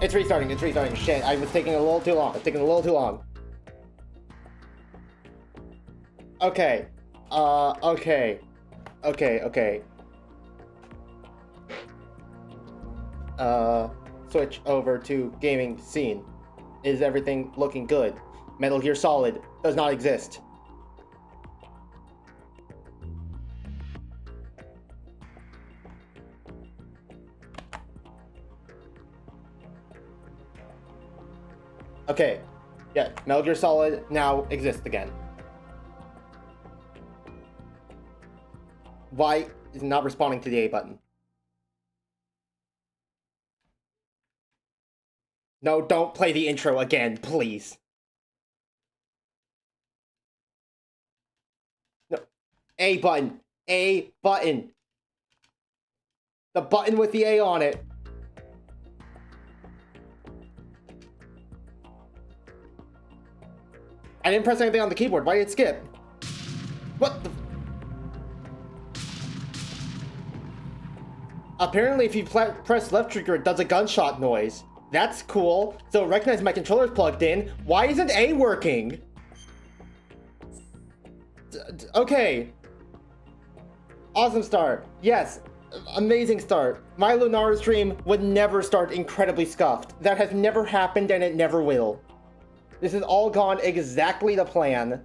It's restarting, it's restarting. Shit, I was taking a little too long. It's taking a little too long. Okay. Okay. Okay. Switch over to gaming scene. Is everything looking good? Metal Gear Solid does not exist. Okay. Yeah, Metal Gear Solid now exists again. Why is it not responding to the A button? No, don't play the intro again, please. No. A button. A button. The button with the A on it. I didn't press anything on the keyboard. Why did it skip? What the... Apparently, if you press left trigger, it does a gunshot noise. That's cool. So it recognizes my controller's plugged in. Why isn't A working? Okay. Awesome start. Yes. Amazing start. My Lunar stream would never start incredibly scuffed. That has never happened and it never will. This has all gone exactly to plan.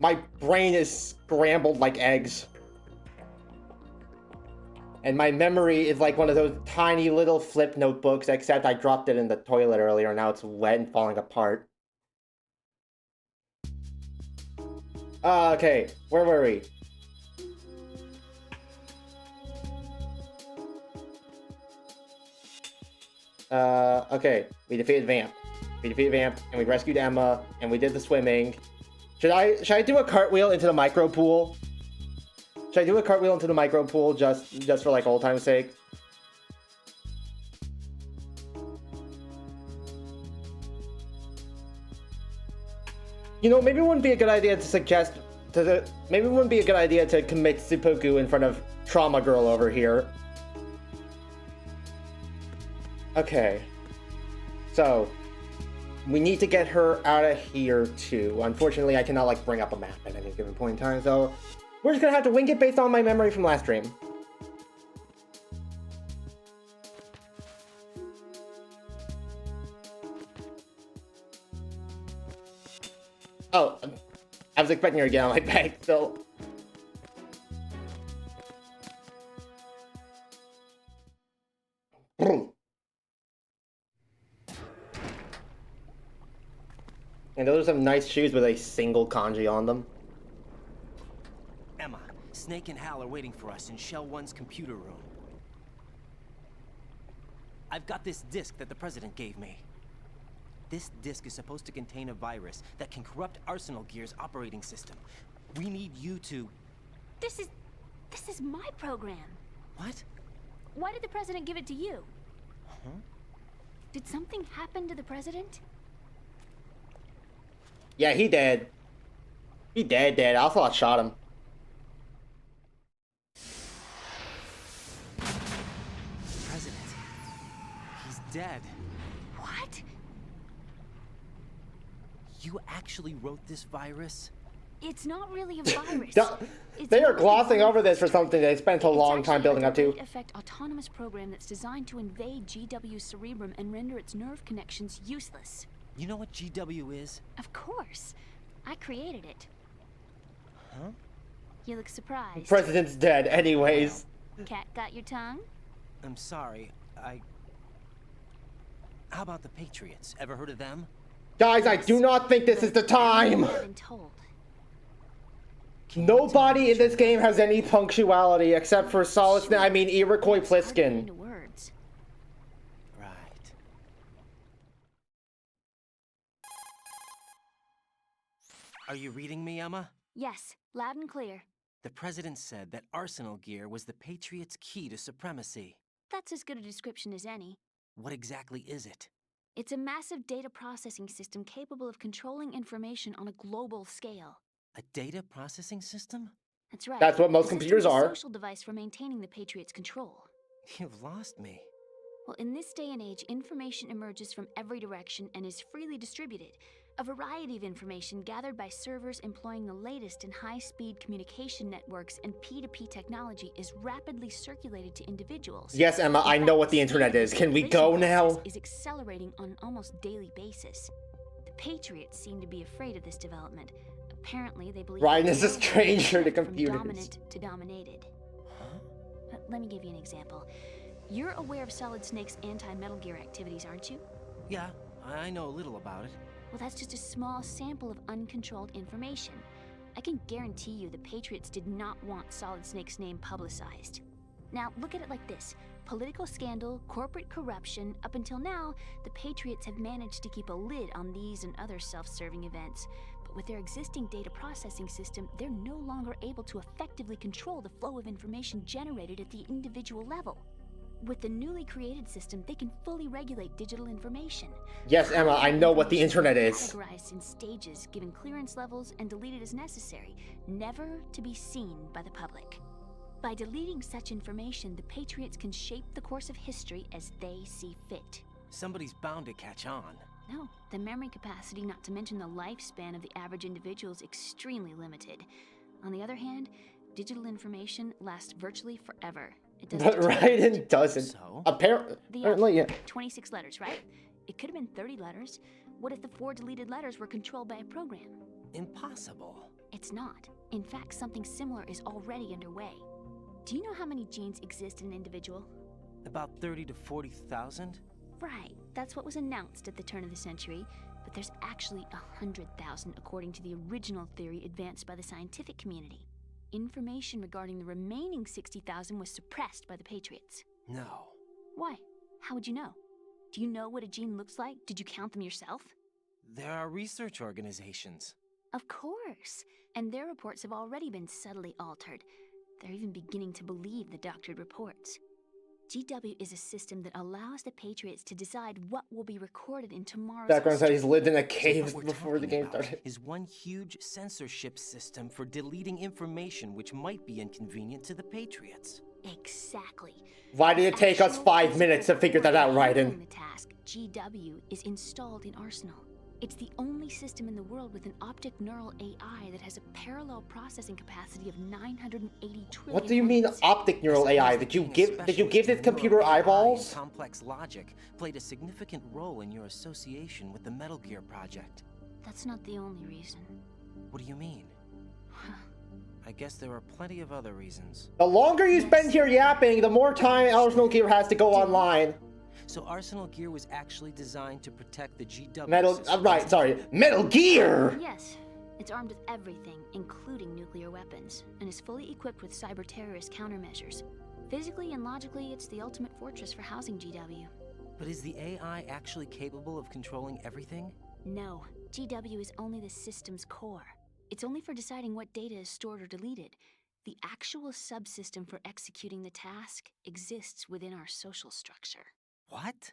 My brain is scrambled like eggs. And my memory is like one of those tiny little flip notebooks, except I dropped it in the toilet earlier and now it's wet and falling apart. Okay, where were we? Okay, we defeated Vamp. We defeated Vamp, and we rescued Emma, and we did the swimming. Should I do a cartwheel into the micro pool? Should I do a cartwheel into the micro pool just for like old time's sake? You know, maybe it wouldn't be a good idea to suggest maybe it wouldn't be a good idea to commit seppuku in front of Trauma Girl over here. Okay. So, we need to get her out of here too. Unfortunately, I cannot like bring up a map at any given point in time, so we're just gonna have to wing it based on my memory from last stream. Oh, I was expecting her to get on my back still. And those are some nice shoes with a single kanji on them. Emma, Snake and Hal are waiting for us in Shell 1's computer room. I've got this disk that the President gave me. This disk is supposed to contain a virus that can corrupt Arsenal Gear's operating system. We need you to... This is my program. What? Why did the President give it to you? Huh? Did something happen to the President? Yeah, he dead. He dead. I thought I shot him. President. He's dead. What? You actually wrote this virus? It's not really a virus. They are glossing over this for something they spent a long time building up to. It's effect autonomous program that's designed to invade GW's cerebrum and render its nerve connections useless. You know what GW is? Of course. I created it. Huh? You look surprised. The President's dead anyways. Cat got your tongue? I'm sorry, How about the Patriots? Ever heard of them? Guys, I do not think this is the time! I've been told. Nobody in this game has any punctuality except for Iroquois Pliskin. Into words. Right. Are you reading me, Emma? Yes, loud and clear. The President said that Arsenal Gear was the Patriots' key to supremacy. That's as good a description as any. What exactly is it? It's a massive data processing system capable of controlling information on a global scale. A data processing system? That's right. That's what most The system computers is a are. social device for maintaining the Patriots' control. You've lost me. Well, in this day and age, information emerges from every direction and is freely distributed. A variety of information gathered by servers employing the latest in high-speed communication networks and P2P technology is rapidly circulated to individuals. Yes, Emma, I In know fact, what the internet is. Can we go information now? process is accelerating on an almost daily basis. The Patriots seem to be afraid of this development. Apparently, they believe Ryan that is a the world will stranger to shift from computers. dominant to dominated. Let me give you an example. You're aware of Solid Snake's anti-Metal Gear activities, aren't you? Yeah, I know a little about it. Well, that's just a small sample of uncontrolled information. I can guarantee you the Patriots did not want Solid Snake's name publicized. Now, look at it like this. Political scandal, corporate corruption, up until now, the Patriots have managed to keep a lid on these and other self-serving events. But with their existing data processing system, they're no longer able to effectively control the flow of information generated at the individual level. With the newly created system, they can fully regulate digital information. Yes, Emma, I know what the internet is. Categorized in stages, given clearance levels, and deleted as necessary, never to be seen by the public. By deleting such information, the Patriots can shape the course of history as they see fit. Somebody's bound to catch on. No, the memory capacity, not to mention the lifespan of the average individual, is extremely limited. On the other hand, digital information lasts virtually forever. It doesn't But Raiden doesn't. So? Apparently, yeah. 26 letters, right? It could have been 30 letters. What if the 4 deleted letters were controlled by a program? Impossible. It's not. In fact, something similar is already underway. Do you know how many genes exist in an individual? About 30 to 40,000? Right, that's what was announced at the turn of the century, but there's actually 100,000 according to the original theory advanced by the scientific community. Information regarding the remaining 60,000 was suppressed by the Patriots. No. Why? How would you know? Do you know what a gene looks like? Did you count them yourself? There are research organizations. Of course, and their reports have already been subtly altered. They're even beginning to believe the doctored reports. GW is a system that allows the Patriots to decide what will be recorded in tomorrow's Background said history. he's lived in a So cave what we're before the talking game about started. is one huge censorship system for deleting information which might be inconvenient to the Patriots. Exactly. Why did it take us Actual 5 minutes to physical figure that out, hardware Raiden? handling the task, GW, is installed in Arsenal. It's the only system in the world with an optic neural AI that has a parallel processing capacity of 980 trillion. What do you mean words. optic neural I AI? suppose Did you being a give specialist this in computer neural AI and eyeballs? complex logic played a significant role in your association with the Metal Gear project. That's not the only reason. What do you mean? I guess there are plenty of other reasons. The longer you spend here yapping, the more time Arsenal Gear has to go online. So Arsenal Gear was actually designed to protect the GW Metal, system. right, sorry, Metal Gear! Yes, it's armed with everything, including nuclear weapons, and is fully equipped with cyber-terrorist countermeasures. Physically and logically, it's the ultimate fortress for housing GW. But is the AI actually capable of controlling everything? No, GW is only the system's core. It's only for deciding what data is stored or deleted. The actual subsystem for executing the task exists within our social structure. What?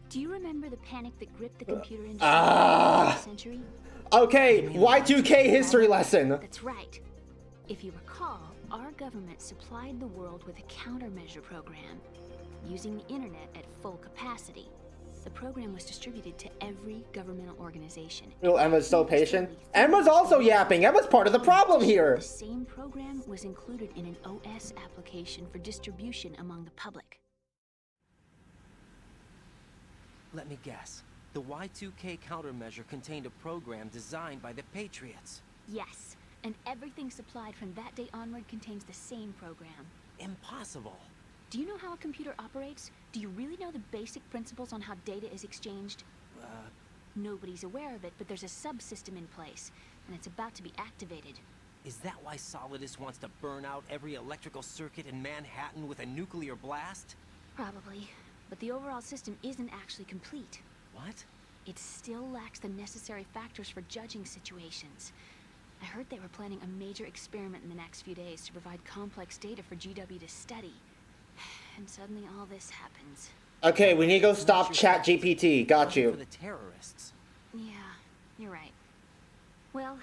Do you remember the panic that gripped the computer industry in Ah. the 20th century? Okay, Y2K history lesson. That's right. If you recall, our government supplied the world with a countermeasure program, using the internet at full capacity. The program was distributed to every governmental organization. Little Emma's so patient. Emma's also yapping. Emma's part of the problem here. The same program was included in an OS application for distribution among the public. Let me guess. The Y2K countermeasure contained a program designed by the Patriots. Yes, and everything supplied from that day onward contains the same program. Impossible. Do you know how a computer operates? Do you really know the basic principles on how data is exchanged? Nobody's aware of it, but there's a subsystem in place, and it's about to be activated. Is that why Solidus wants to burn out every electrical circuit in Manhattan with a nuclear blast? Probably, but the overall system isn't actually complete. What? It still lacks the necessary factors for judging situations. I heard they were planning a major experiment in the next few days to provide complex data for GW to study. And suddenly all this happens. Okay, we need to go stop ChatGPT. Got For you. the terrorists. Yeah, you're right. Well,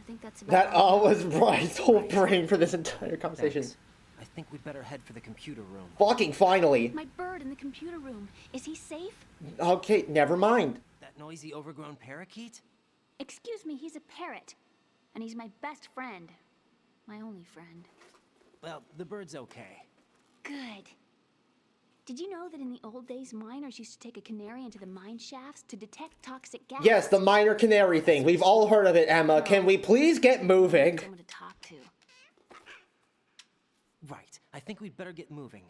think that's about That all. was Brian's whole brain for this entire conversation. Thanks. I think we'd better head for the computer room. Fucking finally. My bird in the computer room. Is he safe? Okay, never mind. That noisy, overgrown parakeet? Excuse me, he's a parrot. And he's my best friend. My only friend. Well, the bird's okay. Good. Did you know that in the old days, miners used to take a canary into the mine shafts to detect toxic gas? Yes, the minor canary thing. We've all heard of it, Emma. Can we please get moving? Someone to talk to. Right. I think we'd better get moving.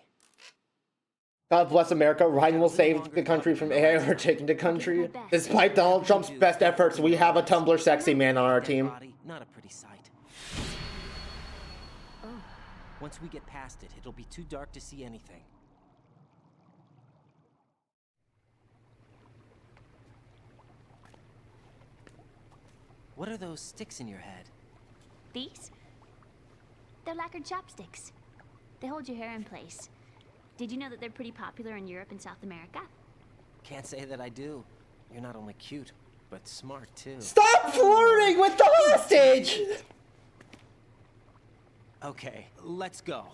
God bless America. Ryan will save the country from AI overtaking the country. Despite Donald Trump's best efforts, we have a Tumblr sexy man on our Dead team. body, not a pretty sight. Oh. Once we get past it, it'll be too dark to see anything. What are those sticks in your head? These? They're lacquered chopsticks. They hold your hair in place. Did you know that they're pretty popular in Europe and South America? Can't say that I do. You're not only cute, but smart too. Stop flirting with the hostage! Okay, let's go.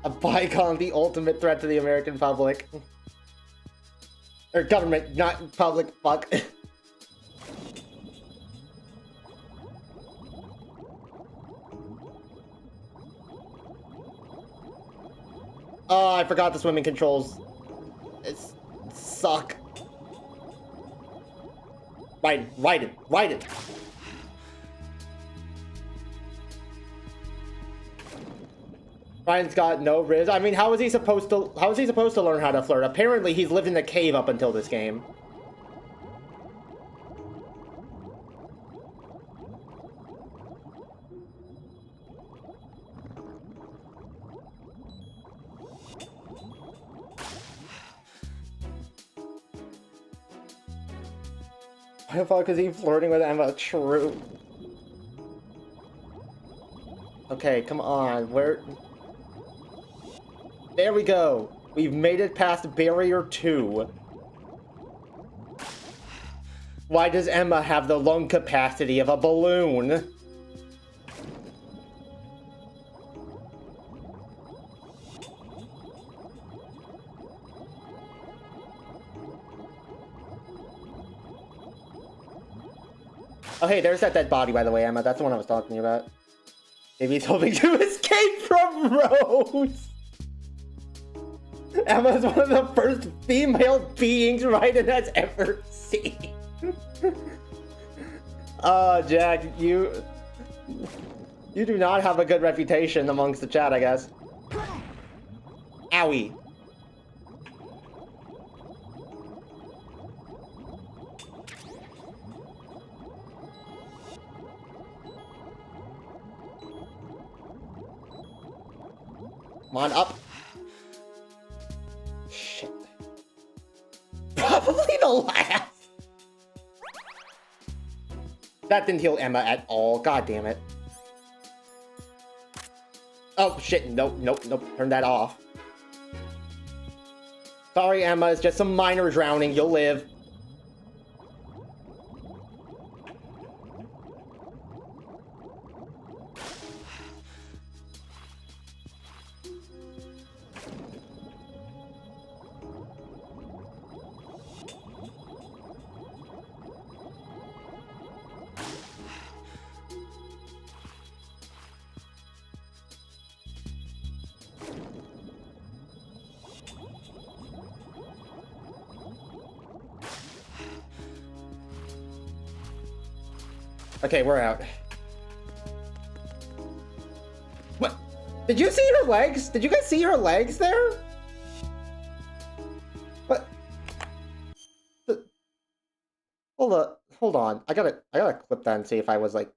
A bygone, the ultimate threat to the American public. Or government, not public, fuck. Oh, I forgot the swimming controls. It's suck. Ride it. Ryan's got no riz. I mean, how is he supposed to learn how to flirt? Apparently, he's lived in a cave up until this game. Why the fuck is he flirting with Emma? True. Okay, come on. Where? There we go. We've made it past barrier 2. Why does Emma have the lung capacity of a balloon? Oh hey, there's that dead body, by the way, Emma. That's the one I was talking about. Maybe he's hoping to escape from Rose! Emma is one of the first female beings Raiden has ever seen. Oh, Jack, you do not have a good reputation amongst the chat, I guess. Owie. Come on, up. Shit. Probably the last. That didn't heal Emma at all. God damn it. Oh, shit. Nope. Turn that off. Sorry, Emma. It's just some minor drowning. You'll live. Okay, we're out. What? Did you see her legs? Did you guys see her legs there? What? Hold on. I gotta clip that and see if I was like.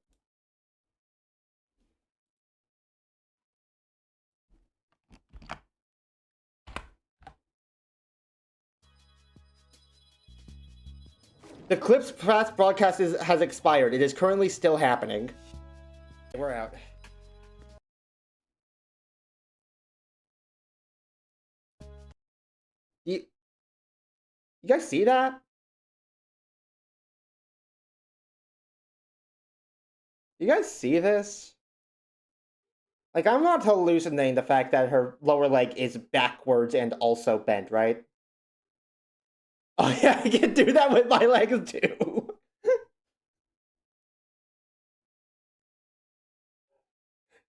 The Clips Past broadcast has expired. It is currently still happening. We're out. You guys see that? You guys see this? Like, I'm not hallucinating the fact that her lower leg is backwards and also bent, right? Oh yeah, I can do that with my legs too.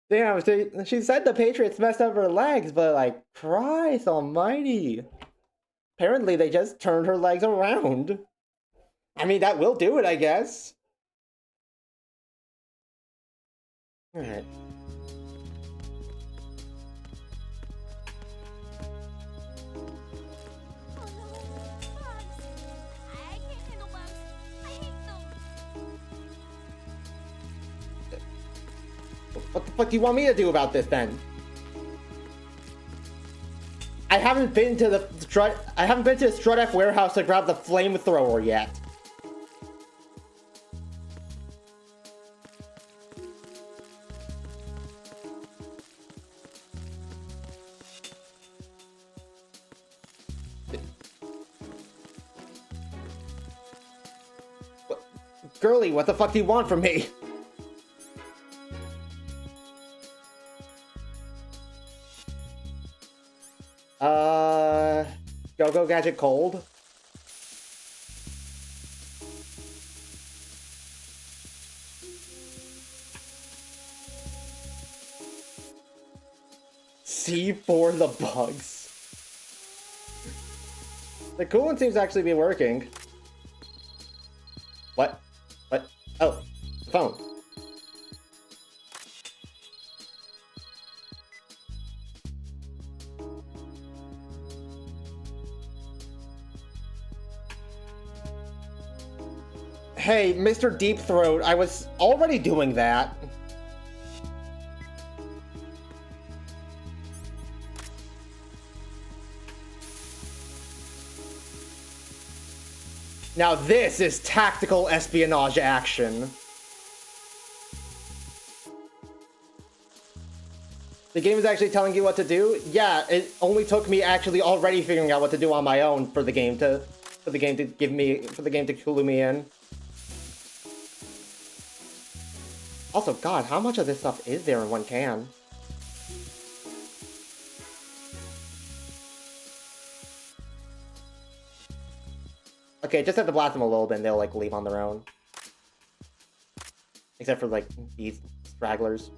Damn, she said the Patriots messed up her legs, but like, Christ almighty. Apparently they just turned her legs around. I mean, that will do it, I guess. Alright. What the fuck do you want me to do about this then? I haven't been to the Strut F warehouse to grab the flamethrower yet. Girly, what the fuck do you want from me? Go Gadget Cold? C for the bugs. The coolant seems to actually be working. What? What? Oh, the phone. Hey, Mr. Deep Throat, I was already doing that. Now this is tactical espionage action. The game is actually telling you what to do? Yeah, it only took me actually already figuring out what to do on my own for the game to clue me in. Also, God, how much of this stuff is there in one can? Okay, just have to blast them a little bit and they'll, like, leave on their own. Except for, like, these stragglers.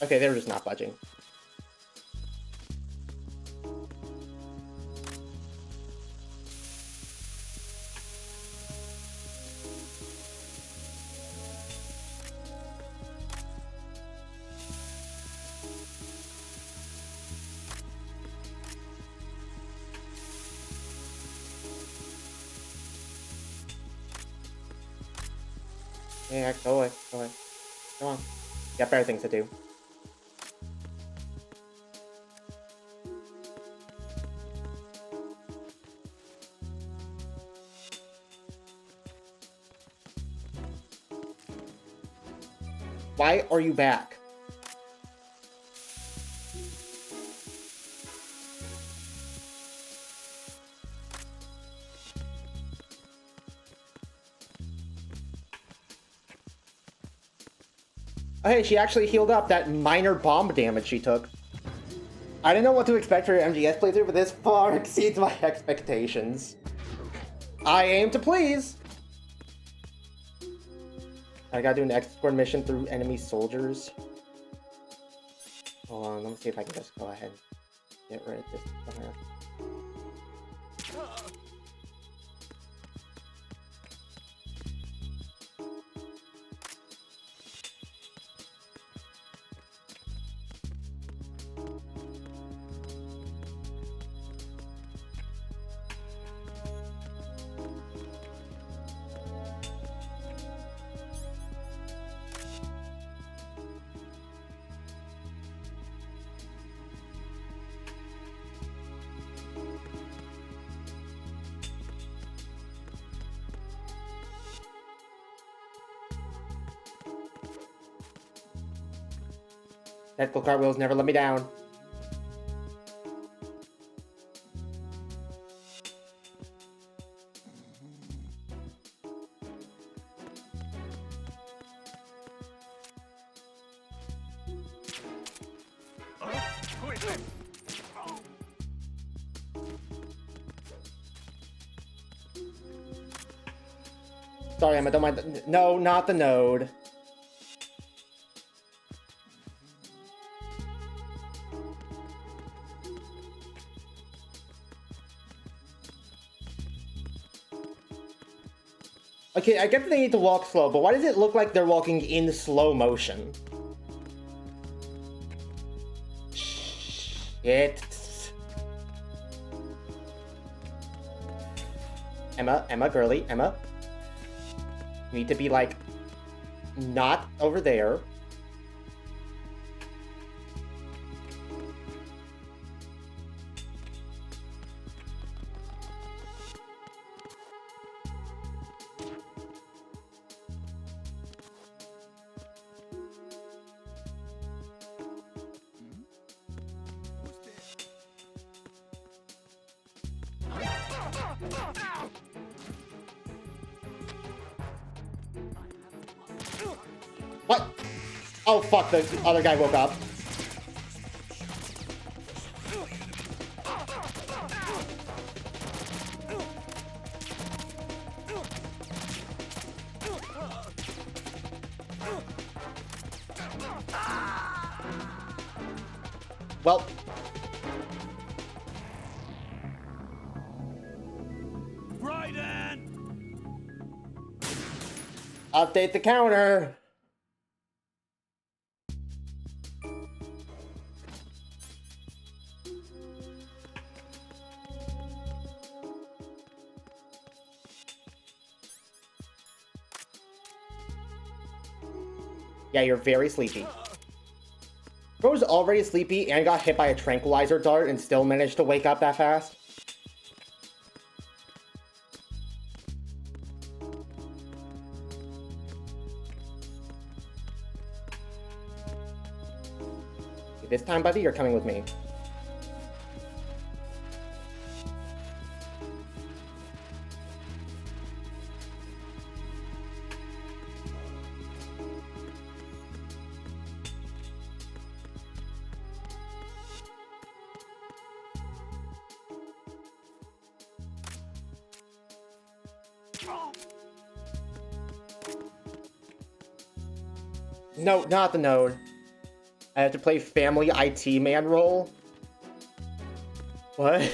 Okay, they're just not budging. Yeah, go away, go away. Come on. You got better things to do. Why are you back? Oh, hey, she actually healed up that minor bomb damage she took. I didn't know what to expect for your MGS playthrough, but this far exceeds my expectations. I aim to please! I gotta do an escort mission through enemy soldiers. Hold on, let me see if I can just go ahead and get rid of this. Tactical cartwheels never let me down. Sorry, Emma, don't mind. No, not the node. Okay, I get that they need to walk slow, but why does it look like they're walking in slow motion? Shit. Emma, girly, Emma. You need to be, like, not over there. What? Oh fuck, the other guy woke up. Well. Update the counter. Yeah, you're very sleepy. Bro's already sleepy and got hit by a tranquilizer dart and still managed to wake up that fast. This time, buddy, you're coming with me. No, not the node. I have to play family IT man role? What?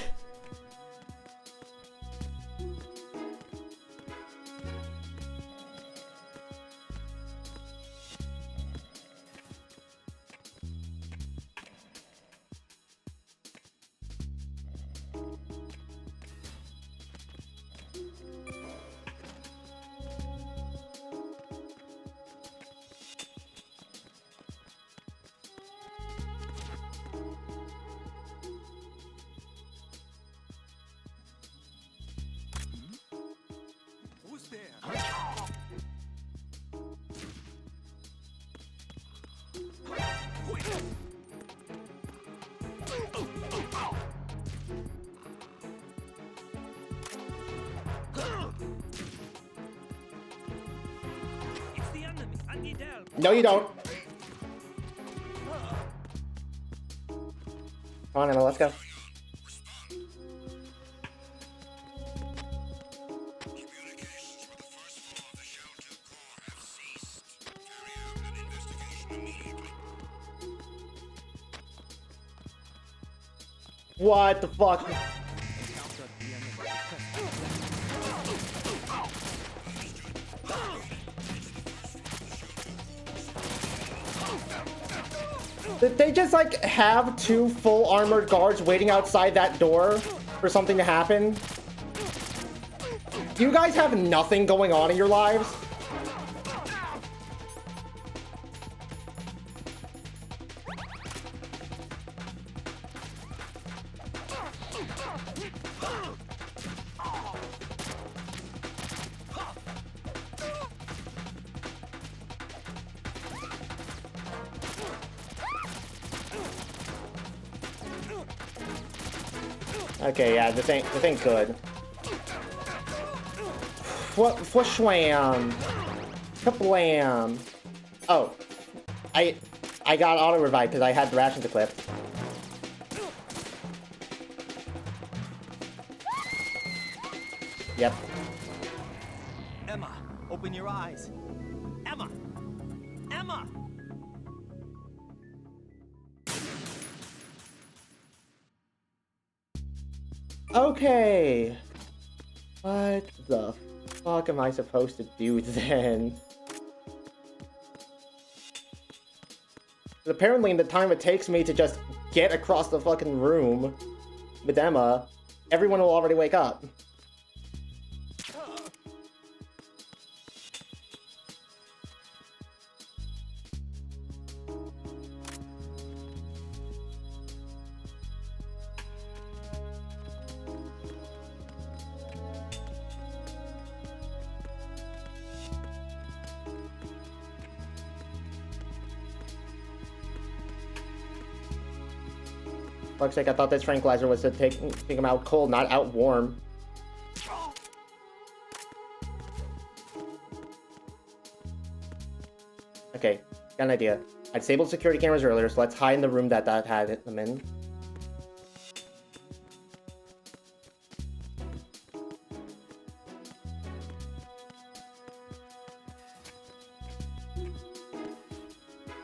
No, you don't. Come on, Emma, let's go. What the fuck? Did they just, like, have two full armored guards waiting outside that door for something to happen? Do you guys have nothing going on in your lives? Okay, yeah, this ain't good. What swam? Kablam! Oh, I got auto revive because I had the rations equipped. Yep. Emma, open your eyes. Emma! Emma! Okay. What the fuck am I supposed to do then? Apparently, in the time it takes me to just get across the fucking room with Emma, everyone will already wake up. Fuck's sake, I thought this tranquilizer was to take him out cold, not out warm. Okay, got an idea. I disabled security cameras earlier, so let's hide in the room that had them in.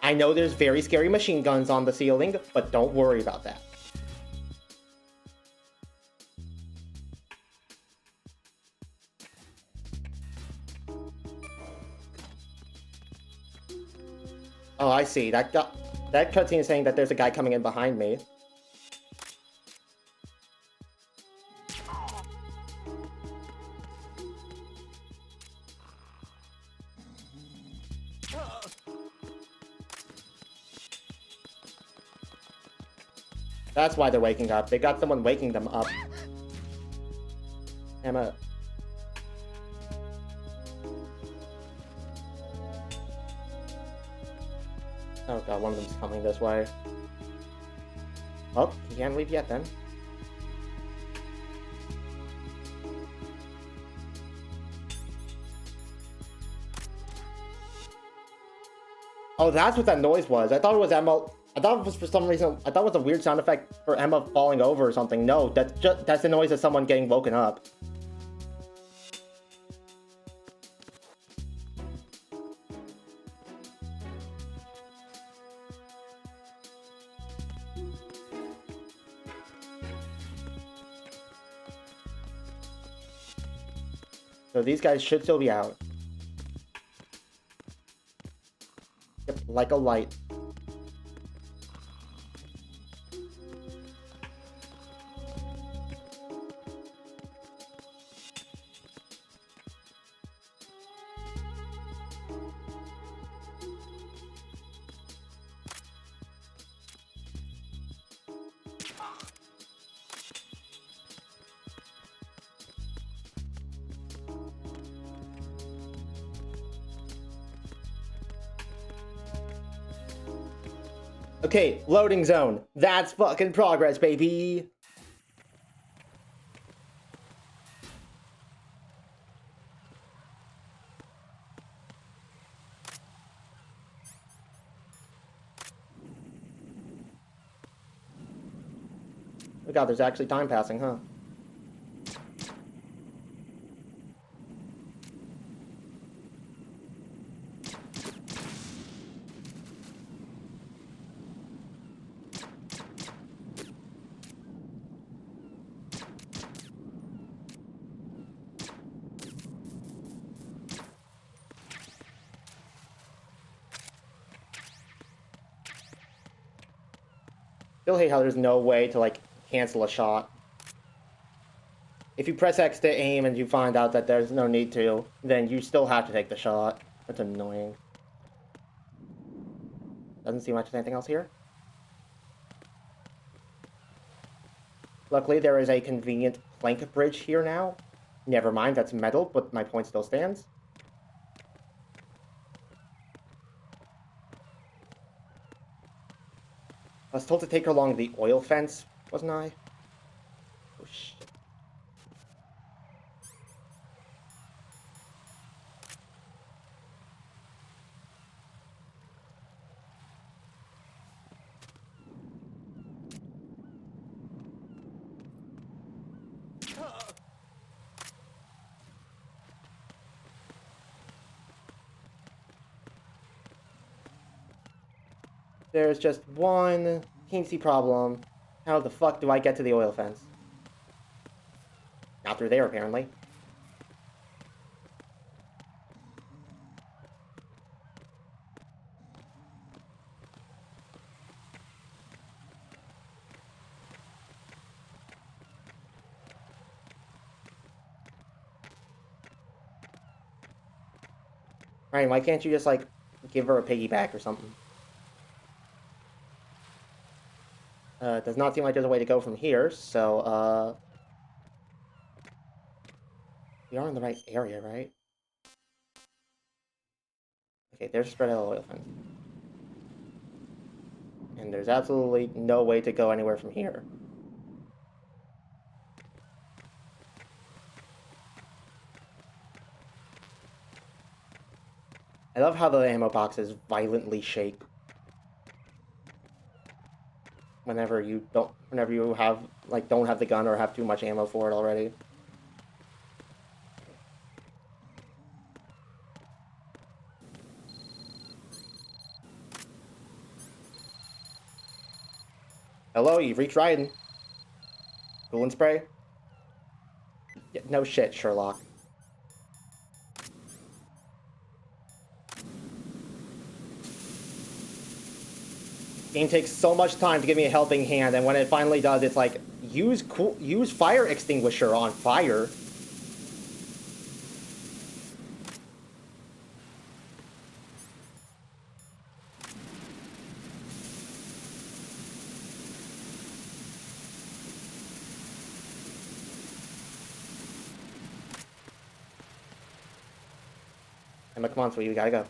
I know there's very scary machine guns on the ceiling, but don't worry about that. Oh, I see. That cutscene is saying that there's a guy coming in behind me. That's why they're waking up. They got someone waking them up. Emma. Oh god, one of them's coming this way. Oh, he can't leave yet then. Oh, that's what that noise was. I thought it was Emma. I thought it was for some reason. I thought it was a weird sound effect for Emma falling over or something. No, that's the noise of someone getting woken up. So these guys should still be out. Yep, like a light. Okay, loading zone. That's fucking progress, baby. Oh god, there's actually time passing, huh? Still hate how there's no way to, like, cancel a shot. If you press X to aim and you find out that there's no need to, then you still have to take the shot. That's annoying. Doesn't seem like there's anything else here. Luckily, there is a convenient plank bridge here now. Never mind, that's metal, but my point still stands. I was told to take her along the oil fence, wasn't I? Oh There's just one teensy problem. How the fuck do I get to the oil fence? Not through there, apparently. Ryan, why can't you just, like, give her a piggyback or something? It does not seem like there's a way to go from here, so, we are in the right area, right? Okay, there's spread out oil fence. And there's absolutely no way to go anywhere from here. I love how the ammo boxes violently shake. Whenever you have, like, don't have the gun or have too much ammo for it already. Hello, you've reached Raiden. Coolant spray? Yeah, no shit, Sherlock. Game takes so much time to give me a helping hand, and when it finally does, it's like, use fire extinguisher on fire. Emma, come on, sweetie, we gotta go.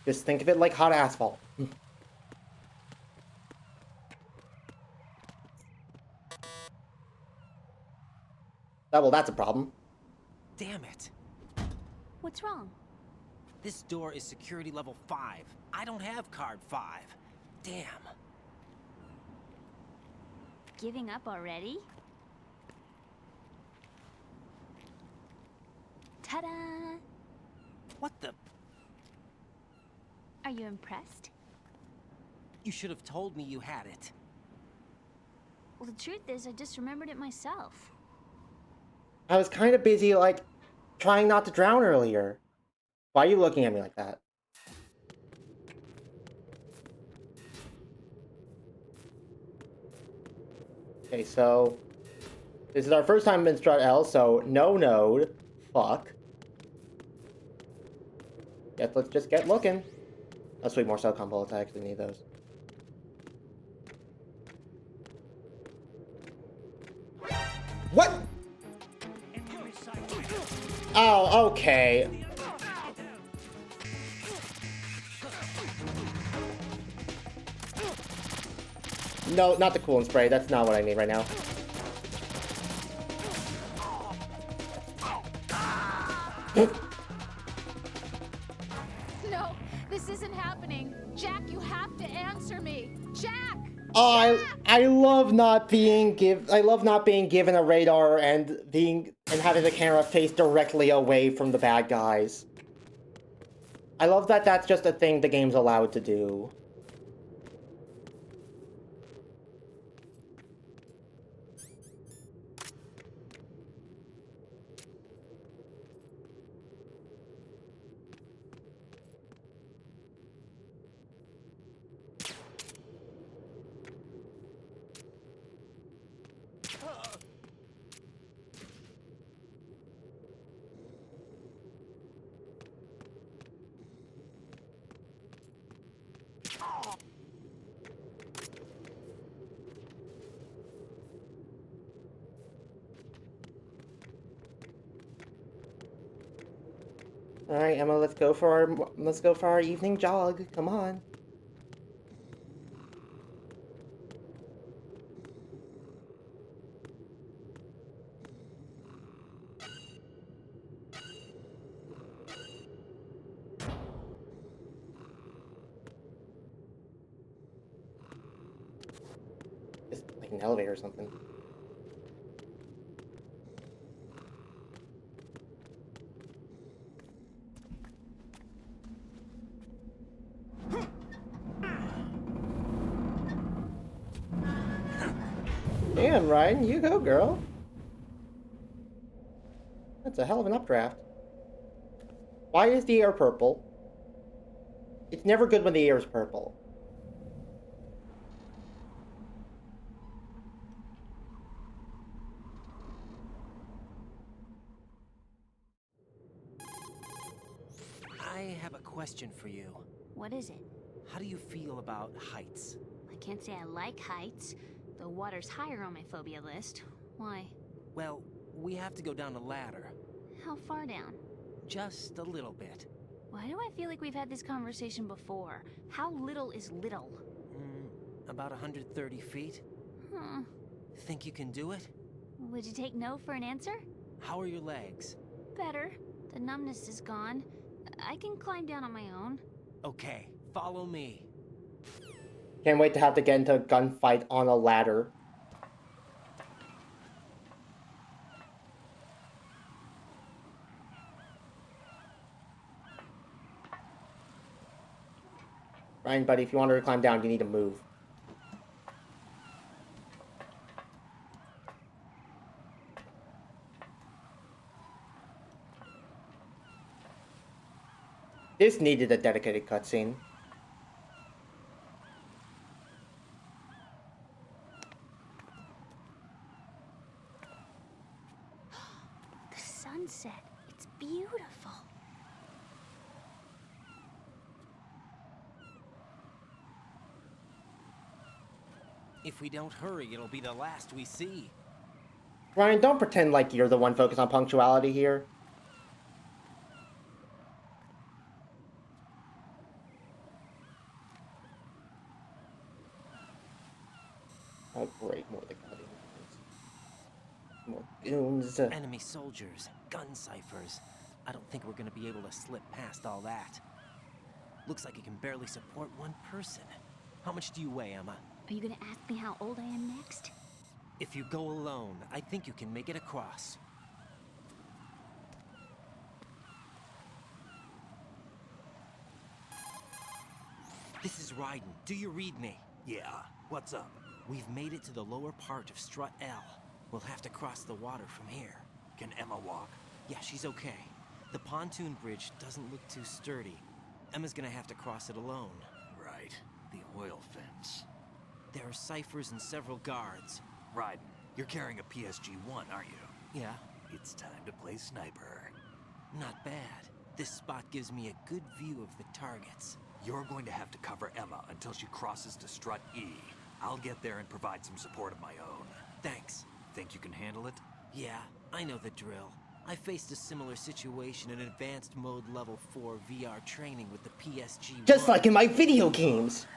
Just think of it like hot asphalt. Well, that's a problem. Damn it. What's wrong? This door is security level 5. I don't have card 5. Damn. Giving up already? Ta-da! What the? Are you impressed? You should have told me you had it. Well, the truth is, I just remembered it myself. I was kind of busy, like, trying not to drown earlier. Why are you looking at me like that? Okay, so this is our first time in Strut L, so no node. Fuck. Guess let's just get looking. Oh, sweet, more cell bullets. I actually need those. What? Oh, okay. No, not the coolant spray. That's not what I need right now. No, this isn't happening. Jack, you have to answer me. Jack! Oh, I love not being given a radar and having the camera face directly away from the bad guys. I love that that's just a thing the game's allowed to do. All right, Emma, let's go for our evening jog. Come on. Just like an elevator or something. Ryan. You go, girl. That's a hell of an updraft. Why is the air purple? It's never good when the air is purple. I have a question for you. What is it? How do you feel about heights? I can't say I like heights. The water's higher on my phobia list. Why? Well, we have to go down a ladder. How far down? Just a little bit. Why do I feel like we've had this conversation before? How little is little? About 130 feet. Huh. Think you can do it? Would you take no for an answer? How are your legs? Better. The numbness is gone. I can climb down on my own. Okay, follow me. Can't wait to have to get into a gunfight on a ladder. Ryan, buddy, if you want her to climb down, you need to move. This needed a dedicated cutscene. The sunset. It's beautiful. If we don't hurry, it'll be the last we see. Ryan, don't pretend like you're the one focused on punctuality here. Oh great, more of the goddamn goons. More goons. Enemy soldiers, gun ciphers. I don't think we're gonna be able to slip past all that. Looks like it can barely support one person. How much do you weigh, Emma? Are you gonna ask me how old I am next? If you go alone, I think you can make it across. This is Raiden. Do you read me? Yeah, what's up? We've made it to the lower part of Strut L. We'll have to cross the water from here. Can Emma walk? Yeah, she's okay. The pontoon bridge doesn't look too sturdy. Emma's gonna have to cross it alone. Right, the oil fence. There are ciphers and several guards. Raiden, you're carrying a PSG-1, aren't you? Yeah, It's time to play sniper. not bad. This spot gives me a good view of the targets. You're going to have to cover Emma until she crosses to Strut E. I'll get there and provide some support of my own. Thanks. Think you can handle it? Yeah, I know the drill. I faced a similar situation in advanced mode level 4 VR training with the PSG. Just like in my video games.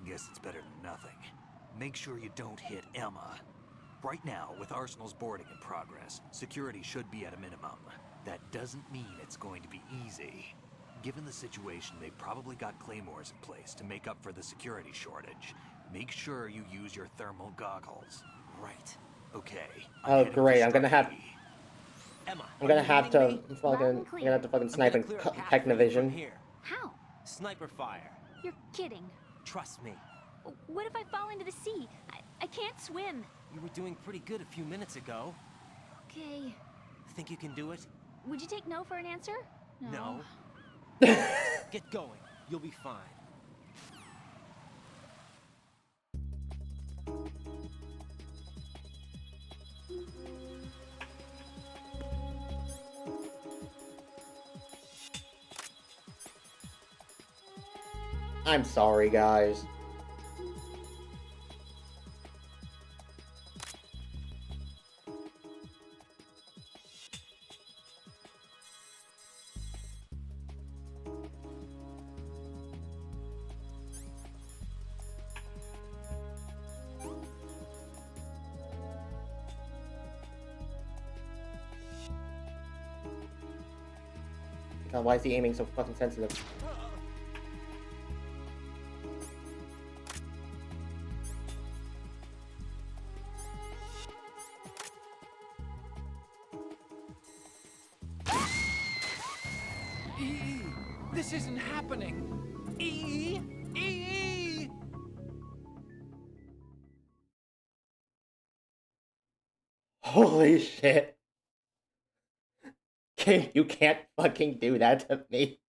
Guess it's better than nothing. Make sure you don't hit Emma. Right now, with Arsenal's boarding in progress, security should be at a minimum. That doesn't mean it's going to be easy. Given the situation, they've probably got claymores in place to make up for the security shortage. Make sure you use your thermal goggles. Right. Okay. Oh, heading for great, I'm gonna Strut have- E. Emma, I'm gonna are you have reading to me? fucking, I'm gonna have to fucking I'm snipe gonna and clear a path for you from Technovision. here. How? Sniper fire. You're kidding. Trust me. What if I fall into the sea? I can't swim. You were doing pretty good a few minutes ago. Okay. Think you can do it? Would you take no for an answer? No. Get going. You'll be fine. I'm sorry, guys. God, why is he aiming so fucking sensitive? This isn't happening. Holy shit. Game, you can't fucking do that to me.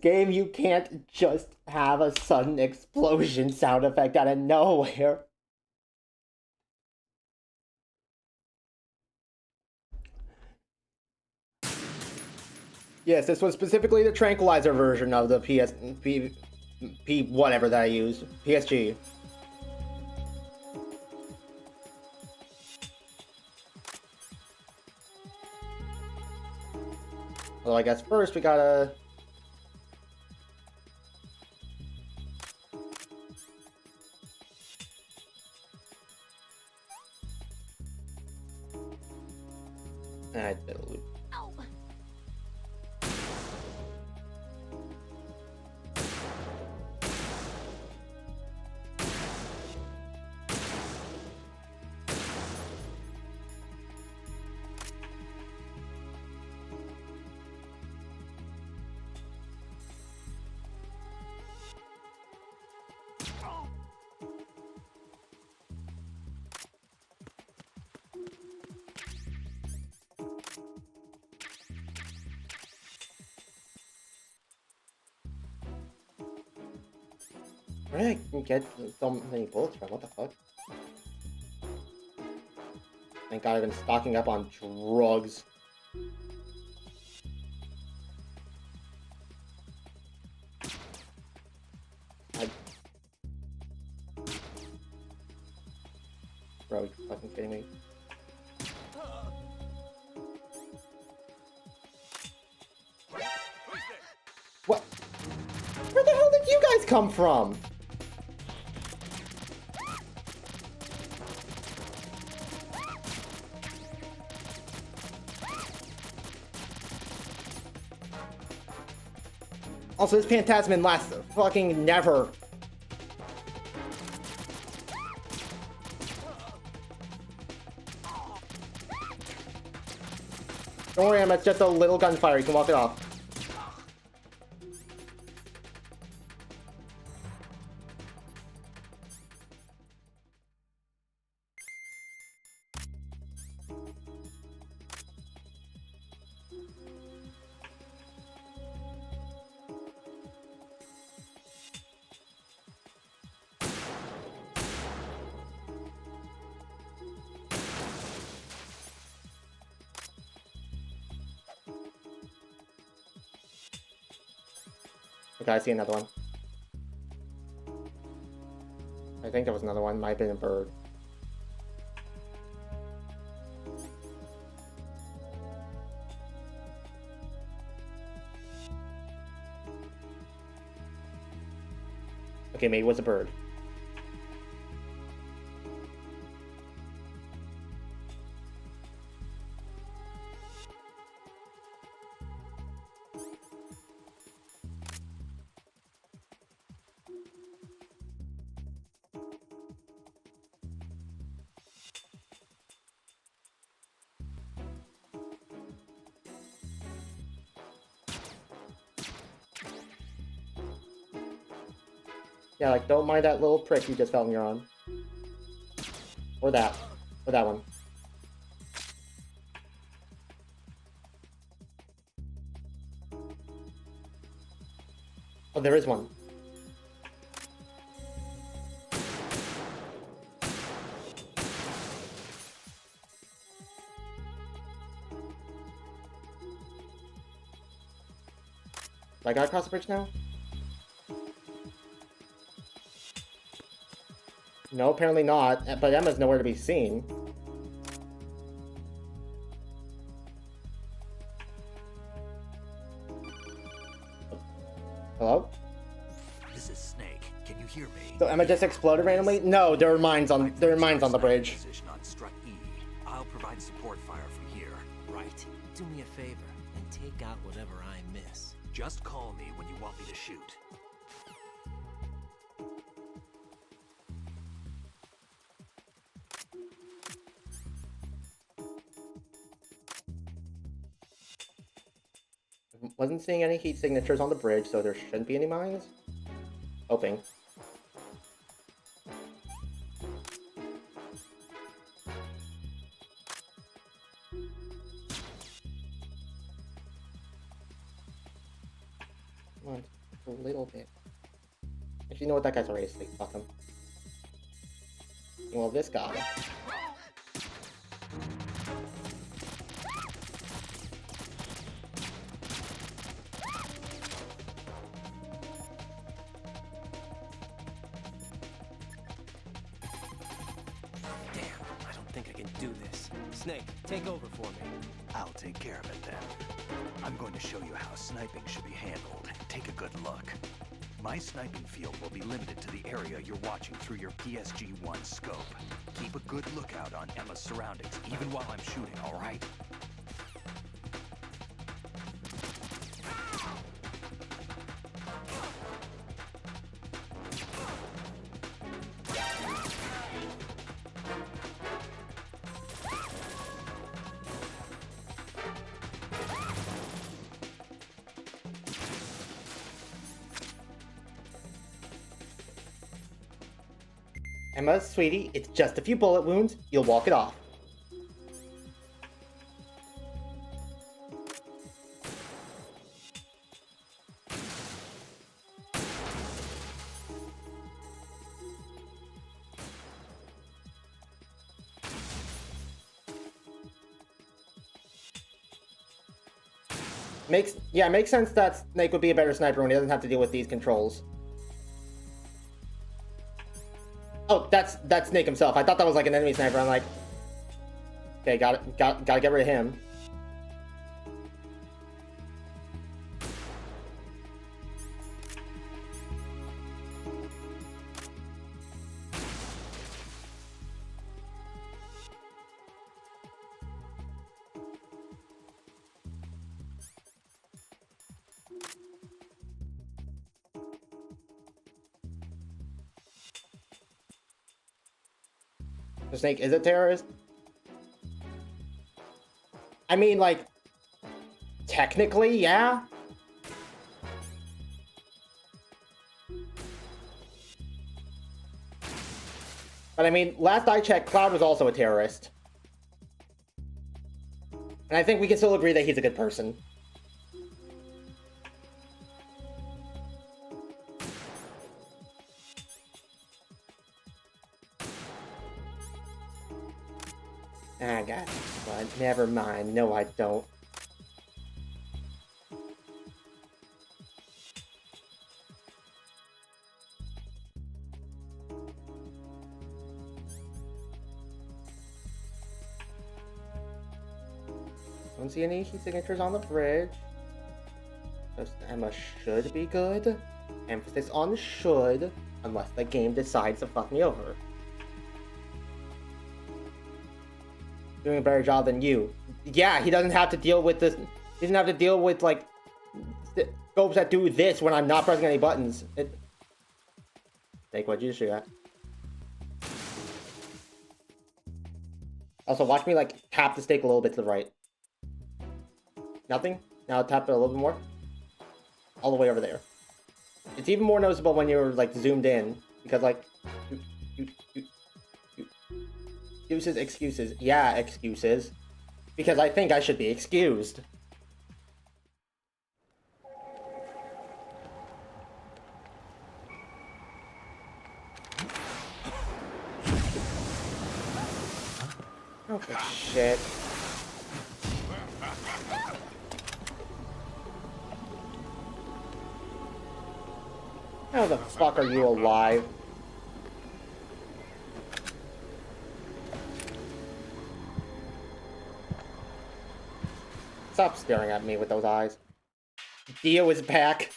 Game, you can't just have a sudden explosion sound effect out of nowhere. Yes, this was specifically the tranquilizer version of the whatever that I used. PSG. Well, I guess first we gotta... I did a loop. Ow. Where did I get so many bullets from? What the fuck? Thank God I've been stocking up on drugs. Bro, you fucking kidding me? What? Where the hell did you guys come from? Also, this Phantasmin lasts fucking never. Don't worry, Emma, it's just a little gunfire. You can walk it off. Okay, I see another one. I think there was another one. Might have been a bird. Okay, maybe it was a bird. Yeah, like, don't mind that little prick you just fell in your arm. Or that. Or that one. Oh, there is one. I gotta cross the bridge now? No, apparently not, but Emma's nowhere to be seen. Hello? This is Snake. Can you hear me? So Emma just exploded randomly? No, there are mines on the bridge. Position on Strut E. I'll provide support fire from here. Right. Do me a favor and take out whatever I miss. Just call me when you want me to shoot. Wasn't seeing any heat signatures on the bridge, so there shouldn't be any mines. Hoping. a little bit. Actually, you know what? That guy's already asleep. Fuck him. Well, this guy. Damn, I don't think I can do this. Snake, take over for me. I'll take care of it then. I'm going to show you how sniping should be handled. Take a good look. My sniping field will be limited to the area you're watching through your PSG-1 scope. Keep a good lookout on Emma's surroundings, even while I'm shooting, all right? Emma, sweetie, it's just a few bullet wounds. You'll walk it off. Makes sense that Snake would be a better sniper when he doesn't have to deal with these controls. Oh, that's Snake himself. I thought that was like an enemy sniper. I'm like, okay, gotta get rid of him. The Snake is a terrorist? I mean, like, technically, yeah. But I mean, last I checked, Cloud was also a terrorist. And I think we can still agree that he's a good person. I got it, but never mind. No, I don't. Don't see any heat signatures on the bridge. So Emma should be good. Emphasis on should, unless the game decides to fuck me over. Doing a better job than you. Yeah, he doesn't have to deal with this. He doesn't have to deal with, like, scopes that do this when I'm not pressing any buttons. Take what you shoot at. Also, watch me, like, tap the stick a little bit to the right. Nothing? Now tap it a little bit more. All the way over there. It's even more noticeable when you're, like, zoomed in. Because, like... Excuses. Yeah, excuses. Because I think I should be excused. Oh, for shit. How the fuck are you alive? Stop staring at me with those eyes. Dio is back.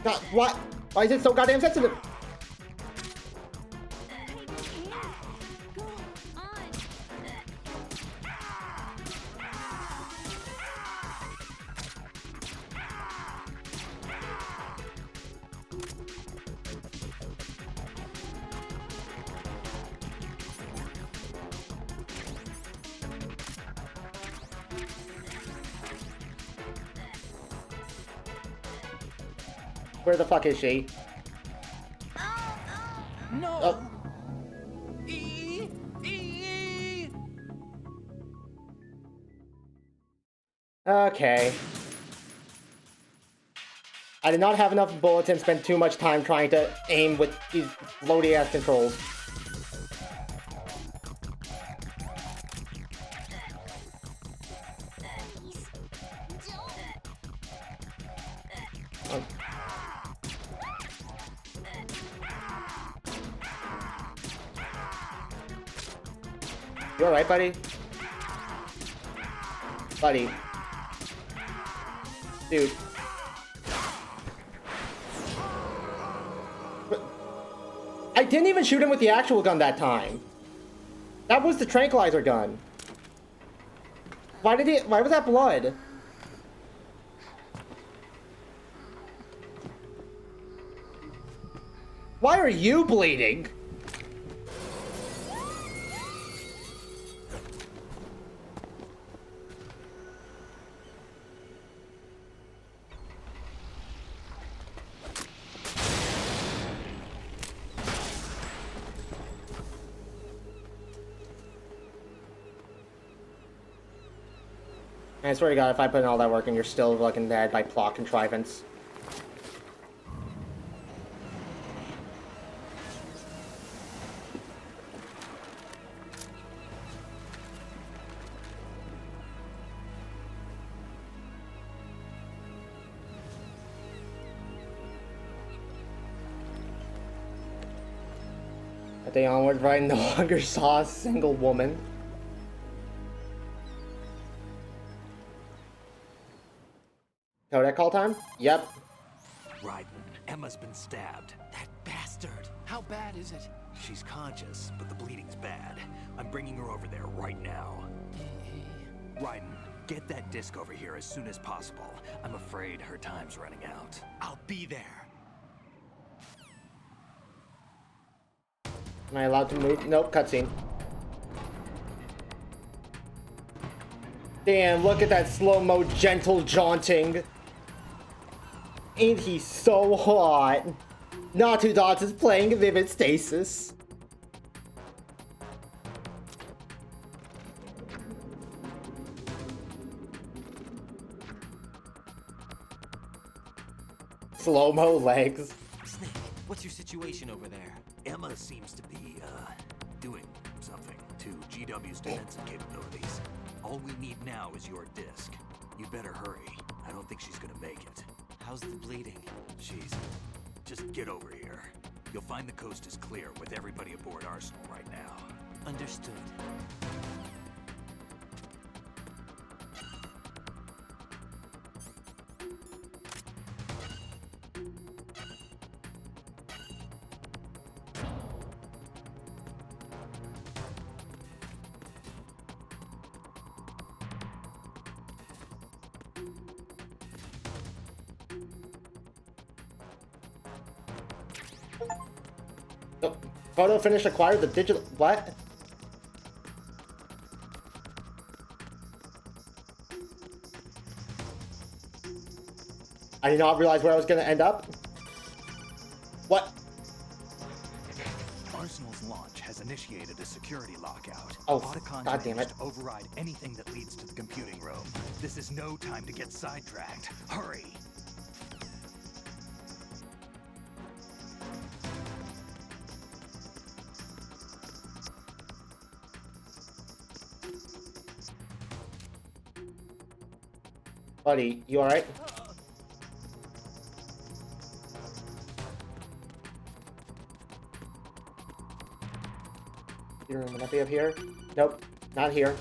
God, what? Why is it so goddamn sensitive? Where the fuck is she? No! Oh. Okay. I did not have enough bullets and spent too much time trying to aim with these floaty ass controls. You alright, buddy? Buddy. Dude. I didn't even shoot him with the actual gun that time. That was the tranquilizer gun. Why was that blood? Why are you bleeding? I swear to God, if I put in all that work and you're still fucking dead by plot contrivance. That day onward, Ryan no longer saw a single woman. Kodak call time? Yep. Raiden, Emma's been stabbed. That bastard! How bad is it? She's conscious, but the bleeding's bad. I'm bringing her over there right now. Raiden, get that disc over here as soon as possible. I'm afraid her time's running out. I'll be there. Am I allowed to move? Nope, cutscene. Damn, look at that slow-mo gentle jaunting. Ain't he so hot? Natu Dots is playing Vivid Stasis. Slow-mo legs. Snake, what's your situation over there? Emma seems to be, doing something to GW's defensive capabilities. All we need now is your disc. You better hurry. I don't think she's gonna make it. How's the bleeding? Just get over here. You'll find the coast is clear with everybody aboard Arsenal right now. Understood. Oh, photo finish acquired the digital. What? I did not realize where I was going to end up. What? Arsenal's launch has initiated a security lockout. Oh, Otacon God damn managed it. to override anything that leads to the computing room. This is no time to get sidetracked. Hurry! Buddy, you alright? Your room, would that be up here? Nope, not here.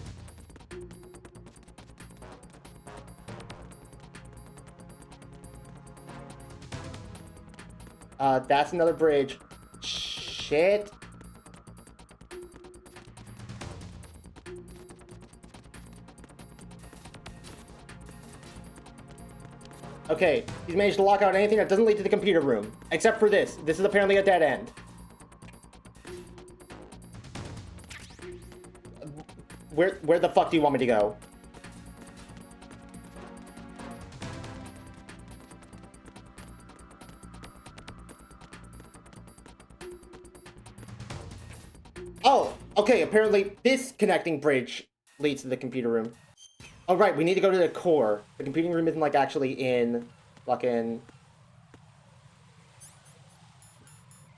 That's another bridge. Shit. Okay, he's managed to lock out anything that doesn't lead to the computer room. Except for this. This is apparently a dead end. Where the fuck do you want me to go? Oh, okay, apparently this connecting bridge leads to the computer room. Oh, right, we need to go to the core. The computing room isn't, like, actually in fucking...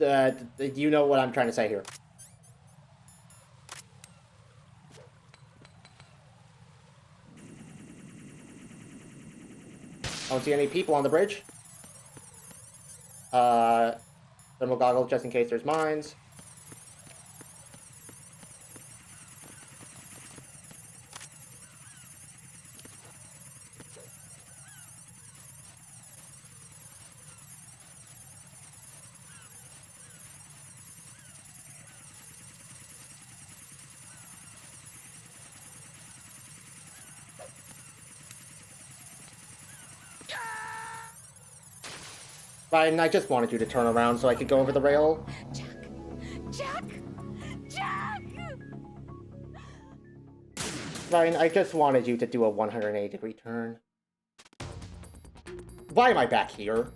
you know what I'm trying to say here. I don't see any people on the bridge. Thermal goggles just in case there's mines. Ryan, I just wanted you to turn around so I could go over the rail. Jack! Jack! Ryan, I just wanted you to do a 180-degree turn. Why am I back here?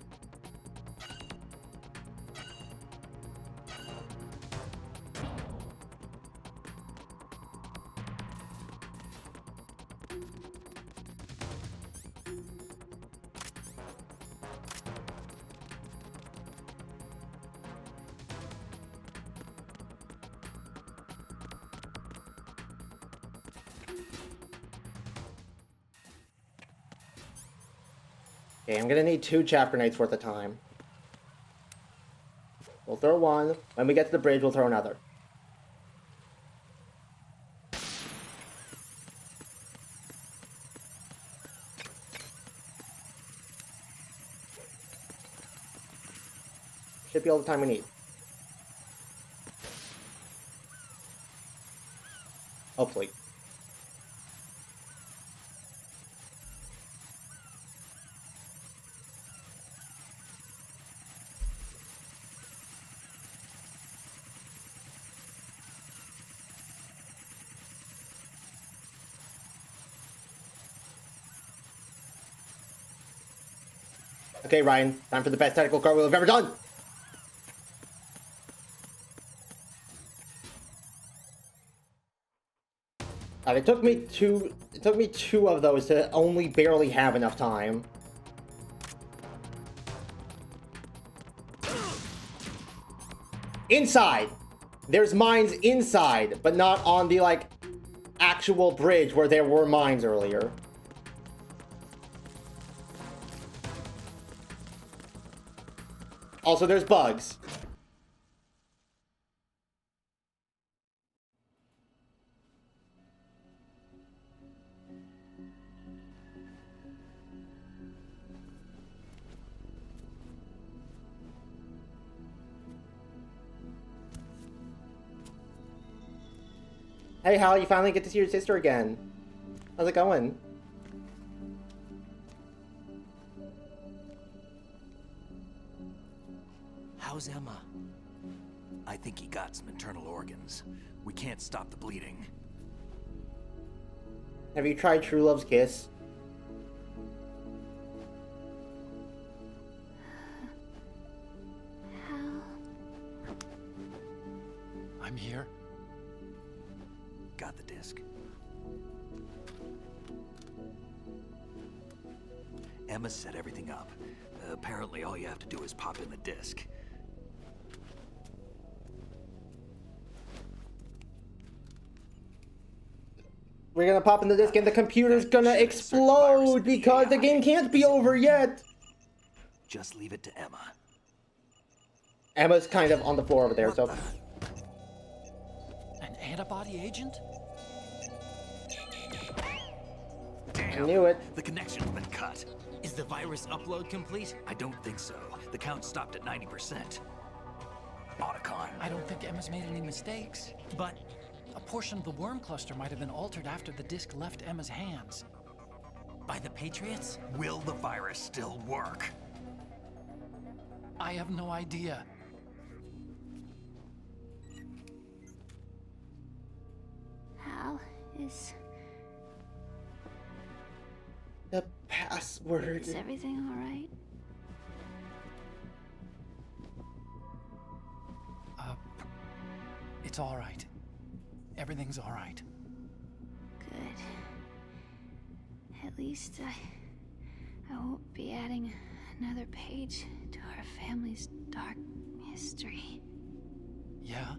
Okay, I'm gonna need 2 chaff grenades worth of time. We'll throw one. When we get to the bridge, we'll throw another. Should be all the time we need. Hopefully. Okay, Ryan, time for the best tactical cartwheel I've ever done! It took me two of those to only barely have enough time. Inside! There's mines inside, but not on the, like, actual bridge where there were mines earlier. Also, there's bugs. Hey, Hal, you finally get to see your sister again. How's it going? How's Emma? I think he got some internal organs. We can't stop the bleeding. Have you tried True Love's Kiss? Hal. I'm here. Got the disc. Emma set everything up. Apparently all you have to do is pop in the disc. We're gonna pop in the disc and the computer's gonna explode because the game can't be over yet! Just leave it to Emma. Emma's kind of on the floor over there, so... An antibody agent? Damn! I knew it. The connection's been cut. Is the virus upload complete? I don't think so. The count stopped at 90%. Otacon. I don't think Emma's made any mistakes. But A portion of the worm cluster might have been altered after the disc left Emma's hands. by the Patriots? Will the virus still work? I have no idea. Hal is The password. is everything all right? It's all right. Everything's all right. Good. At least I won't be adding another page to our family's dark history. Yeah,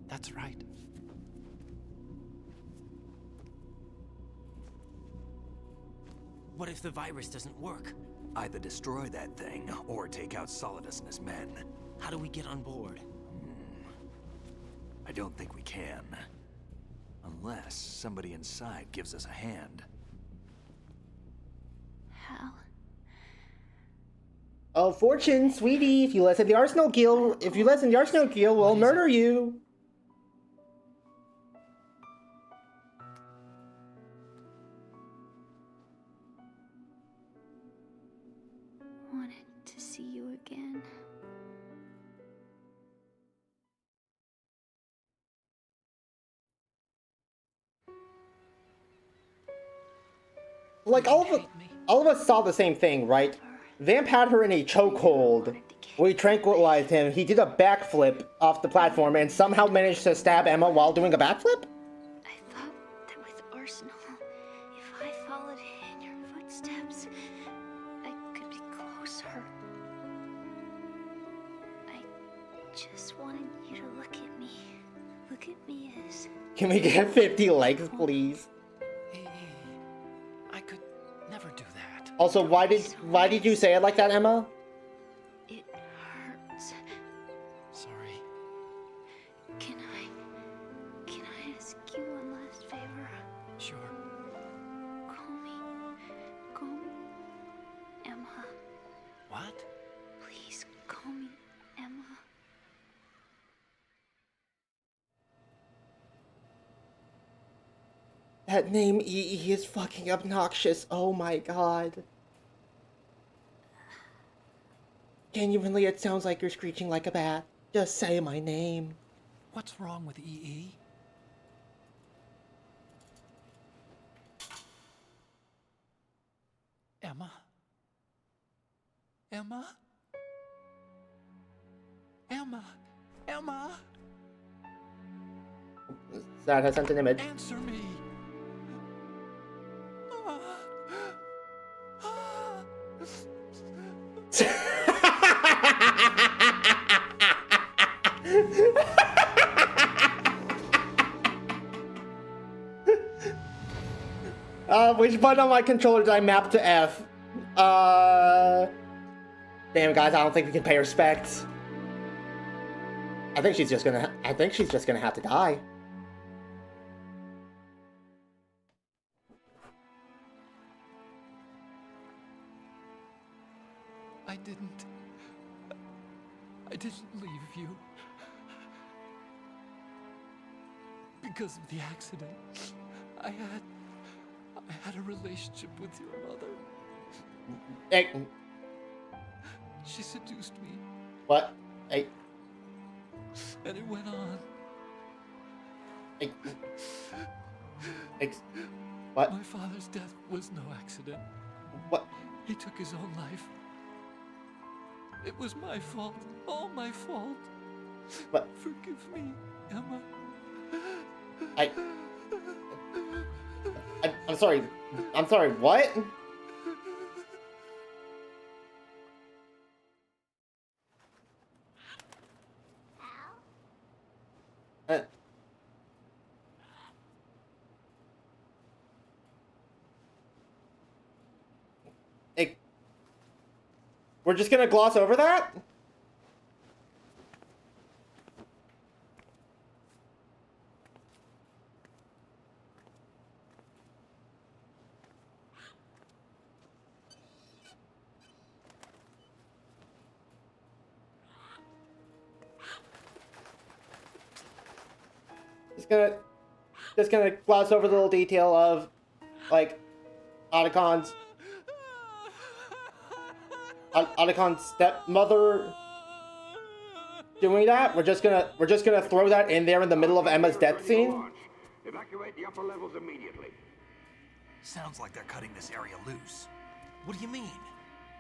that's right. What if the virus doesn't work? Either destroy that thing, or take out Solidus and his men. How do we get on board? I don't think we can. Unless somebody inside gives us a hand. How? Oh, Fortune, sweetie, if you listen the Arsenal Guild, we'll murder you. Wanted to see you again. Like, all of us saw the same thing, right? Vamp had her in a chokehold. We tranquilized him. He did a backflip off the platform and somehow managed to stab Emma while doing a backflip? I thought that with Arsenal, if I followed in your footsteps, I could be closer. I just wanted you to look at me. Look at me as... Can we get 50 likes, please? I could never do that. Also, why did you say it like that, Emma? It hurts. Sorry. Can I ask you one last favor? Sure. Call me Emma. What? Please call me Emma. That name EE is fucking obnoxious. Oh my god. Genuinely, it sounds like you're screeching like a bat. Just say my name. What's wrong with EE? Emma? Emma? Emma? Emma? That has sent an image. Answer me! Which button on my controller did I map to F? Damn, guys, I don't think we can pay respect. I think she's just gonna have to die. I didn't leave you. Because of the accident, I had a relationship with your mother. Hey. She seduced me. What? Hey. And it went on. Hey. What? My father's death was no accident. What? He took his own life. It was my fault. All my fault. What? Forgive me, Emma. I'm sorry. I'm sorry, what? We're just gonna gloss over that? Just gonna gloss over the little detail of, like, Otacon's stepmother doing that. We're just gonna throw that in there in the middle of Emma's death scene. Evacuate the upper levels immediately. Sounds like they're cutting this area loose. What do you mean?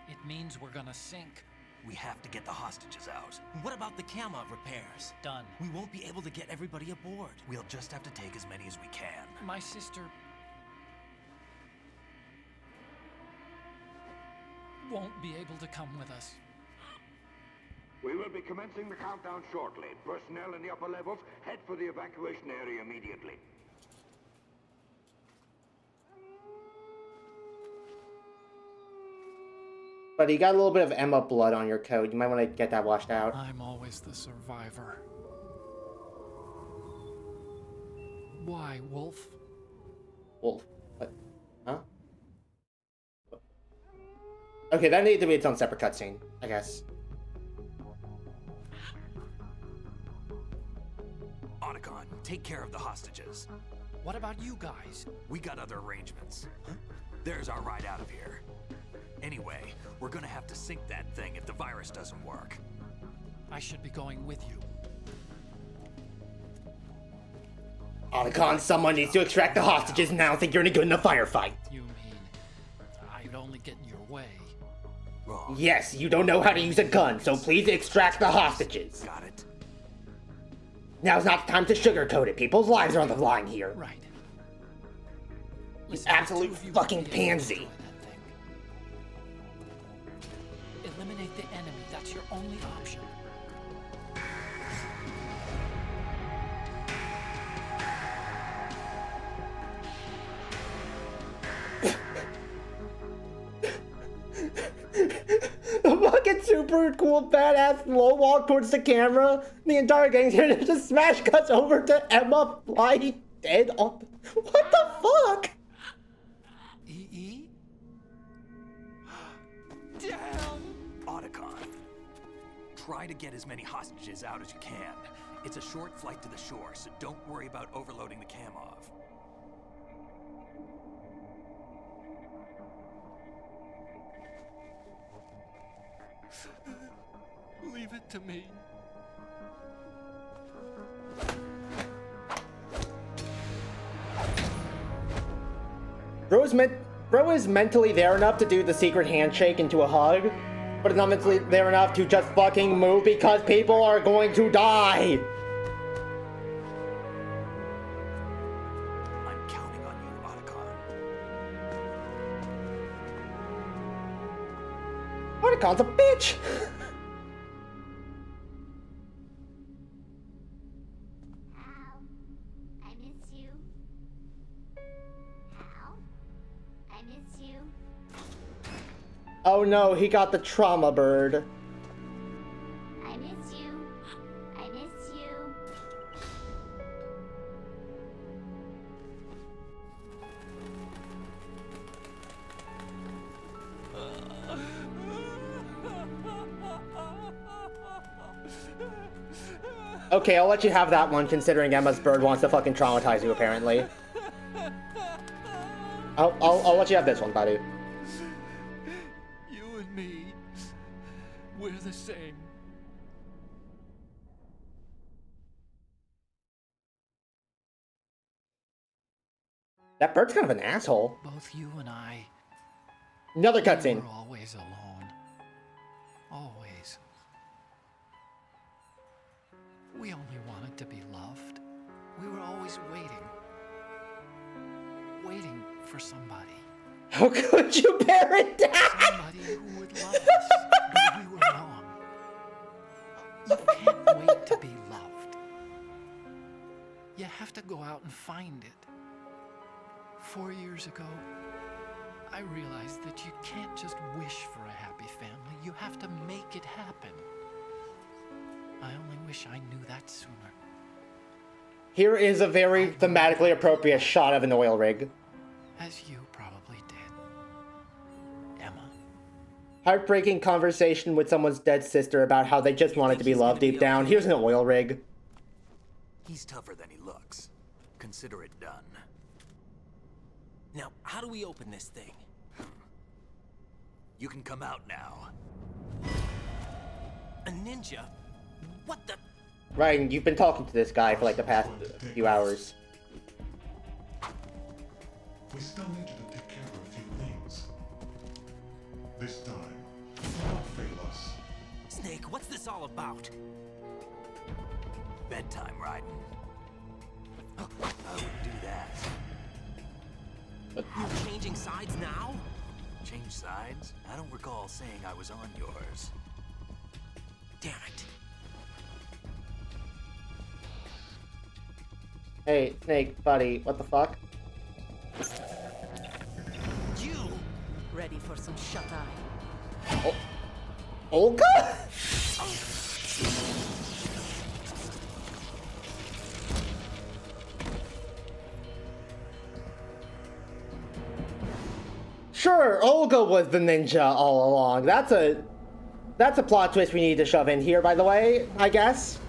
It means we're gonna sink. We have to get the hostages out. What about the camo repairs? Done. We won't be able to get everybody aboard. We'll just have to take as many as we can. My sister won't be able to come with us. We will be commencing the countdown shortly. Personnel in the upper levels, head for the evacuation area immediately. But you got a little bit of Emma blood on your coat. You might want to get that washed out. I'm always the survivor. Why, Wolf? Wolf. What? Huh? Okay, that needs to be its own separate cutscene, I guess. Otacon, take care of the hostages. What about you guys? We got other arrangements. There's our ride out of here. Anyway, we're gonna have to sink that thing if the virus doesn't work. I should be going with you. Otacon, someone needs to extract the hostages, and I don't think you're any good in a firefight. You mean I'd only get in your way? Wrong. Yes, you don't know how to use a gun, so please extract the hostages. Got it. Now's not the time to sugarcoat it. People's lives are on the line here. Right. You Listen, absolute the two of you fucking won't be able to pansy. destroy that thing. Eliminate the enemy. That's your only option. A fucking super cool, badass slow walk towards the camera. The entire gang's here to just smash cuts over to Emma flying dead on. What the fuck? EE? Damn! Otacon, try to get as many hostages out as you can. It's a short flight to the shore, so don't worry about overloading the Kamov. Leave it to me. Bro is mentally there enough to do the secret handshake into a hug, but is not mentally there enough to just fucking move because people are going to die. I'm counting on you, Otacon. Otacon's a bitch. Al, I miss you. Al, I miss you. Oh no, he got the trauma bird. I miss you. I miss you. Okay, I'll let you have that one, considering Emma's bird wants to fucking traumatize you, apparently. I'll let you have this one, buddy. You and me, we're the same. That bird's kind of an asshole. Both you and I, Another we cutscene. were always alone. Always. We only wanted to be loved. We were always waiting. Waiting for somebody. How could you parent that? Somebody who would love us. But we were wrong. You can't wait to be loved. You have to go out and find it. 4 years ago, I realized that you can't just wish for a happy family. You have to make it happen. I only wish I knew that sooner. Here is a very thematically appropriate shot of an oil rig. As you probably did. Emma. Heartbreaking conversation with someone's dead sister about how they just wanted to be loved deep down. Here's an oil rig. He's tougher than he looks. Consider it done. Now, how do we open this thing? You can come out now. A ninja? What the? Ryan, you've been talking to this guy for like the past few hours. We still need you to take care of a few things. This time, do not fail us. Snake, what's this all about? Bedtime, Raiden. I would do that. You're changing sides now? Change sides? I don't recall saying I was on yours. Damn it. Hey, Snake, buddy, what the fuck? You! Ready for some shut-eye? Oh. Olga? Sure, Olga was the ninja all along. That's a plot twist we need to shove in here, by the way, I guess.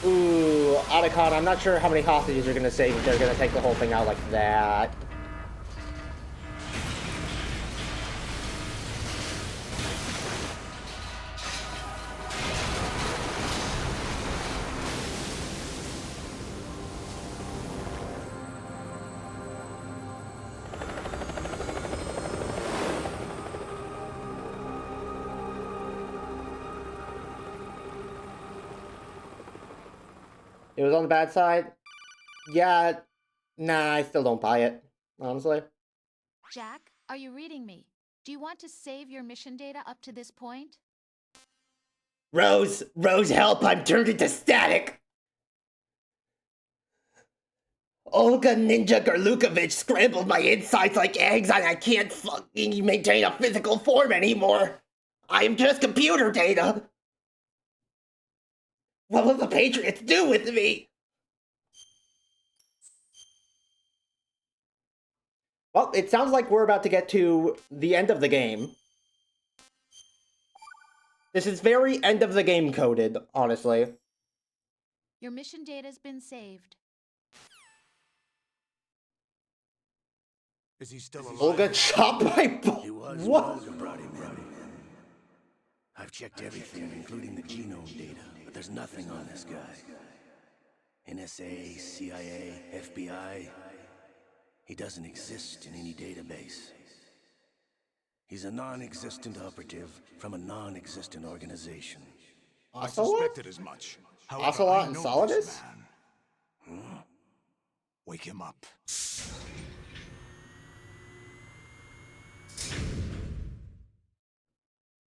Ooh, Otacon, I'm not sure how many hostages you're gonna save if they're gonna take the whole thing out like that. It was on the bad side? Yeah, nah, I still don't buy it, honestly. Jack, are you reading me? Do you want to save your mission data up to this point? Rose, help, I'm turned into static! Olga Ninja Garlukovich scrambled my insides like eggs and I can't fucking maintain a physical form anymore! I am just computer data! What will the Patriots do with me? Well, it sounds like we're about to get to the end of the game. This is very end of the game coded, honestly. Your mission data's been saved. Is he still alive? Olga chopped my butt. He was. What? Olga brought him in. I've checked everything, including the genome data, but there's nothing on this guy. NSA, CIA, FBI. He doesn't exist in any database. He's a non-existent operative from a non-existent organization. I Ocelot? suspected as much. However, Ocelot I and know Solidus? this man. Wake him up.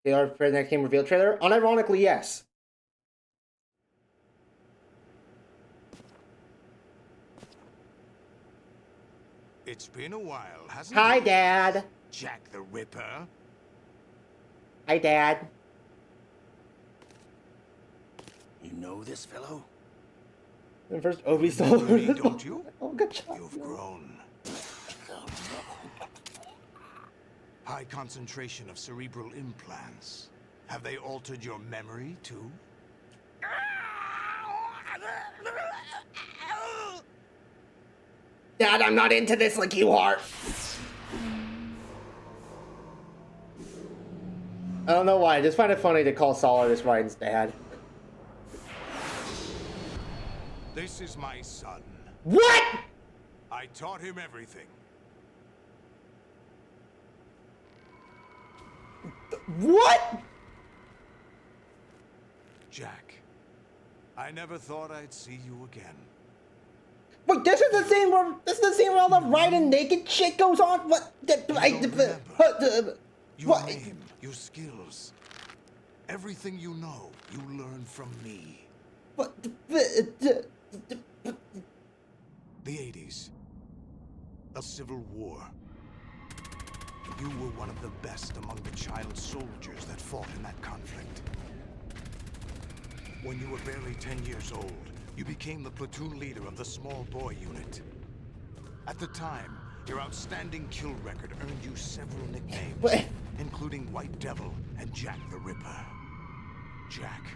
The Art of Next Game reveal trailer? Unironically, yes. It's been a while, hasn't Hi, it? Dad. Jack the Ripper. Hi, Dad. You know this fellow? And first, Obi stole Me, don't you? Olga chopped. You've grown. High concentration of cerebral implants. Have they altered your memory, too? Dad, I'm not into this like you are. I don't know why. I just find it funny to call Solidus Raiden's dad. This is my son. What? I taught him everything. What? Jack, I never thought I'd see you again. Wait, this is the scene where all the Raiden naked shit goes on. What? Your name, your skills, everything you know, you learn from me. What? The 80s, a civil war. You were one of the best among the child soldiers that fought in that conflict. When you were barely 10 years old, you became the platoon leader of the small boy unit. At the time, your outstanding kill record earned you several nicknames, What? including White Devil and Jack the Ripper. Jack,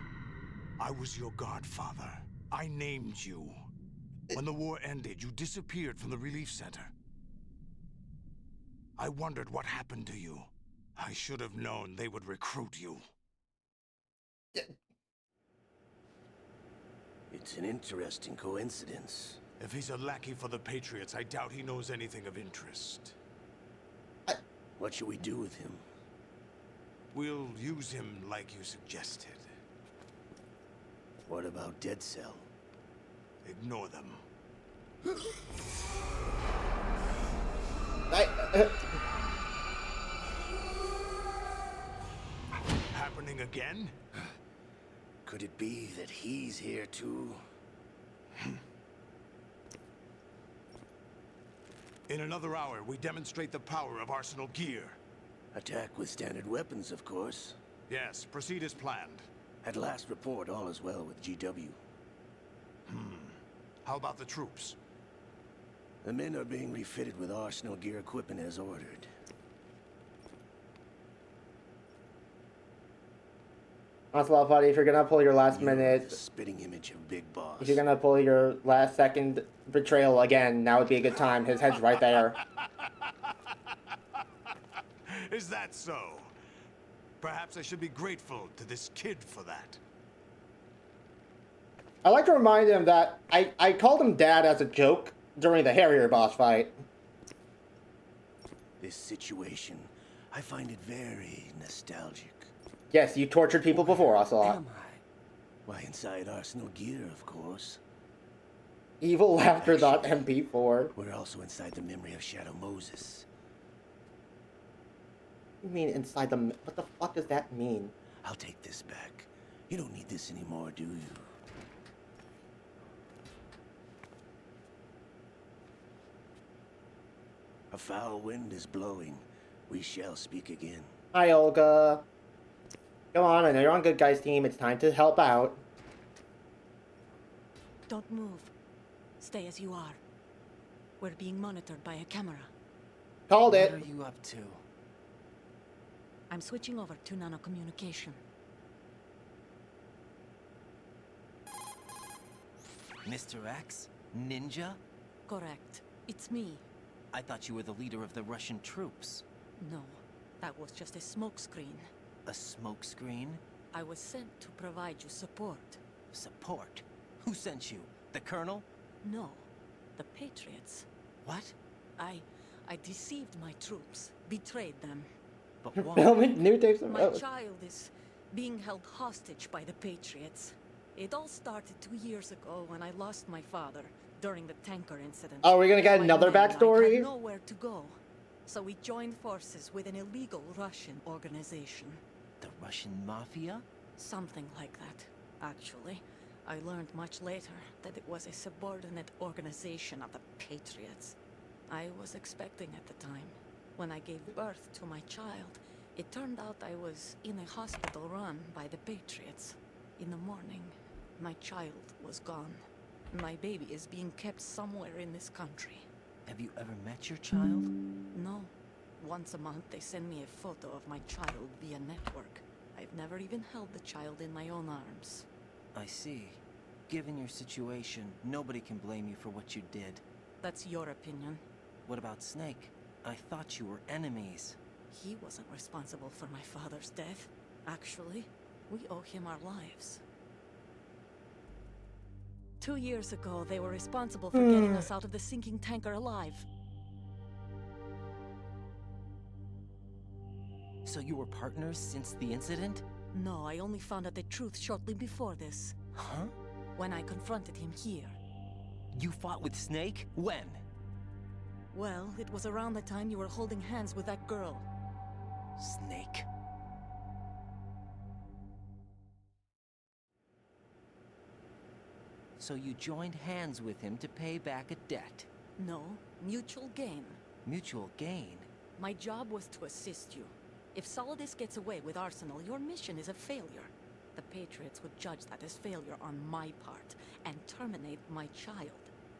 I was your godfather. I named you. When the war ended, you disappeared from the relief center. I wondered what happened to you. I should have known they would recruit you. It's an interesting coincidence. If he's a lackey for the Patriots, I doubt he knows anything of interest. What should we do with him? We'll use him like you suggested. What about Dead Cell? Ignore them. Happening again? Could it be that he's here too? In another hour, we demonstrate the power of Arsenal gear. Attack with standard weapons, of course. Yes, proceed as planned. At last report, all is well with GW. How about the troops? The men are being refitted with Arsenal gear equipment as ordered. Ocelot buddy, if you're gonna pull your last You're minute, the spitting image of Big Boss. if you're gonna pull your last second betrayal again, now would be a good time. His head's right there. Is that so? Perhaps I should be grateful to this kid for that. I like to remind him that I called him Dad as a joke during the Harrier boss fight. This situation, I find it very nostalgic. Yes, you tortured people before, Ocelot. Am I? Why, inside Arsenal gear, of course. Evil Laughter MP4. We're also inside the memory of Shadow Moses. You mean inside the... What the fuck does that mean? I'll take this back. You don't need this anymore, do you? A foul wind is blowing. We shall speak again. Hi, Olga. Go on, I know you're on Good Guys team. It's time to help out. Don't move. Stay as you are. We're being monitored by a camera. Called it. What are you up to? I'm switching over to nanocommunication. Mr. X? Ninja? Correct. It's me. I thought you were the leader of the Russian troops. No, that was just a smokescreen. A smokescreen? I was sent to provide you support. Support? Who sent you? The Colonel? No, the Patriots. What? I deceived my troops, betrayed them. But You're why? filming new tapes of... My Oh. child is being held hostage by the Patriots. It all started 2 years ago when I lost my father during the tanker incident. Oh, we're gonna get My another men, backstory? had nowhere to go, so we joined forces with an illegal Russian organization. The Russian Mafia? Something like that, actually. I learned much later that it was a subordinate organization of the Patriots. I was expecting at the time. When I gave birth to my child, it turned out I was in a hospital run by the Patriots. In the morning, my child was gone. My baby is being kept somewhere in this country. Have you ever met your child? No. Once a month, they send me a photo of my child via network. I've never even held the child in my own arms. I see. Given your situation, nobody can blame you for what you did. That's your opinion. What about Snake? I thought you were enemies. He wasn't responsible for my father's death. Actually, we owe him our lives. 2 years ago, they were responsible for getting us out of the sinking tanker alive. So you were partners since the incident? No, I only found out the truth shortly before this. Huh? When I confronted him here. You fought with Snake? When? Well, it was around the time you were holding hands with that girl. Snake. So you joined hands with him to pay back a debt. No, mutual gain. Mutual gain? My job was to assist you. If Solidus gets away with Arsenal, your mission is a failure. The Patriots would judge that as failure on my part, and terminate my child.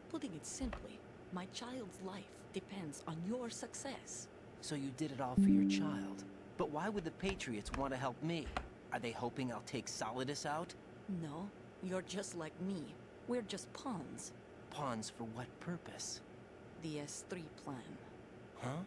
Putting it simply, my child's life depends on your success. So you did it all for your child. But why would the Patriots want to help me? Are they hoping I'll take Solidus out? No, you're just like me. We're just pawns. Pawns for what purpose? The S3 plan. Huh?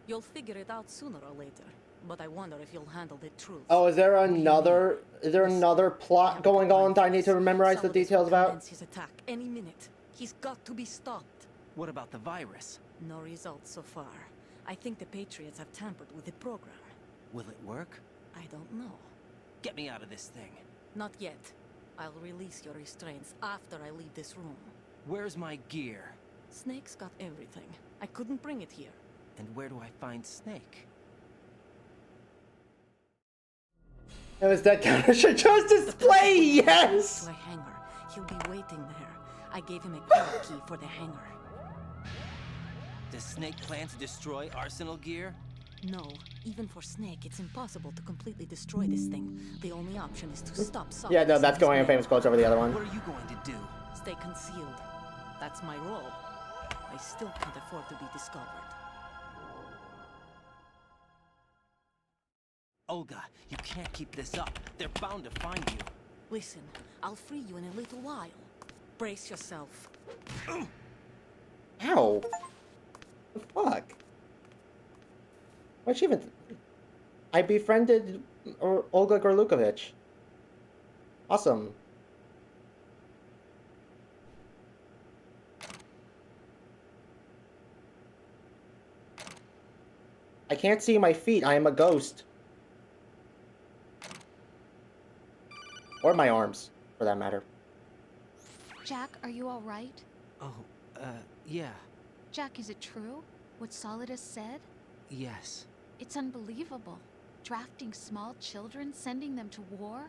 You'll figure it out sooner or later. but I wonder if you'll handle the truth. Oh, is there another plot going on that I need to memorize the details about? His attack any minute. He's got to be stopped. What about the virus? No results so far. I think the Patriots have tampered with the program. Will it work? I don't know. Get me out of this thing. Not yet. I'll release your restraints after I leave this room. Where's my gear? Snake's got everything. I couldn't bring it here. And where do I find Snake? It was that counter should just display, yes! To a hangar. He'll be waiting there. I gave him a code key for the hangar. Does Snake plan to destroy Arsenal gear? No. Even for Snake, it's impossible to completely destroy this thing. The only option is to stop Solidus. Yeah, no, that's going in famous quotes over the other one. What are you going to do? Stay concealed. That's my role. I still can't afford to be discovered. Olga, you can't keep this up. They're bound to find you. Listen, I'll free you in a little while. Brace yourself. Ow. The fuck? What'd she even... I befriended Olga Gorlukovich. Awesome. I can't see my feet. I am a ghost. Or my arms, for that matter. Jack, are you all right? Oh, yeah. Jack, is it true? What Solidus said? Yes. It's unbelievable. Drafting small children, sending them to war?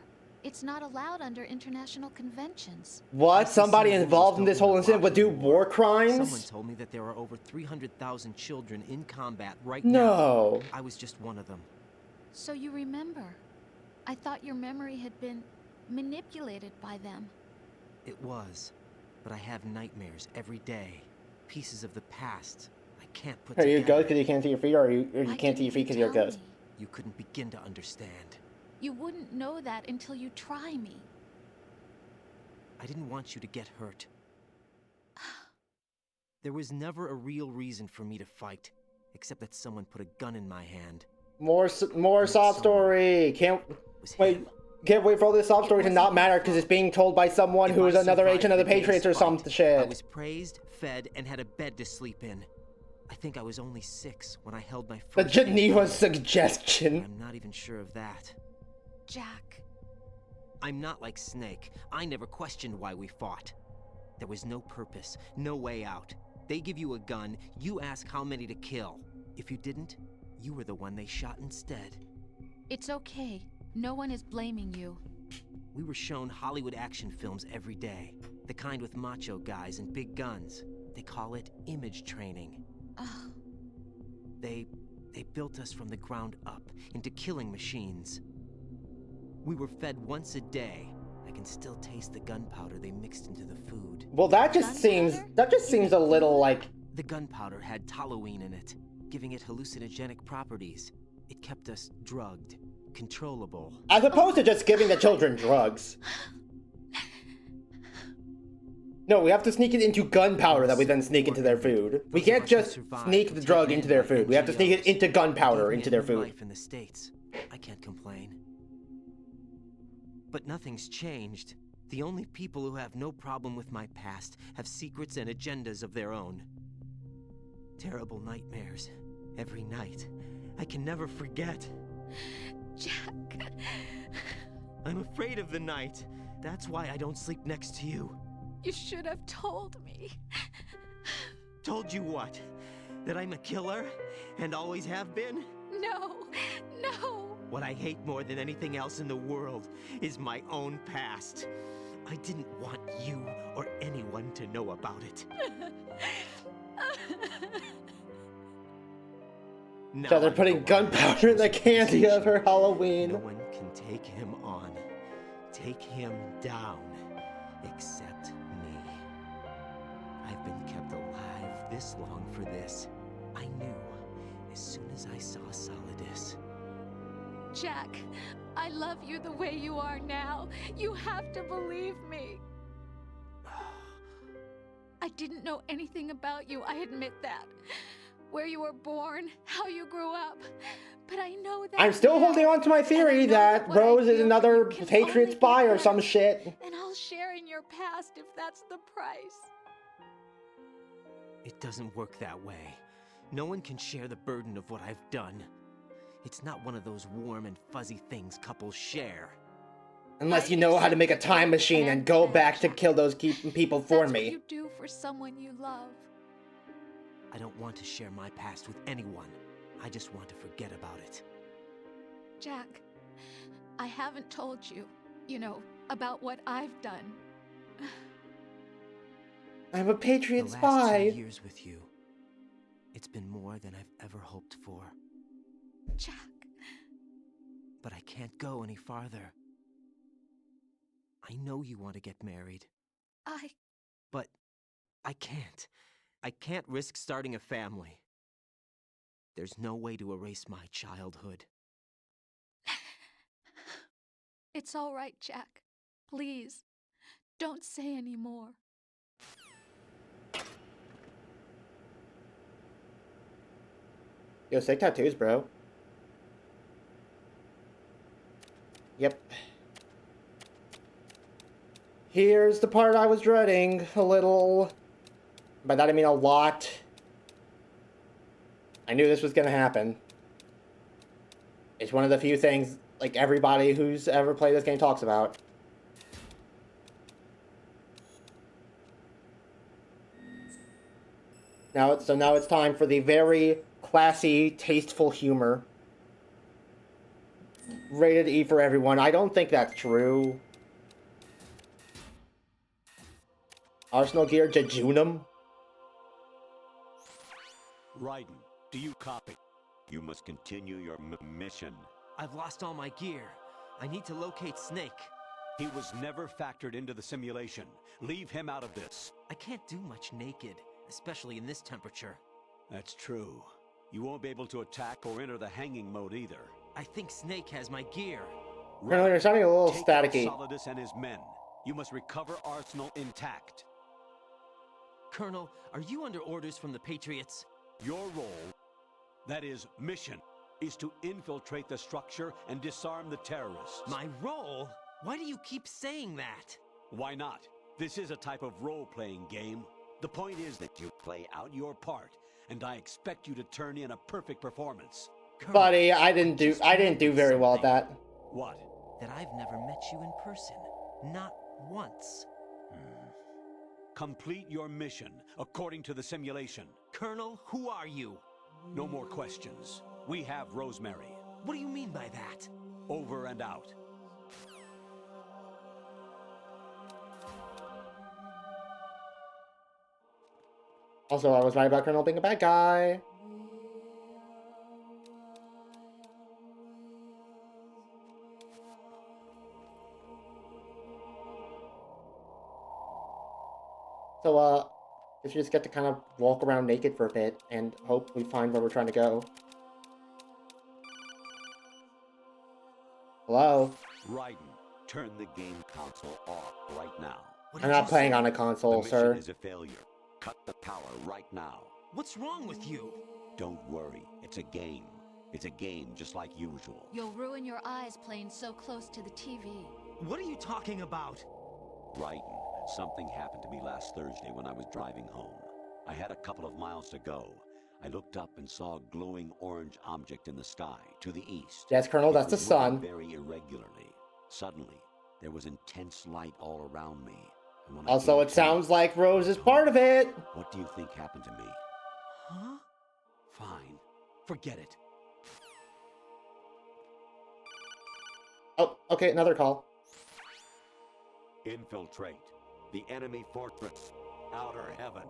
It's not allowed under international conventions. What? Somebody involved in this whole incident would do war crimes? Someone told me that there are over 300,000 children in combat right now. No. I was just one of them. So you remember. I thought your memory had been manipulated by them. It was. But I have nightmares every day. Pieces of the past I can't put Are together. you a ghost because you can't see your feet, or you can't see your feet because you're a ghost? You couldn't begin to understand. You wouldn't know that until you try me. I didn't want you to get hurt. There was never a real reason for me to fight, except that someone put a gun in my hand. More sob story. Can't wait for all this sob story to not matter because it's being told by someone who is another agent of the Patriots or some I shit. was praised, fed, and had a bed to sleep in. I think I was only 6 when I held my first. The Geneva suggestion. I'm not even sure of that. Jack. I'm not like Snake. I never questioned why we fought. There was no purpose, no way out. They give you a gun, you ask how many to kill. If you didn't, you were the one they shot instead. It's okay. No one is blaming you. We were shown Hollywood action films every day. The kind with macho guys and big guns. They call it image training. They built us from the ground up into killing machines. We were fed once a day. I can still taste the gunpowder they mixed into the food. Well, that just seems a little like... The gunpowder had toluene in it, giving it hallucinogenic properties. It kept us drugged, controllable. As opposed to just giving the children drugs. No, we have to sneak it into gunpowder that we then sneak into their food. We can't just sneak the drug into their food. We have to sneak it into gunpowder into their food. Life in the States. I can't complain. But nothing's changed. The only people who have no problem with my past have secrets and agendas of their own. Terrible nightmares. Every night. I can never forget. Jack. I'm afraid of the night. That's why I don't sleep next to you. You should have told me. Told you what? That I'm a killer? And always have been? No. What I hate more than anything else in the world is my own past. I didn't want you or anyone to know about it. So they're putting gunpowder in the candy of her Halloween. No one can take him on, take him down, except me. I've been kept alive this long for this. I knew as soon as I saw Solidus. Jack, I love you the way you are now. You have to believe me. I didn't know anything about you, I admit that. where you were born, how you grew up. But I know that I'm still now. holding on to my theory And I know that what I Rose is feel another for you can Patriot only be spy or some better. shit. And I'll share in your past if that's the price. It doesn't work that way. No one can share the burden of what I've done. It's not one of those warm and fuzzy things couples share. Unless you know how to make a time machine and go back to kill those people for That's me. what you do for someone you love. I don't want to share my past with anyone. I just want to forget about it. Jack, I haven't told you, about what I've done. I'm a Patriot The last spy. 2 years with you, it's been more than I've ever hoped for. Jack. But I can't go any farther. I know you want to get married, but I can't. I can't risk starting a family. There's no way to erase my childhood. It's all right, Jack. Please, don't say any more. Yo, sick tattoos, bro. Yep. Here's the part I was dreading a little. By that I mean a lot. I knew this was gonna happen. It's one of the few things, like, everybody who's ever played this game talks about. Now it's time for the very classy, tasteful humor. Rated E for everyone. I don't think that's true. Arsenal gear jejunum? Raiden, do you copy? You must continue your mission. I've lost all my gear. I need to locate Snake. He was never factored into the simulation. Leave him out of this. I can't do much naked, especially in this temperature. That's true. You won't be able to attack or enter the hanging mode either. I think Snake has my gear. Colonel, you're sounding a little Take out staticky. Solidus and his men. You must recover Arsenal intact. Colonel, are you under orders from the Patriots? Your role, that is, mission, is to infiltrate the structure and disarm the terrorists. My role? Why do you keep saying that? Why not? This is a type of role-playing game. The point is that you play out your part, and I expect you to turn in a perfect performance. Colonel, Buddy, I didn't do very well at that. What? That I've never met you in person. Not once. Complete your mission according to the simulation. Colonel, who are you? No more questions. We have Rosemary. What do you mean by that? Over and out. Also, I was right about Colonel being a bad guy. So, we just get to kind of walk around naked for a bit and hope we find where we're trying to go. Hello? Raiden, turn the game console off right now. I'm not playing on a console, The sir. mission is a failure. Cut the power right now. What's wrong with you? Don't worry. It's a game. It's a game just like usual. You'll ruin your eyes playing so close to the TV. What are you talking about? Raiden, something happened to me last Thursday when I was driving home. I had a couple of miles to go. I looked up and saw a glowing orange object in the sky to the east. Yes, Colonel, It that's the was moving sun. very irregularly. Suddenly, there was intense light all around me. And when I Also, came it to, sounds like Rose is part of it. What do you think happened to me? Huh? Fine. Forget it. Oh, okay, another call. Infiltrate the enemy fortress. Outer Heaven.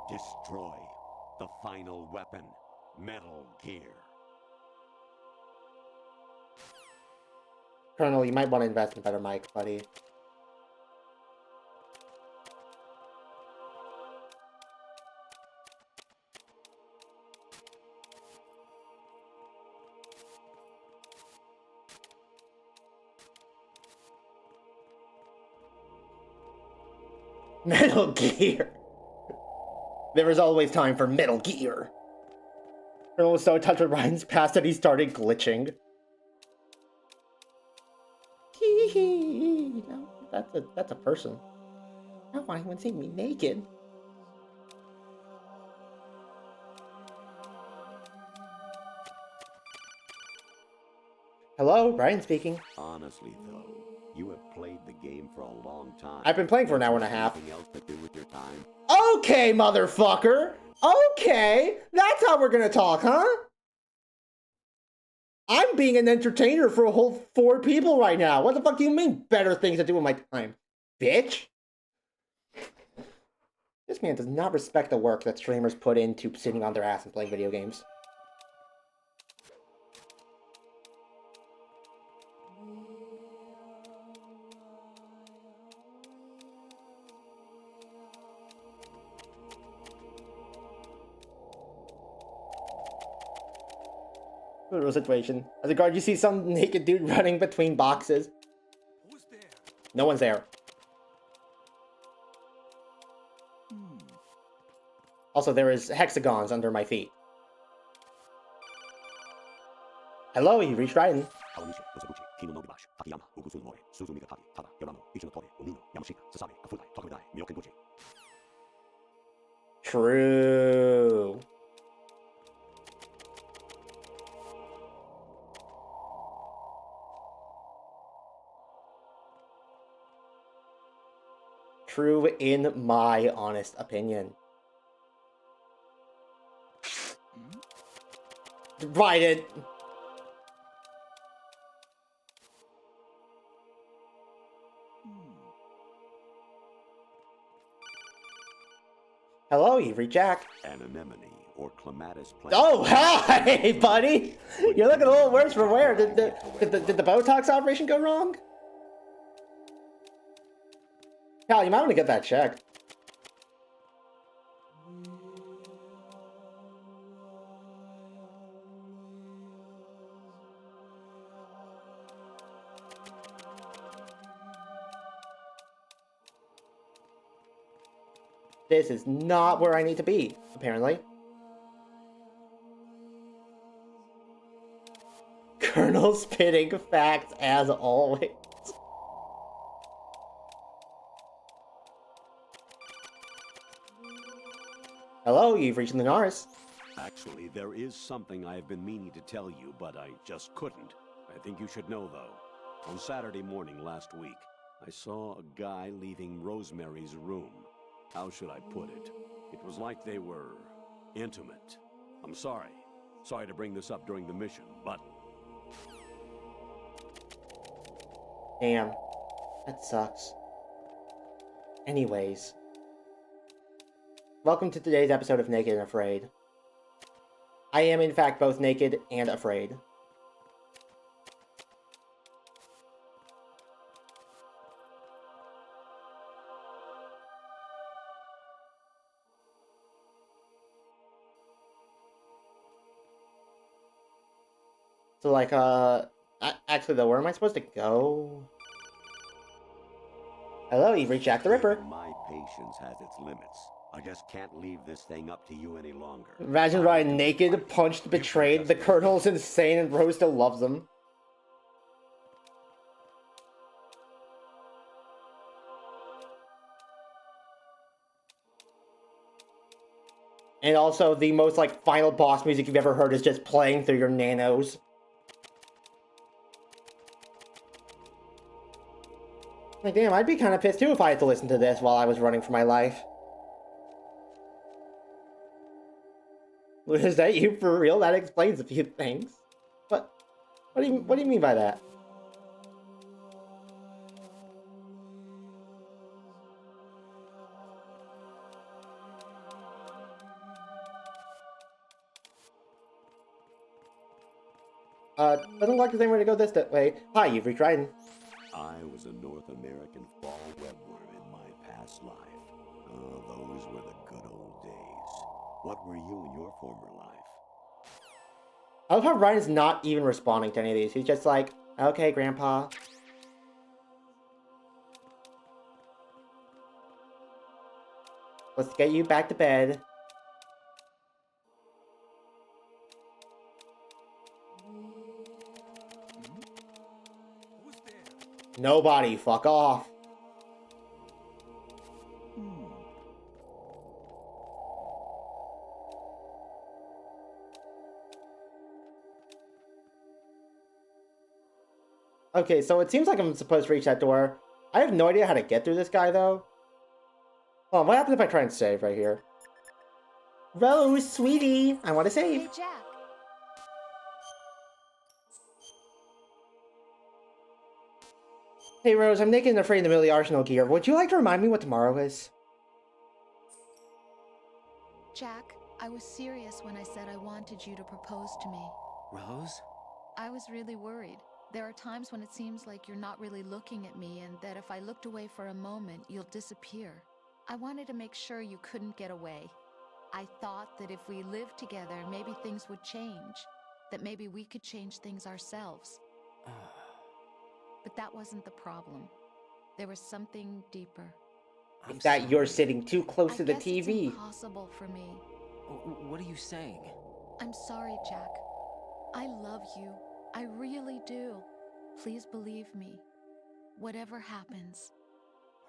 Destroy the final weapon. Metal Gear. Colonel, you might want to invest in a better mic, buddy. Metal Gear. There is always time for Metal Gear. Colonel was so touched with Ryan's past that he started glitching. Hee hee. No, that's a person. I don't want anyone seeing me naked. Hello, Ryan speaking. Honestly, though, you have played the game for a long time. I've been playing for an hour and a half. Anything else to do with your time? Okay, motherfucker. Okay, that's how we're gonna talk, huh? I'm being an entertainer for a whole 4 people right now. What the fuck do you mean better things to do with my time? Bitch? This man does not respect the work that streamers put into sitting on their ass and playing video games. Little situation. As a guard, you see some naked dude running between boxes. Who's there? No one's there. Also, there is hexagons under my feet. Hello, you reached Raiden. True. True in my honest opinion. Raiden. Hello, you've reached Jack. An anemone or clematis plant. Oh, hi, buddy! You're looking a little worse for wear. Did the Botox operation go wrong? Cal, you might want to get that checked. This is not where I need to be, apparently. Colonel spitting facts as always. Hello, you've reached Lunaris. Actually, there is something I have been meaning to tell you, but I just couldn't. I think you should know, though. On Saturday morning last week, I saw a guy leaving Rosemary's room. How should I put it? It was like they were intimate. I'm sorry. Sorry to bring this up during the mission, but... Damn. That sucks. Anyways. Welcome to today's episode of Naked and Afraid. I am, in fact, both naked and afraid. So, like, actually, though, where am I supposed to go? Hello, you've reached Jack the Ripper. My patience has its limits. I just can't leave this thing up to you any longer. Imagine Ryan naked, punched, betrayed. The Colonel's insane and Rose still loves him. And also, the most, like, final boss music you've ever heard is just playing through your nanos. Like, damn, I'd be kind of pissed too if I had to listen to this while I was running for my life. Is that you for real? That explains a few things. What do you mean by that? Doesn't look like there's anywhere to go this way. Hi, you've reached Raiden. I was a North American fall webworm in my past life. Oh, those were the good old days. What were you in your former life? I love how Ryan's not even responding to any of these. He's just like, okay, Grandpa. Let's get you back to bed. Nobody. Fuck off. Okay, so it seems like I'm supposed to reach that door. I have no idea how to get through this guy, though. Hold on, what happens if I try and save right here? Rose, sweetie, I want to save. Hey, Jack. Hey, Rose, I'm naked and afraid in the middle of the arsenal gear. Would you like to remind me what tomorrow is? Jack, I was serious when I said I wanted you to propose to me. Rose? I was really worried. There are times when it seems like you're not really looking at me and that if I looked away for a moment, you'll disappear. I wanted to make sure you couldn't get away. I thought that if we lived together, maybe things would change. That maybe we could change things ourselves. But that wasn't the problem. There was something deeper. It's that you're sitting too close to the TV. It's impossible for me. What are you saying? I'm sorry, Jack. I love you. I really do. Please believe me. Whatever happens.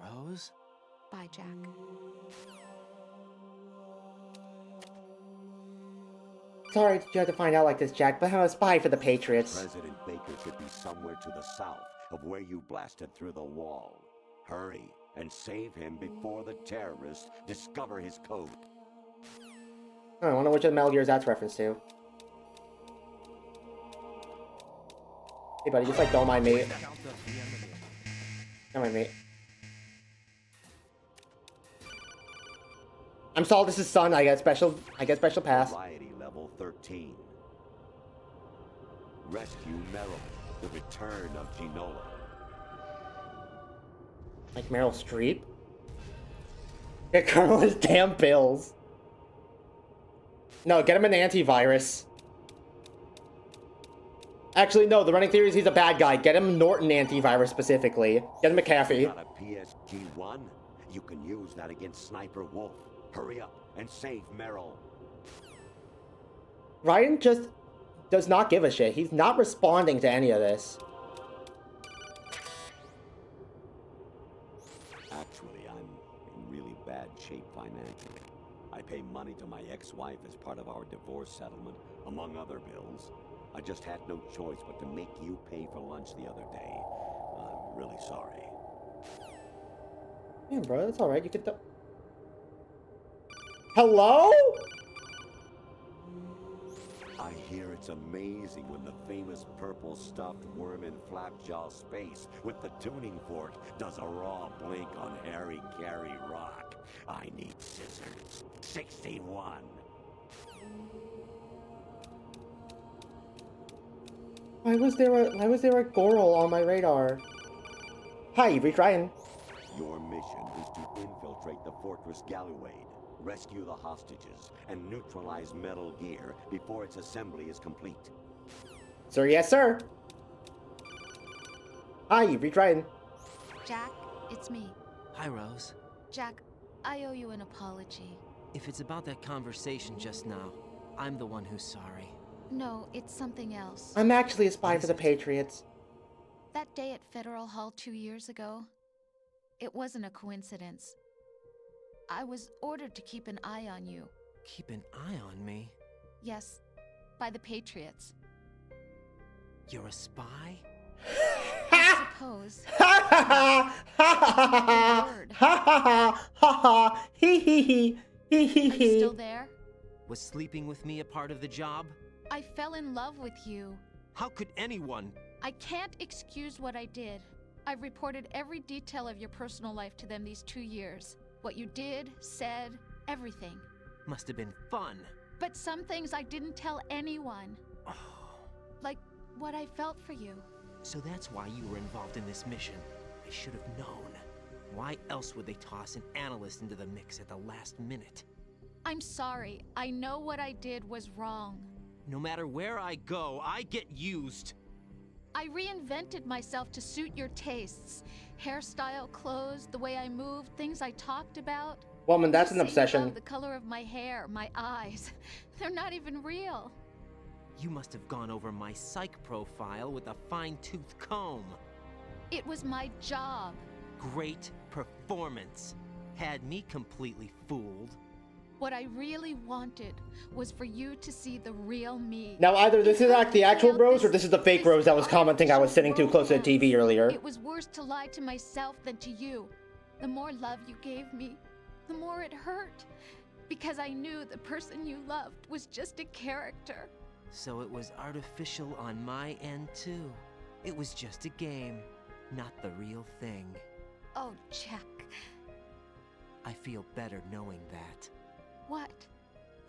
Rose? Bye, Jack. Sorry you had to find out like this, Jack, but I'm a spy for the Patriots. President Baker should be somewhere to the south of where you blasted through the wall. Hurry and save him before the terrorists discover his code. I wonder which of the Metal Gears that's reference to. Hey, buddy, just like don't mind me. Don't mind me. I'm Saldus' son. I get special pass. Variety level 13. Rescue Meryl. The return of Ginola. Like Meryl Streep? Get Colonel his damn bills. No, get him an antivirus. Actually, no, the running theory is he's a bad guy. Get him Norton antivirus specifically. Get him McAfee. Got a PSG-1? You can use that against Sniper Wolf. Hurry up and save Meryl. Ryan just does not give a shit. He's not responding to any of this. Actually, I'm in really bad shape financially. I pay money to my ex-wife as part of our divorce settlement, among other bills. I just had no choice but to make you pay for lunch the other day. I'm really sorry. Yeah, bro, that's alright. You could Hello? I hear it's amazing when the famous purple stuffed worm in Flapjaw space with the tuning fork does a raw blink on Harry Carey rock. I need scissors. 61. Why was there a Goral on my radar? Hi, you've reached Ryan. Your mission is to infiltrate the Fortress Gallowade, rescue the hostages, and neutralize Metal Gear before its assembly is complete. Sir, yes, sir. Hi, you've reached Ryan. Jack, it's me. Hi, Rose. Jack, I owe you an apology. If it's about that conversation just now, I'm the one who's sorry. No, it's something else. I'm actually a spy for the Patriots. That day at Federal Hall 2 years ago, it wasn't a coincidence. I was ordered to keep an eye on you. Keep an eye on me? Yes, by the Patriots. You're a spy? I suppose. Ha ha ha ha ha hee hee hee hee hee Are you still there? Was sleeping with me a part of the job? I fell in love with you. How could anyone? I can't excuse what I did. I've reported every detail of your personal life to them these 2 years. What you did, said, everything. Must have been fun. But some things I didn't tell anyone. Like what I felt for you. So that's why you were involved in this mission. I should have known. Why else would they toss an analyst into the mix at the last minute? I'm sorry. I know what I did was wrong. No matter where I go, I get used. I reinvented myself to suit your tastes. Hairstyle, clothes, the way I moved, things I talked about. Woman, that's You an say you obsession. love the color of my hair, my eyes. They're not even real. You must have gone over my psych profile with a fine-tooth comb. It was my job. Great performance. Had me completely fooled. What I really wanted was for you to see the real me. Now, either this is like the actual Failed Rose, or this is the fake this Rose that was commenting I was sitting too close to the artificial TV earlier. It was worse to lie to myself than to you. The more love you gave me, the more it hurt. Because I knew the person you loved was just a character. So it was artificial on my end too. It was just a game, not the real thing. Oh, Jack. I feel better knowing that. What?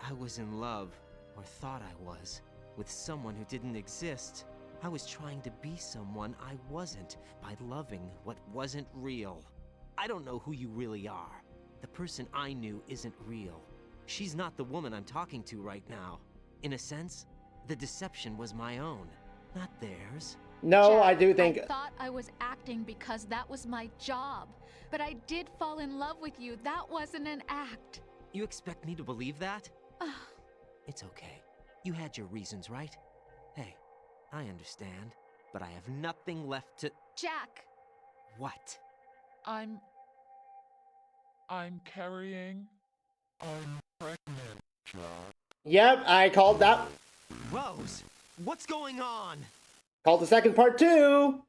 I was in love, or thought I was, with someone who didn't exist. I was trying to be someone I wasn't by loving what wasn't real. I don't know who you really are. The person I knew isn't real. She's not the woman I'm talking to right now. In a sense, the deception was my own, not theirs. No, Jack, I do think... I thought I was acting because that was my job. But I did fall in love with you. That wasn't an act. You expect me to believe that? It's okay. You had your reasons, right? Hey, I understand, but I have nothing left to... Jack! What? I'm carrying... I'm pregnant, Jack. Yep, I called that. Rose, what's going on? Called the second part too.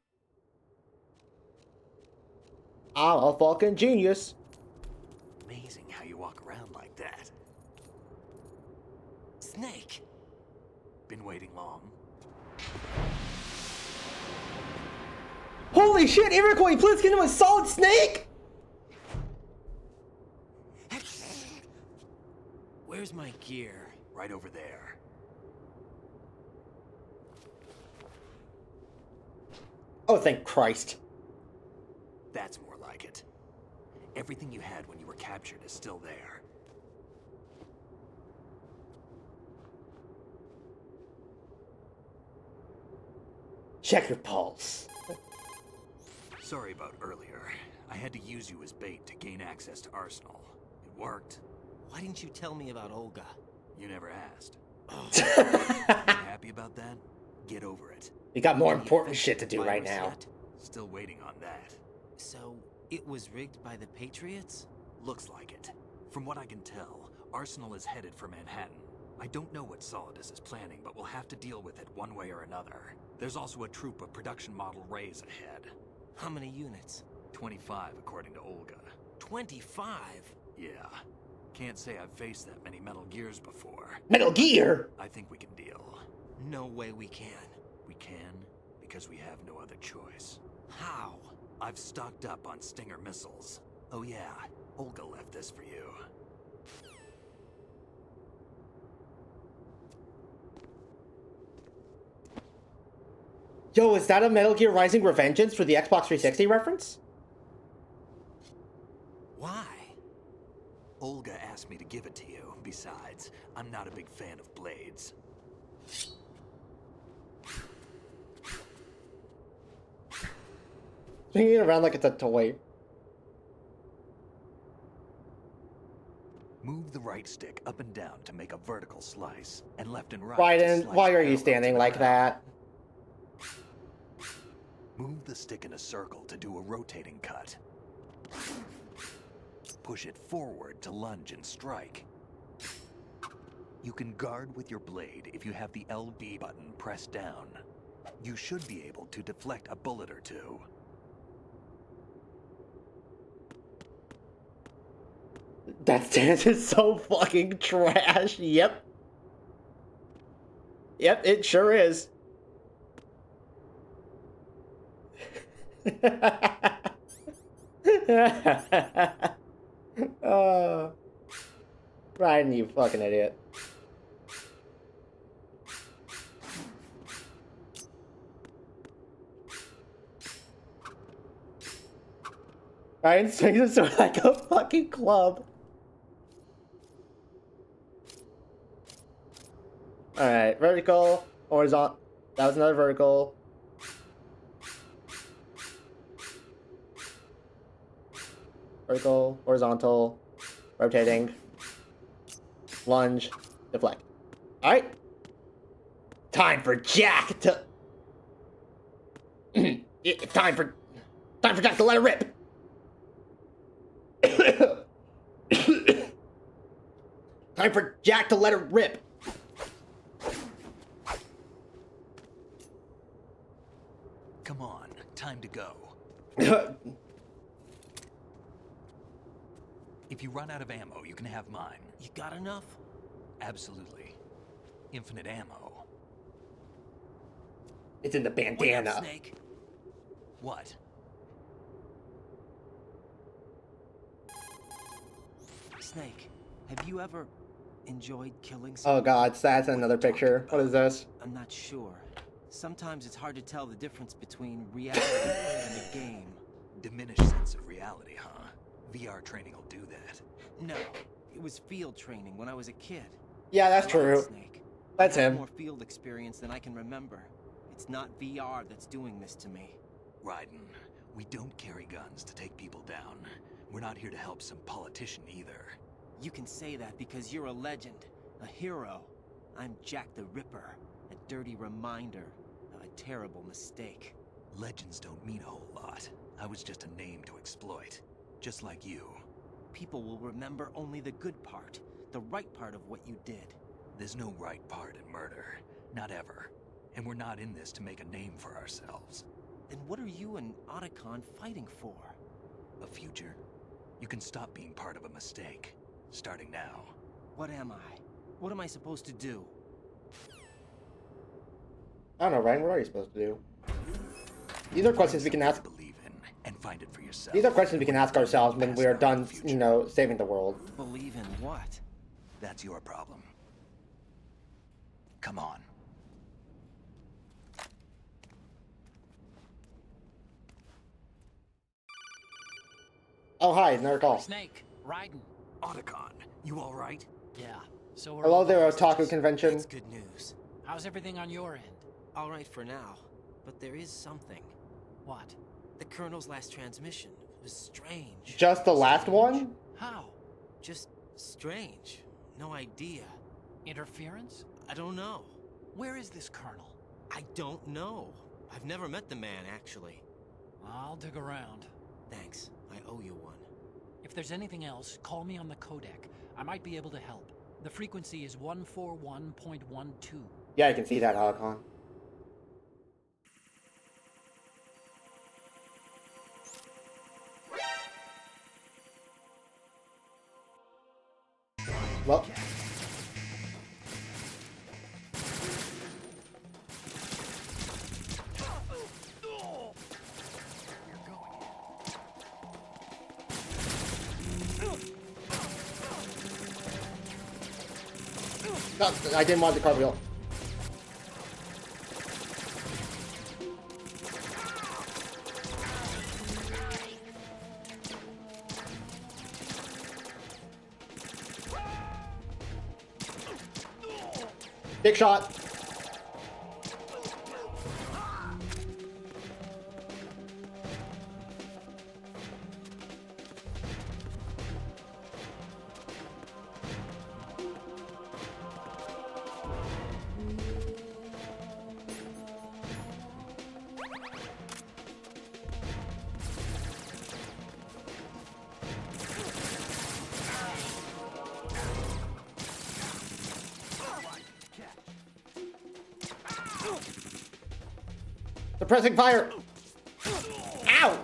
I'm a fucking genius. Amazing how you walk around like that. Snake! Been waiting long? Holy shit, Iroquois Blitzkin into a Solid Snake? Where's my gear? Right over there. Oh, thank Christ. That's more like it. Everything you had when you were captured is still there. Check your pulse. Sorry about earlier. I had to use you as bait to gain access to Arsenal. It worked. Why didn't you tell me about Olga? You never asked. You happy about that? Get over it. We got more important shit to do right now. Still waiting on that. So, it was rigged by the Patriots? Looks like it. From what I can tell, Arsenal is headed for Manhattan. I don't know what Solidus is planning, but we'll have to deal with it one way or another. There's also a troop of production model Rays ahead. How many units? 25, according to Olga. 25? Yeah. Can't say I've faced that many Metal Gears before. Metal Gear? I think we can deal. No way we can. We can, because we have no other choice. How? I've stocked up on Stinger missiles. Oh yeah, Olga left this for you. Yo, is that a Metal Gear Rising Revengeance for the Xbox 360 reference? Why? Olga asked me to give it to you. Besides, I'm not a big fan of blades. Swinging it around like it's a toy. Move the right stick up and down to make a vertical slice, and left and right. Raiden, why are you standing like that? Move the stick in a circle to do a rotating cut. Push it forward to lunge and strike. You can guard with your blade if you have the LB button pressed down. You should be able to deflect a bullet or two. That stance is so fucking trash. Yep. Yep, it sure is. Oh. Ryan, you fucking idiot. Ryan swings his sword like a fucking club. Alright, vertical, horizontal. That was another vertical. Vertical, horizontal, rotating, lunge, deflect. Alright. Time for Jack to... Time for... Time for Jack to let it rip! Time for Jack to let it rip! Come on, time to go. If you run out of ammo, you can have mine. You got enough? Absolutely. Infinite ammo. It's in the Wait up, bandana. Snake. What? Snake, have you ever enjoyed killing someone? Oh god, that's another picture. What is this? I'm not sure. Sometimes it's hard to tell the difference between reality and a game. Diminished sense of reality, huh? VR training will do that. No, it was field training when I was a kid. Yeah, that's Come on, true. Snake. That's I have him. more field experience than I can remember. It's not VR that's doing this to me. Raiden, we don't carry guns to take people down. We're not here to help some politician either. You can say that because you're a legend, a hero. I'm Jack the Ripper, a dirty reminder of a terrible mistake. Legends don't mean a whole lot. I was just a name to exploit. Just like you. People will remember only the good part, the right part of what you did. There's no right part in murder. Not ever. And we're not in this to make a name for ourselves. Then what are you and Otacon fighting for? A future? You can stop being part of a mistake. Starting now. What am I? What am I supposed to do? I don't know, Ryan. What are you supposed to do? These are questions we can ask. Believe in and find it for yourself. These are questions we can ask ourselves when we are done, you know, saving the world. Believe in what? That's your problem. Come on. Oh, hi, another call. Snake, Raiden. Otacon, you alright? Yeah, so are Hello all there, the Otaku hostages. Convention. That's good news. How's everything on your end? All right for now, but there is something. What? The Colonel's last transmission was strange. Just the last one? How? Just strange. No idea. Interference? I don't know. Where is this Colonel? I don't know. I've never met the man, actually. I'll dig around. Thanks. I owe you one. If there's anything else, call me on the codec. I might be able to help. The frequency is 141.12. Yeah, I can see that, Otacon. Well. No, I didn't want the cartwheel. Big shot. Suppressing fire. Ow!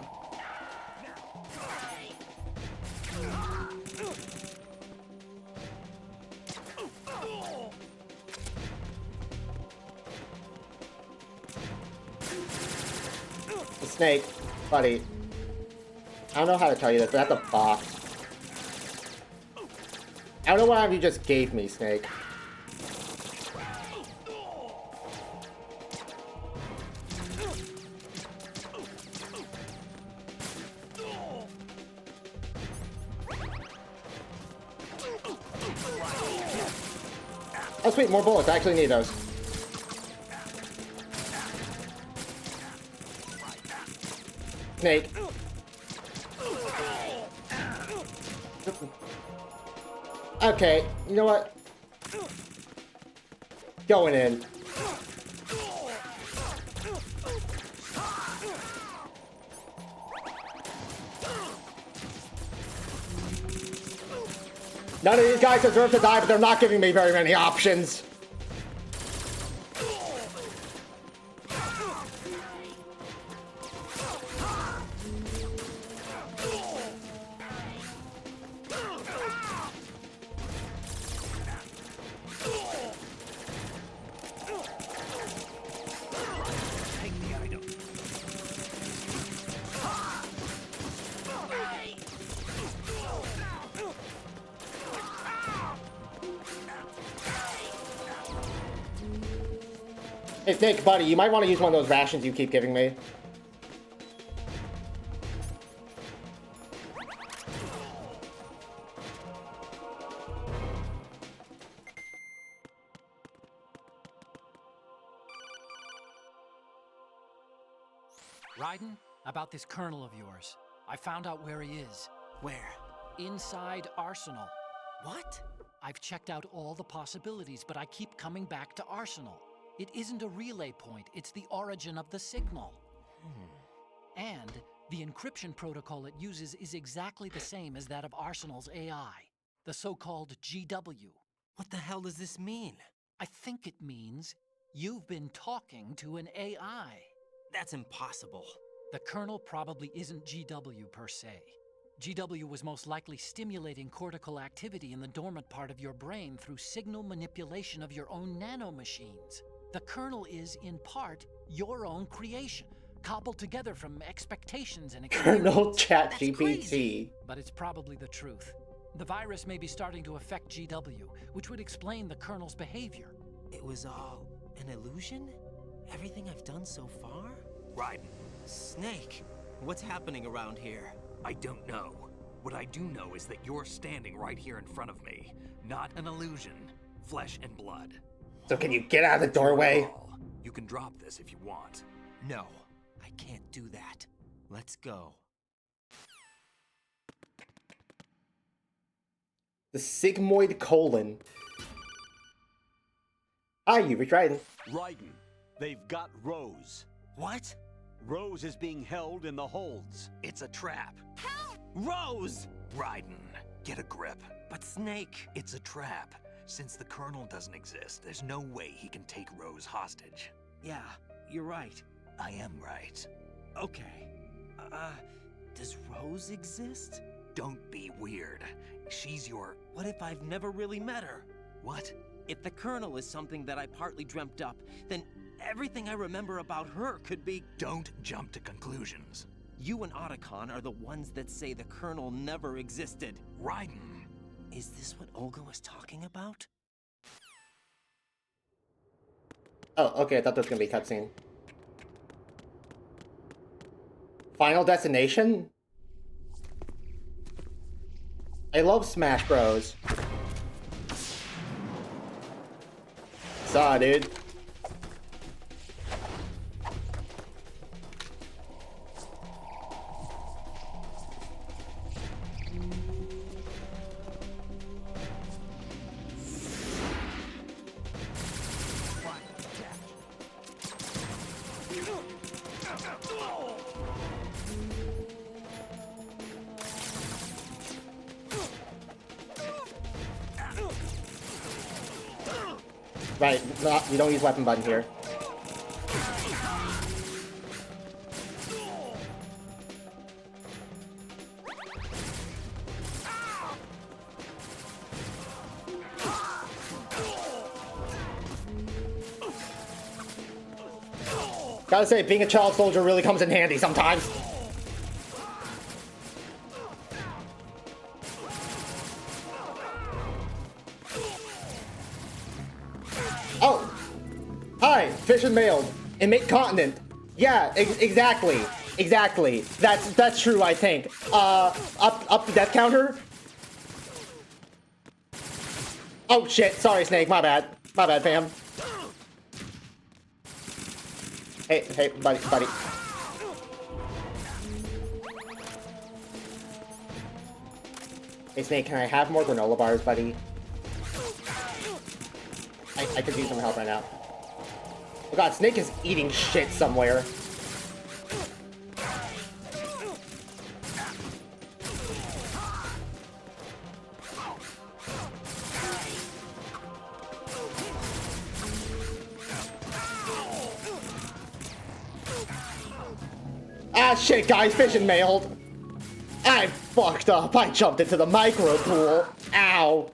The snake, buddy. I don't know how to tell you this, but that's a box. I don't know what you just gave me, Snake. Oh sweet, more bullets. I actually need those. Snake. Okay, you know what? Going in. None of these guys deserve to die, but they're not giving me very many options. Hey, Snake, buddy, you might want to use one of those rations you keep giving me. Raiden, about this colonel of yours. I found out where he is. Where? Inside Arsenal. What? I've checked out all the possibilities, but I keep coming back to Arsenal. It isn't a relay point, it's the origin of the signal. And the encryption protocol it uses is exactly the same as that of Arsenal's AI, the so-called GW. What the hell does this mean? I think it means you've been talking to an AI. That's impossible. The kernel probably isn't GW per se. GW was most likely stimulating cortical activity in the dormant part of your brain through signal manipulation of your own nanomachines. The kernel is, in part, your own creation, cobbled together from expectations and Kernel experience. ChatGPT. But it's probably the truth. The virus may be starting to affect GW, which would explain the kernel's behavior. It was all an illusion? Everything I've done so far? Raiden, Snake, what's happening around here? I don't know. What I do know is that you're standing right here in front of me. Not an illusion. Flesh and blood. So can you get out of the doorway? You can drop this if you want. No, I can't do that. Let's go. The sigmoid colon. Hi, you Raiden. Raiden, they've got Rose. What? Rose is being held in the holds. It's a trap. Help! Rose! Raiden, get a grip. But Snake... It's a trap. Since the Colonel doesn't exist, there's no way he can take Rose hostage. Yeah, you're right. I am right. Okay. Does Rose exist? Don't be weird. She's your... What if I've never really met her? What? If the Colonel is something that I partly dreamt up, then everything I remember about her could be... Don't jump to conclusions. You and Otacon are the ones that say the Colonel never existed. Raiden. Is this what Olga was talking about? Oh, okay, I thought there was gonna be a cutscene. Final Destination? I love Smash Bros. Saw, dude. Right, you don't use weapon button here. Gotta say, being a child soldier really comes in handy sometimes. Oh! Hi, fish and mailed. And make continent. Yeah, exactly. Exactly. That's true, I think. Up the death counter? Oh shit, sorry Snake, my bad. My bad, fam. Hey, buddy. Hey Snake, can I have more granola bars, buddy? I could use some help right now. Oh god, Snake is eating shit somewhere. Ah, shit, guys, fishing mailed. I fucked up. I jumped into the micro pool. Ow.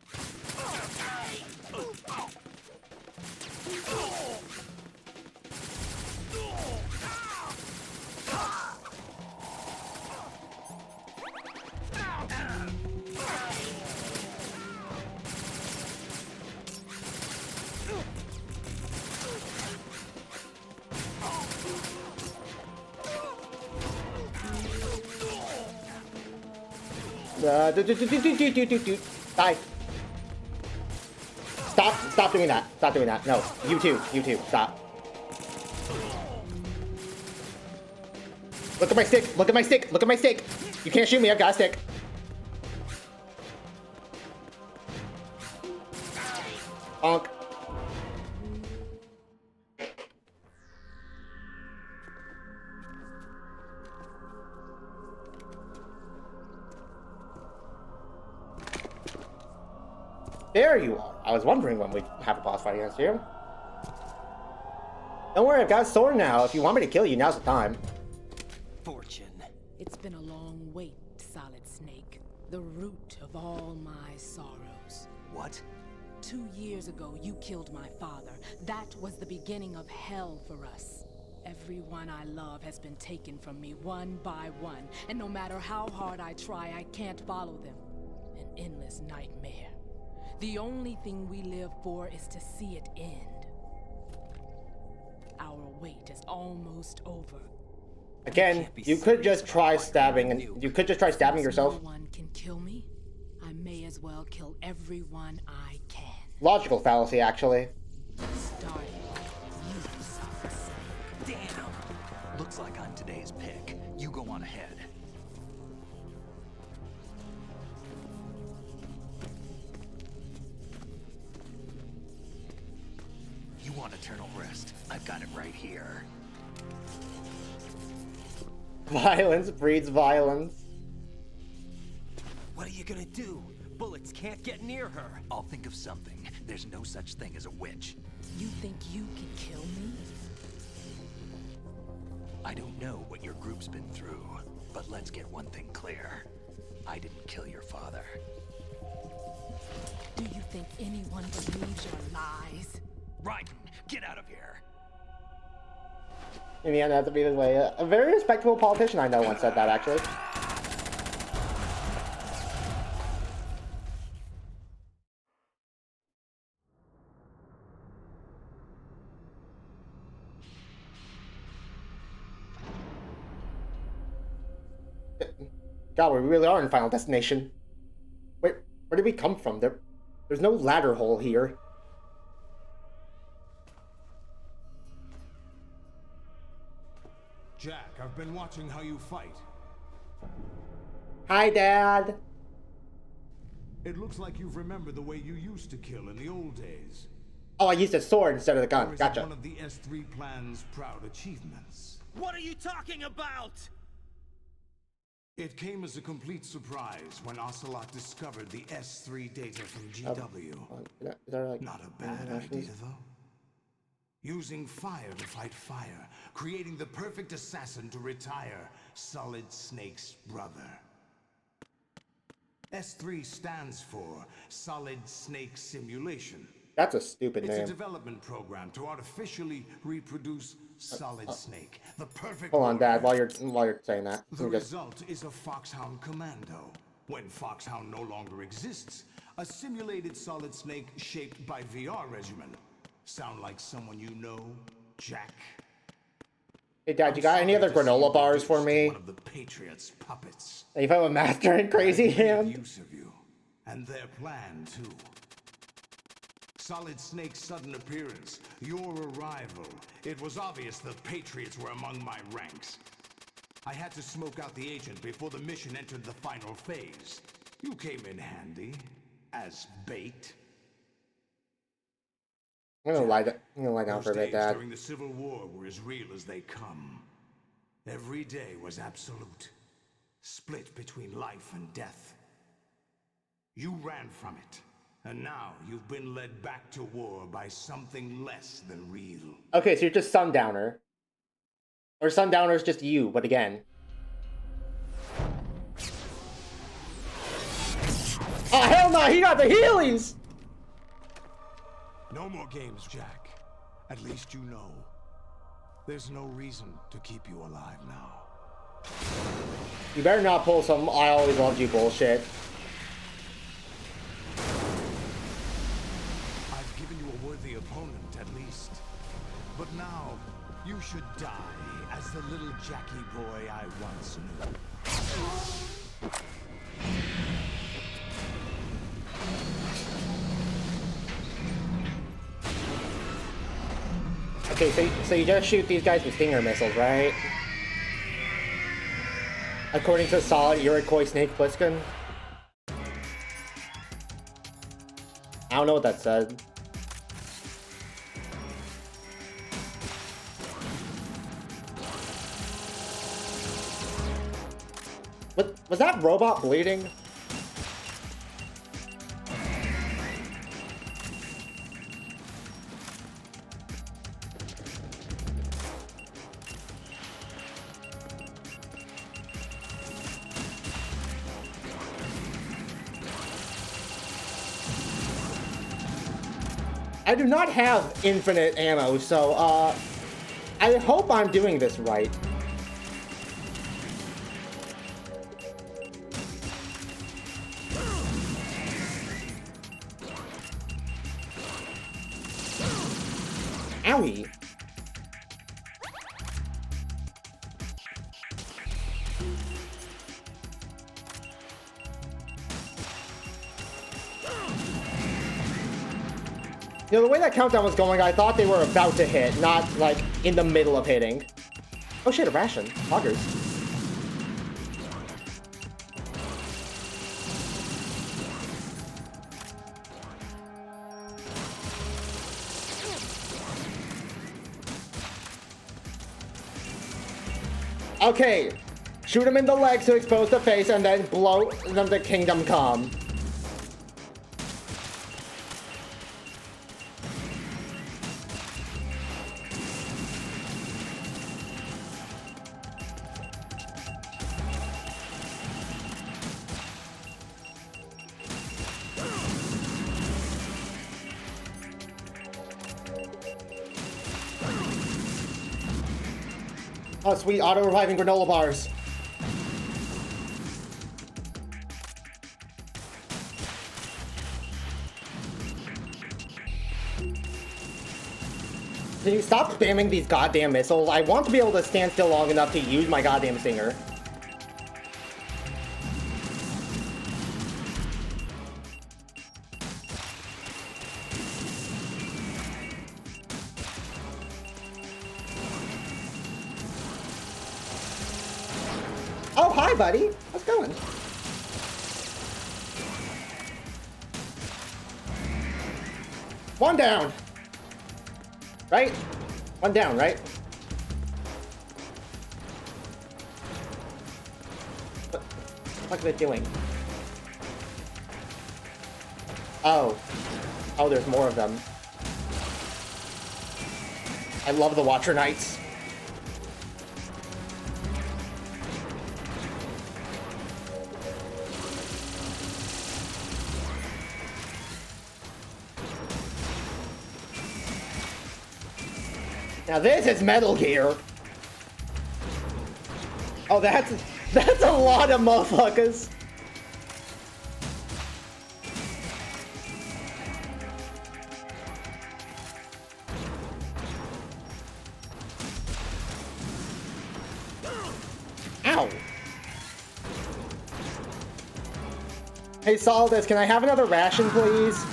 Die. Stop doing that. Stop doing that. No, you too, stop. Look at my stick, look at my stick, look at my stick. You can't shoot me, I've got a stick. Bonk. There you are. I was wondering when we'd have a boss fight against you. Don't worry, I've got a sword now. If you want me to kill you, now's the time. Fortune. It's been a long wait, Solid Snake. The root of all my sorrows. What? 2 years ago, you killed my father. That was the beginning of hell for us. Everyone I love has been taken from me one by one, and no matter how hard I try, I can't follow them. An endless nightmare. The only thing we live for is to see it end. Our wait is almost over. Again, you could just try stabbing, and you could just try stabbing yourself. No one can kill me. I may as well kill everyone I can. Logical fallacy, actually. Starting with you, Solid Snake. Damn! Looks like I'm today's pick. You go on ahead. You want eternal rest? I've got it right here. Violence breeds violence. What are you gonna do? Bullets can't get near her. I'll think of something. There's no such thing as a witch. You think you can kill me? I don't know what your group's been through, but let's get one thing clear. I didn't kill your father. Do you think anyone believes your lies? Raiden, get out of here! In the end, it has to be this way. A very respectable politician I know once said that, actually. God, we really are in Final Destination. Wait, where did we come from? There's no ladder hole here. Jack, I've been watching how you fight. Hi, Dad. It looks like you've remembered the way you used to kill in the old days. Oh, I used a sword instead of the gun. Or is it Gotcha. one of the S3 plan's proud achievements? What are you talking about? It came as a complete surprise when Ocelot discovered the S3 data from GW. Is that like Not a bad idea, though. Using fire to fight fire, creating the perfect assassin to retire Solid Snake's brother. S3 stands for Solid Snake Simulation. That's a stupid It's name. a development program to artificially reproduce Solid Snake, the perfect Hold on, Dad. warrior. While you're saying that, The let me just- result is a Foxhound Commando. When Foxhound no longer exists, a simulated Solid Snake shaped by VR regimen. Sound like someone you know, Jack? Hey, Dad, you got any other granola bars for me? One of the Patriots' puppets. If I'm a master and crazy I've made hand. use of you, and their plan too. Solid Snake's sudden appearance, your arrival. It was obvious the Patriots were among my ranks. I had to smoke out the agent before the mission entered the final phase. You came in handy, as bait. I'm gonna lie down for a Those bit, days Dad. during the Civil War were as real as they come. Every day was absolute, split between life and death. You ran from it, and now you've been led back to war by something less than real. Okay, so you're just Sundowner. Or Sundowner's just you, but again. Oh, hell no, he got the Heelys! No more games, Jack. At least you know. There's no reason to keep you alive now. You better not pull some I always loved you bullshit. I've given you a worthy opponent, at least. But now, you should die as the little Jackie boy I once knew. Okay, so you just shoot these guys with Stinger missiles, right? According to Solid Iroquois Snake Plissken. I don't know what that said. What, was that robot bleeding? I do not have infinite ammo, so, I hope I'm doing this right. Owie. You know, the way that countdown was going, I thought they were about to hit, not, like, in the middle of hitting. Oh shit, a ration. Loggers. Okay. Shoot him in the legs to expose the face, and then blow them to Kingdom Come. Oh, sweet, auto-reviving granola bars. Can you stop spamming these goddamn missiles? I want to be able to stand still long enough to use my goddamn stinger. Oh, hi, buddy. How's it going? One down. Right? One down, right? What are they doing? Oh. Oh, there's more of them. I love the Watcher Knights. Now this is Metal Gear. Oh, that's a lot of motherfuckers. Ow. Hey, Solidus, can I have another ration, please?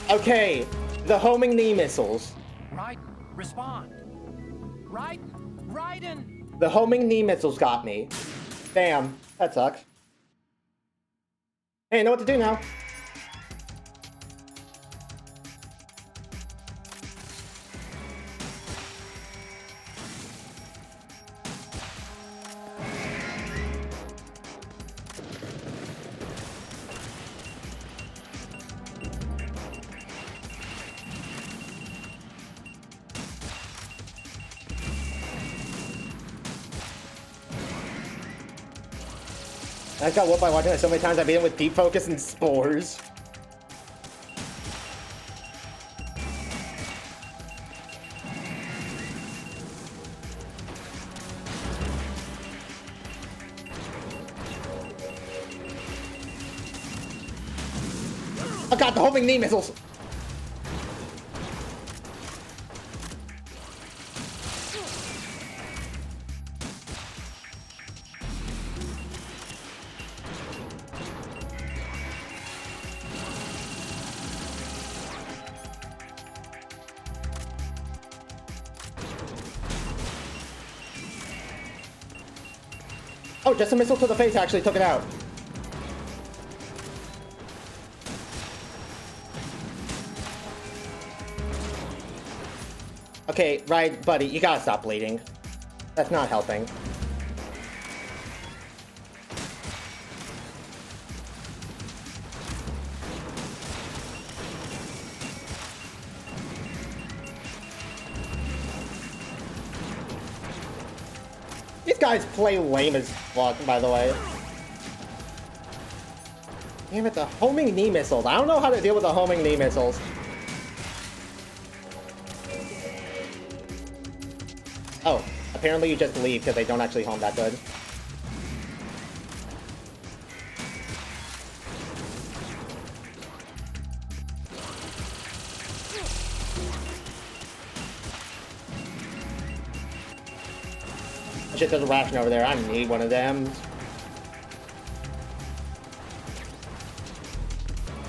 Okay, the homing knee missiles. Raiden, respond. Raiden! The homing knee missiles got me. Damn, that sucks. Hey, I know what to do now. I got whooped by watching it so many times I beat him with deep focus and spores. I got the homing knee missiles! Oh, just a missile to the face actually took it out. Okay, right, buddy, you gotta stop bleeding. That's not helping. These guys play lame as fuck, by the way. Damn it, the homing knee missiles. I don't know how to deal with the homing knee missiles. Oh, apparently you just leave because they don't actually home that good. Shit, there's a ration over there. I need one of them.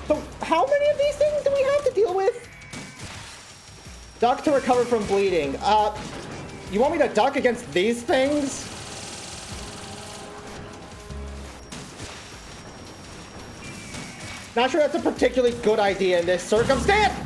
So, how many of these things do we have to deal with? Duck to recover from bleeding. You want me to duck against these things? Not sure that's a particularly good idea in this circumstance.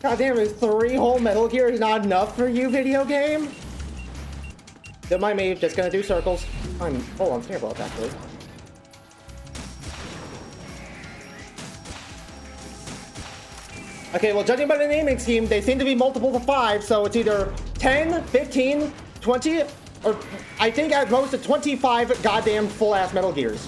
God damn it, 3 whole Metal Gear is not enough for you, video game? Don't mind me, just gonna do circles. I'm full on snare bullets, actually. Okay, well, judging by the naming scheme, they seem to be multiple to 5, so it's either 10, 15, 20, or I think at most 25 goddamn full-ass Metal Gears.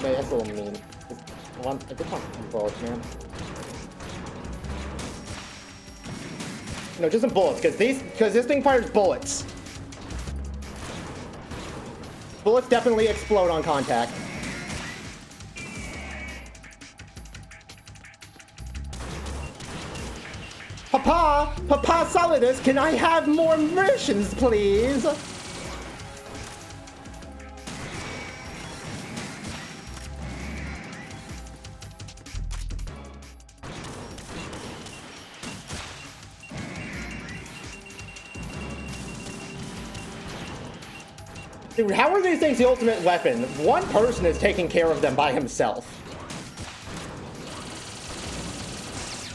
That's a little mean. I just want some bullets, man. No, just some bullets, because this thing fires bullets. Bullets definitely explode on contact. Papa Solidus, can I have more missions, please? Dude, how are these things the ultimate weapon? One person is taking care of them by himself.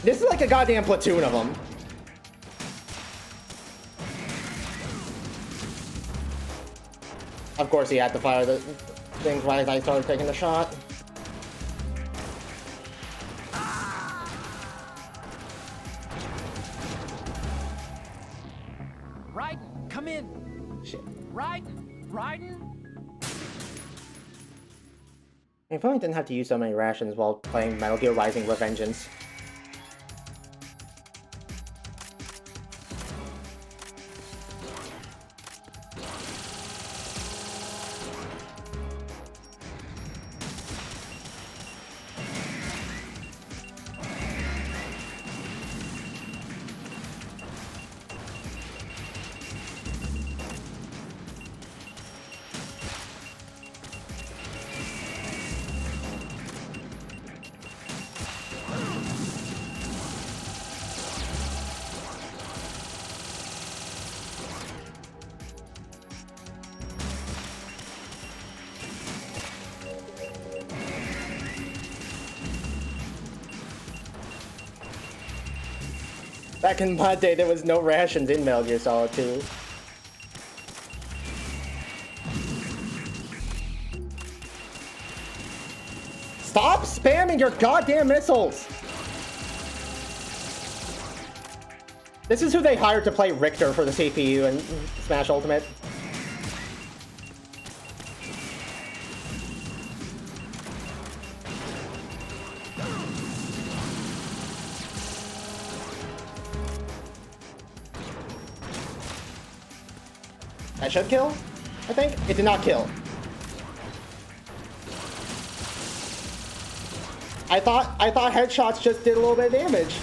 This is like a goddamn platoon of them. Of course he had to fire the things right as I started taking the shot. Raiden, come in. Shit. Raiden. If only didn't have to use so many rations while playing Metal Gear Rising Revengeance. Back in my day, there was no rations in Metal Gear Solid 2. Stop spamming your goddamn missiles! This is who they hired to play Richter for the CPU in Smash Ultimate. That should kill, I think. It did not kill. I thought headshots just did a little bit of damage.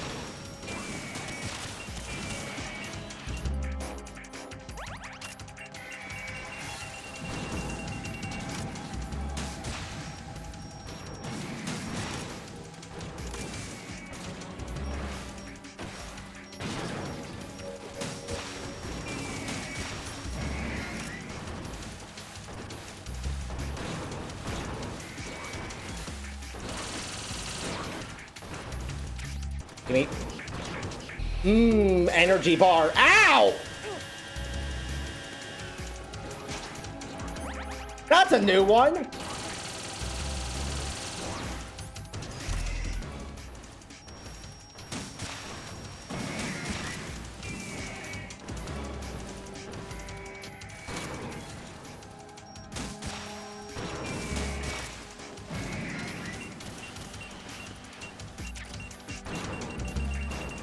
Give me. Energy bar. Ow! That's a new one.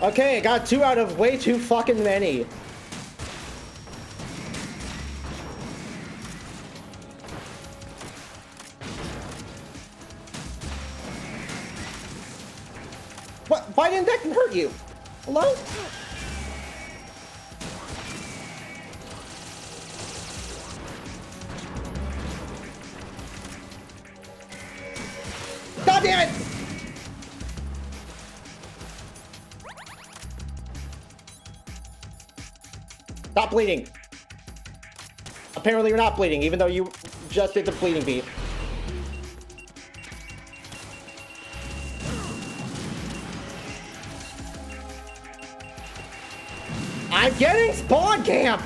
Okay, I got 2 out of way too fucking many. What? Why didn't that hurt you? Hello? God damn it! Stop bleeding. Apparently you're not bleeding, even though you just did the bleeding beat. I'm getting spawn camp!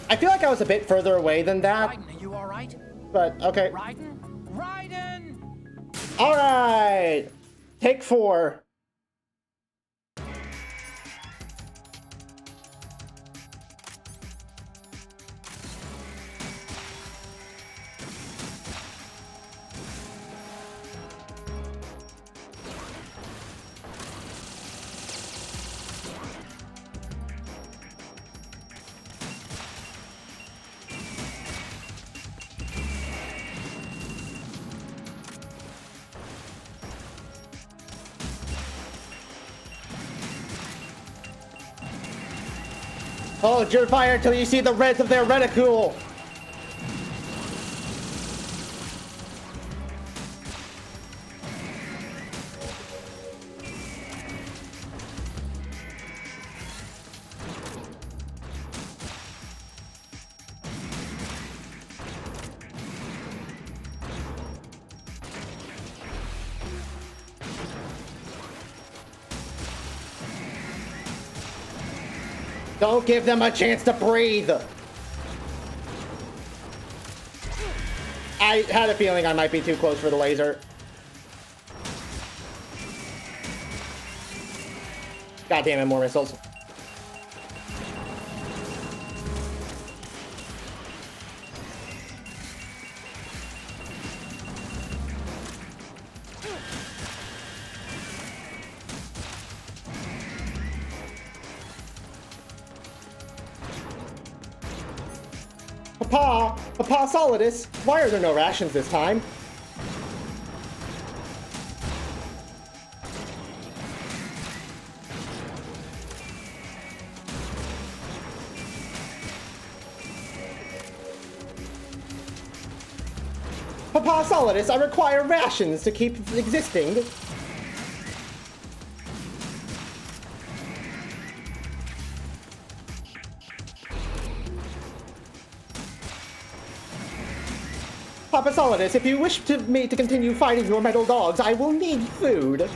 I feel like I was a bit further away than that. Raiden, are you all right? But, okay. Raiden? Raiden! Alright! Take 4. Hold your fire until you see the reds of their reticule! Don't give them a chance to breathe! I had a feeling I might be too close for the laser. God damn it, more missiles. Papa Solidus, why are there no rations this time? Papa Solidus, I require rations to keep existing. Papa Solidus, if you wish me to continue fighting your metal dogs, I will need food.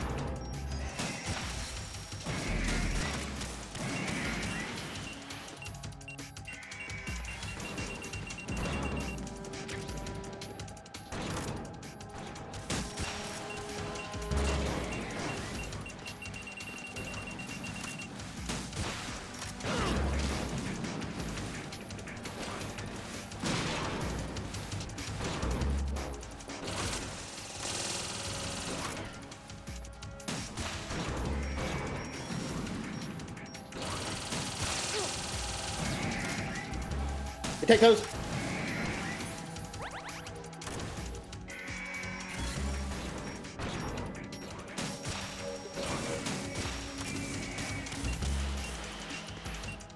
Take those.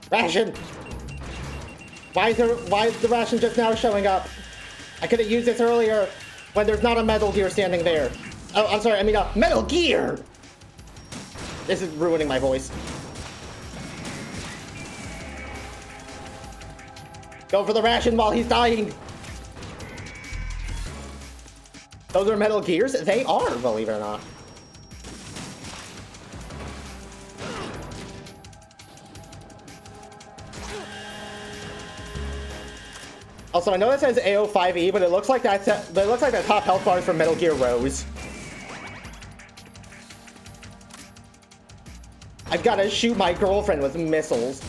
Ration! Why is the ration just now showing up? I could have used this earlier when there's not a Metal Gear standing there. Oh, I'm sorry, I mean Metal Gear! This is ruining my voice. Go for the ration while he's dying. Those are Metal Gears? They are, believe it or not. Also, I know that says AO5E, but it looks like that top health bar is from Metal Gear Rose. I've got to shoot my girlfriend with missiles.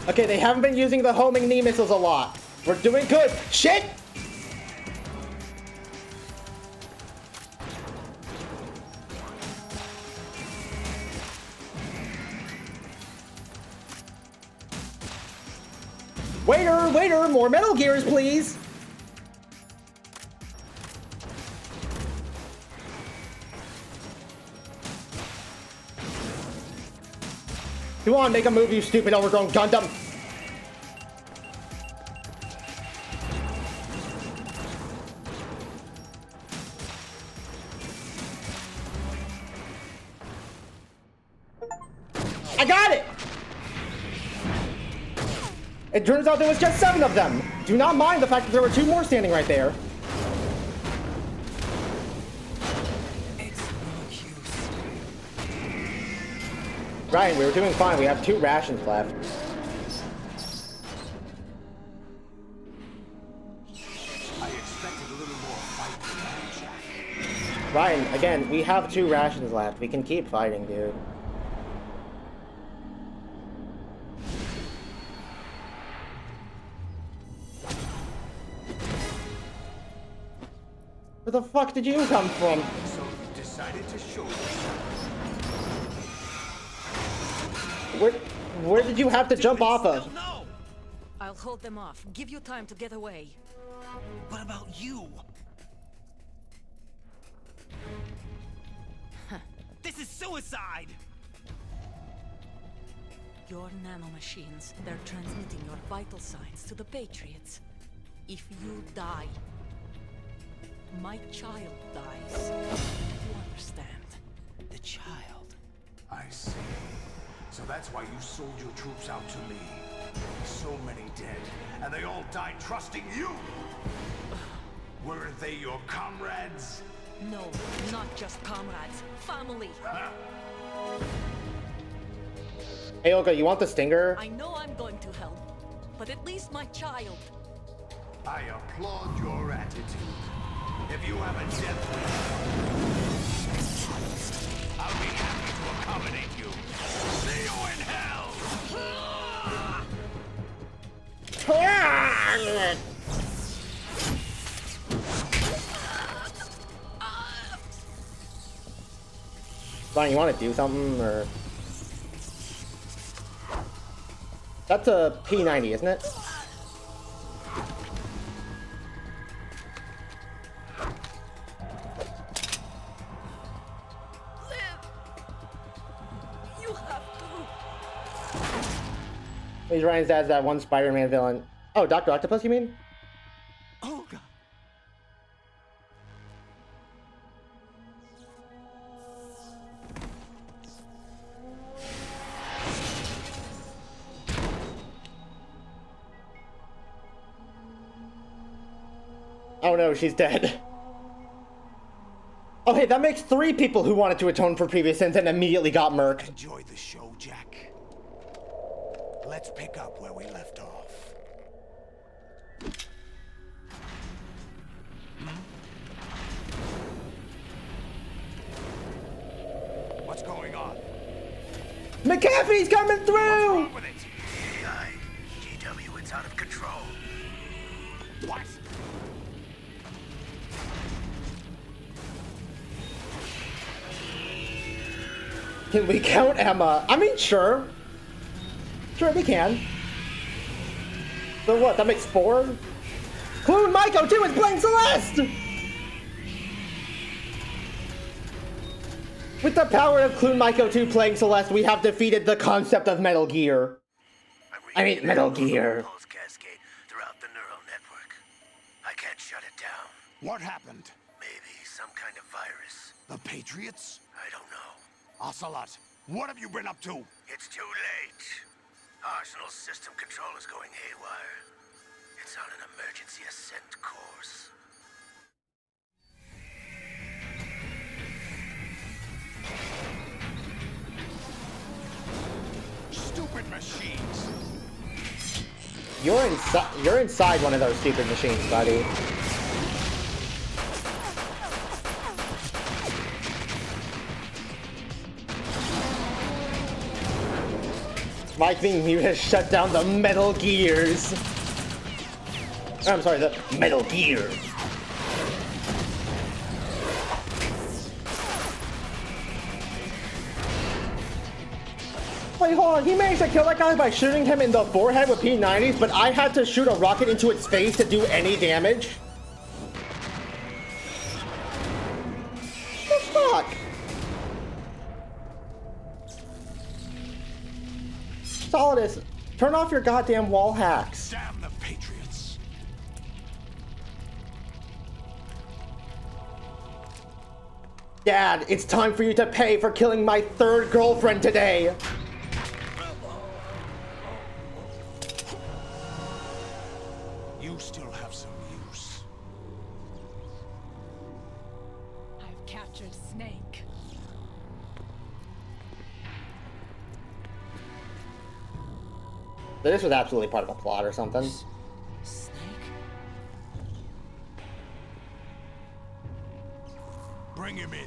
Okay, they haven't been using the homing knee missiles a lot. We're doing good. Shit! Waiter, more Metal Gears, please! Come on, make a move, you stupid overgrown Gundam! I got it! It turns out there was just 7 of them! Do not mind the fact that there were 2 more standing right there. Ryan, we were doing fine. We have 2 rations left. I expected a little more fight than that, Jack. Ryan, again, we have 2 rations left. We can keep fighting, dude. Where the fuck did you come from? So you decided to show yourself. Where did you have to jump off of? No! I'll hold them off. Give you time to get away. What about you? This is suicide! Your nanomachines, they're transmitting your vital signs to the Patriots. If you die, my child dies. You understand? The child. I see. So that's why you sold your troops out to me. So many dead, and they all died trusting you! Weren't they your comrades? No, not just comrades. Family! Hey, Olga, you want the stinger? I know I'm going to help, but at least my child. I applaud your attitude. If you have a death wish, I'll be happy to accommodate you. See you in hell! Fine, you want to do something, or... That's a P90, isn't it? You have to. He's Ryan's dad's that one Spider-Man villain. Oh, Dr. Octopus, you mean? Oh, God. Oh no, she's dead. Oh hey, that makes 3 people who wanted to atone for previous sins and immediately got murked. Enjoy the show, Jack. Let's pick up where we left off. What's going on? McAfee's coming through! What's wrong with it? AI, GW, it's out of control. What? Can we count Emma? I mean, sure. Sure, we can. So what, that makes 4? Clune Maiko too is playing Celeste! With the power of Clune Maiko 2 playing Celeste, we have defeated the concept of Metal Gear. I mean, Metal Gear. Pulse cascade throughout the neural network. I can't shut it down. What happened? Maybe some kind of virus. The Patriots? I don't know. Ocelot, what have you been up to? It's too late. Arsenal's system control is going haywire. It's on an emergency ascent course. Stupid machines. You're inside one of those stupid machines, buddy. Mike being mute has shut down the Metal Gears. I'm sorry, the Metal Gear. Wait, hold on. He managed to kill that guy by shooting him in the forehead with P90s, but I had to shoot a rocket into its face to do any damage? What the fuck? Solidus, turn off your goddamn wall hacks. Damn the Patriots. Dad, it's time for you to pay for killing my 3rd girlfriend today. You still have some use. I've captured Snake. This was absolutely part of a plot or something. Snake? Bring him in.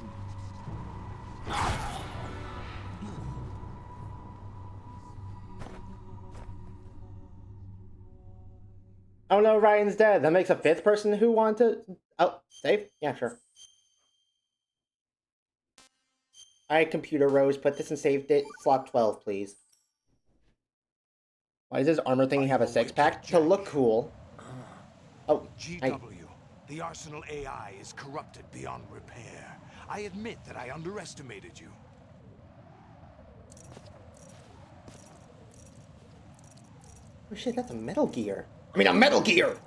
Oh no, Ryan's dead. That makes a 5th person who wanted to... Oh, save? Yeah, sure. Alright, computer Rose, put this in save date slot 12, please. Why does this armor thing have a 6-pack? To look cool. Oh, GW, the Arsenal AI is corrupted beyond repair. I admit that I underestimated you. Oh shit, that's a Metal Gear. I mean, a Metal Gear!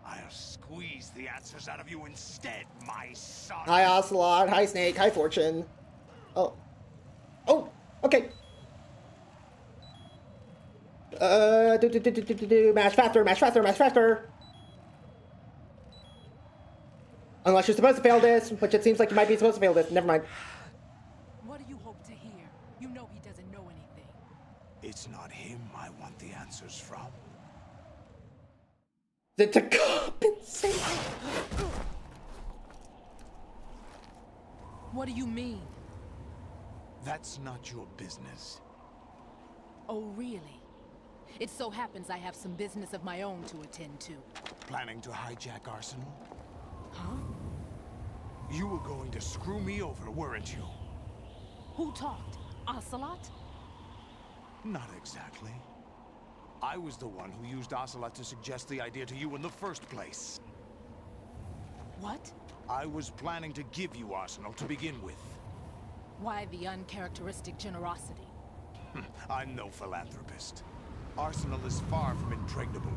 I'll squeeze the answers out of you instead, my son. Hi, Ocelot. Hi, Snake. Hi, Fortune. Oh. Oh, okay. Mash faster, mash faster, mash faster. Unless you're supposed to fail this, which it seems like you might be supposed to fail this. Never mind. What do you hope to hear? You know he doesn't know anything. It's not him I want the answers from. To compensate. What do you mean? That's not your business. Oh, really? It so happens I have some business of my own to attend to. Planning to hijack Arsenal? Huh? You were going to screw me over, weren't you? Who talked? Ocelot? Not exactly. I was the one who used Ocelot to suggest the idea to you in the first place. What? I was planning to give you Arsenal to begin with. Why the uncharacteristic generosity? I'm no philanthropist. Arsenal is far from impregnable.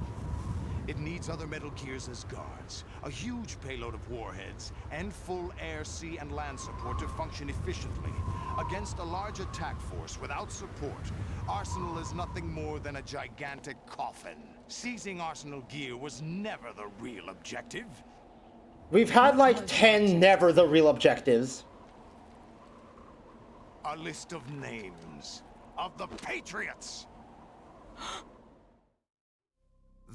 It needs other Metal Gears as guards, a huge payload of warheads, and full air, sea, and land support to function efficiently. Against a large attack force without support, Arsenal is nothing more than a gigantic coffin. Seizing Arsenal gear was never the real objective. We've had like 10 never the real objectives. A list of names of the Patriots.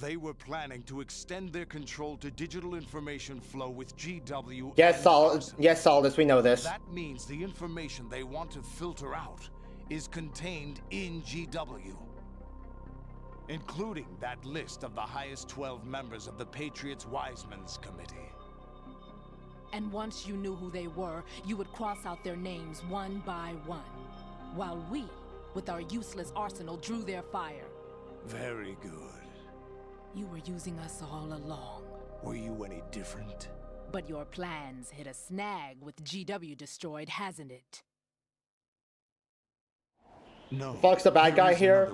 They were planning to extend their control to digital information flow with GW. Yes, Solidus, we know this. That means the information they want to filter out is contained in GW, including that list of the highest 12 members of the Patriots Wiseman's Committee. And once you knew who they were, you would cross out their names one by one, while we, with our useless arsenal, drew their fire. Very good. You were using us all along. Were you any different? But your plans hit a snag with GW destroyed, hasn't it? No. Fuck's the bad guy here.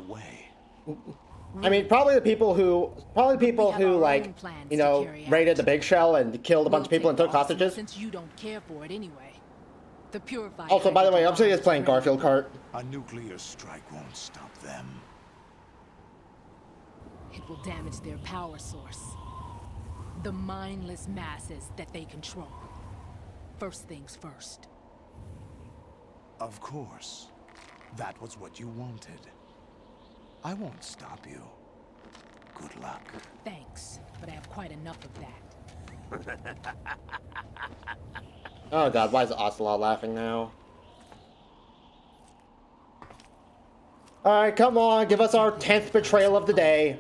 I mean, probably the people who like, you know, raided the Big Shell and killed a bunch of people and took hostages. Since you don't care for it anyway. The purified. Also, by the way, Upside is playing Garfield Kart. A nuclear strike won't stop them. It will damage their power source. The mindless masses that they control. First things first. Of course. That was what you wanted. I won't stop you. Good luck. Thanks, but I have quite enough of that. Oh god, why is Ocelot laughing now? Alright, come on, give us our 10th betrayal of the day.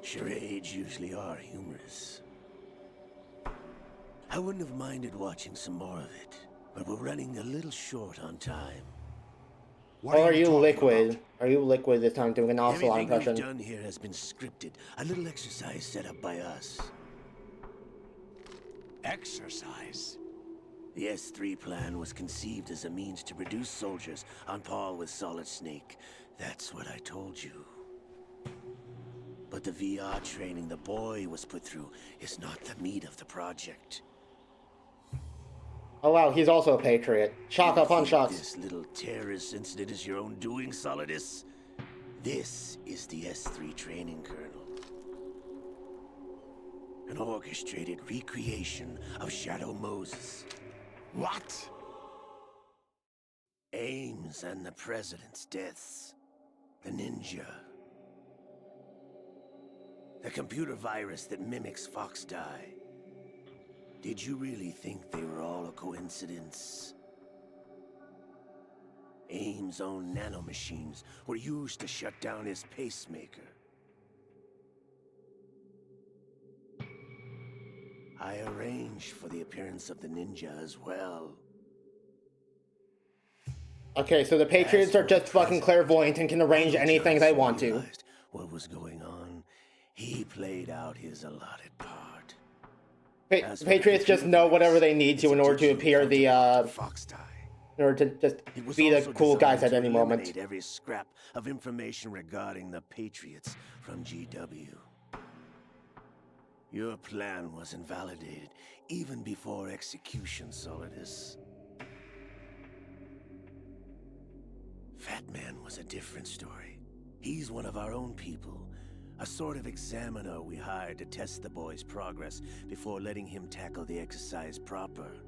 Charades usually are humorous. I wouldn't have minded watching some more of it, but we're running a little short on time. Or are you Liquid? Are you Liquid this time doing an Ocelot impression? Everything we've done here has been scripted. A little exercise set up by us. Exercise? The S3 plan was conceived as a means to reduce soldiers on par with Solid Snake. That's what I told you. But the VR training the boy was put through is not the meat of the project. Oh wow, he's also a patriot. Shock upon shocks. This little terrorist incident is your own doing, Solidus? This is the S3 training kernel. An orchestrated recreation of Shadow Moses. What? Ames and the President's deaths. The ninja. The computer virus that mimics Foxdie. Did you really think they were all a coincidence? Ames' own nanomachines were used to shut down his pacemaker. I arranged for the appearance of the ninja as well. Okay, so the Patriots are just fucking clairvoyant and can arrange anything they want to. What was going on? He played out his allotted part. Patriots just know whatever they need to in order to appear in order to just be the cool guys at any moment. Every scrap of information regarding the Patriots from GW. Your plan was invalidated even before execution, Solidus. Fat Man was a different story. He's one of our own people. A sort of examiner we hired to test the boy's progress before letting him tackle the exercise proper.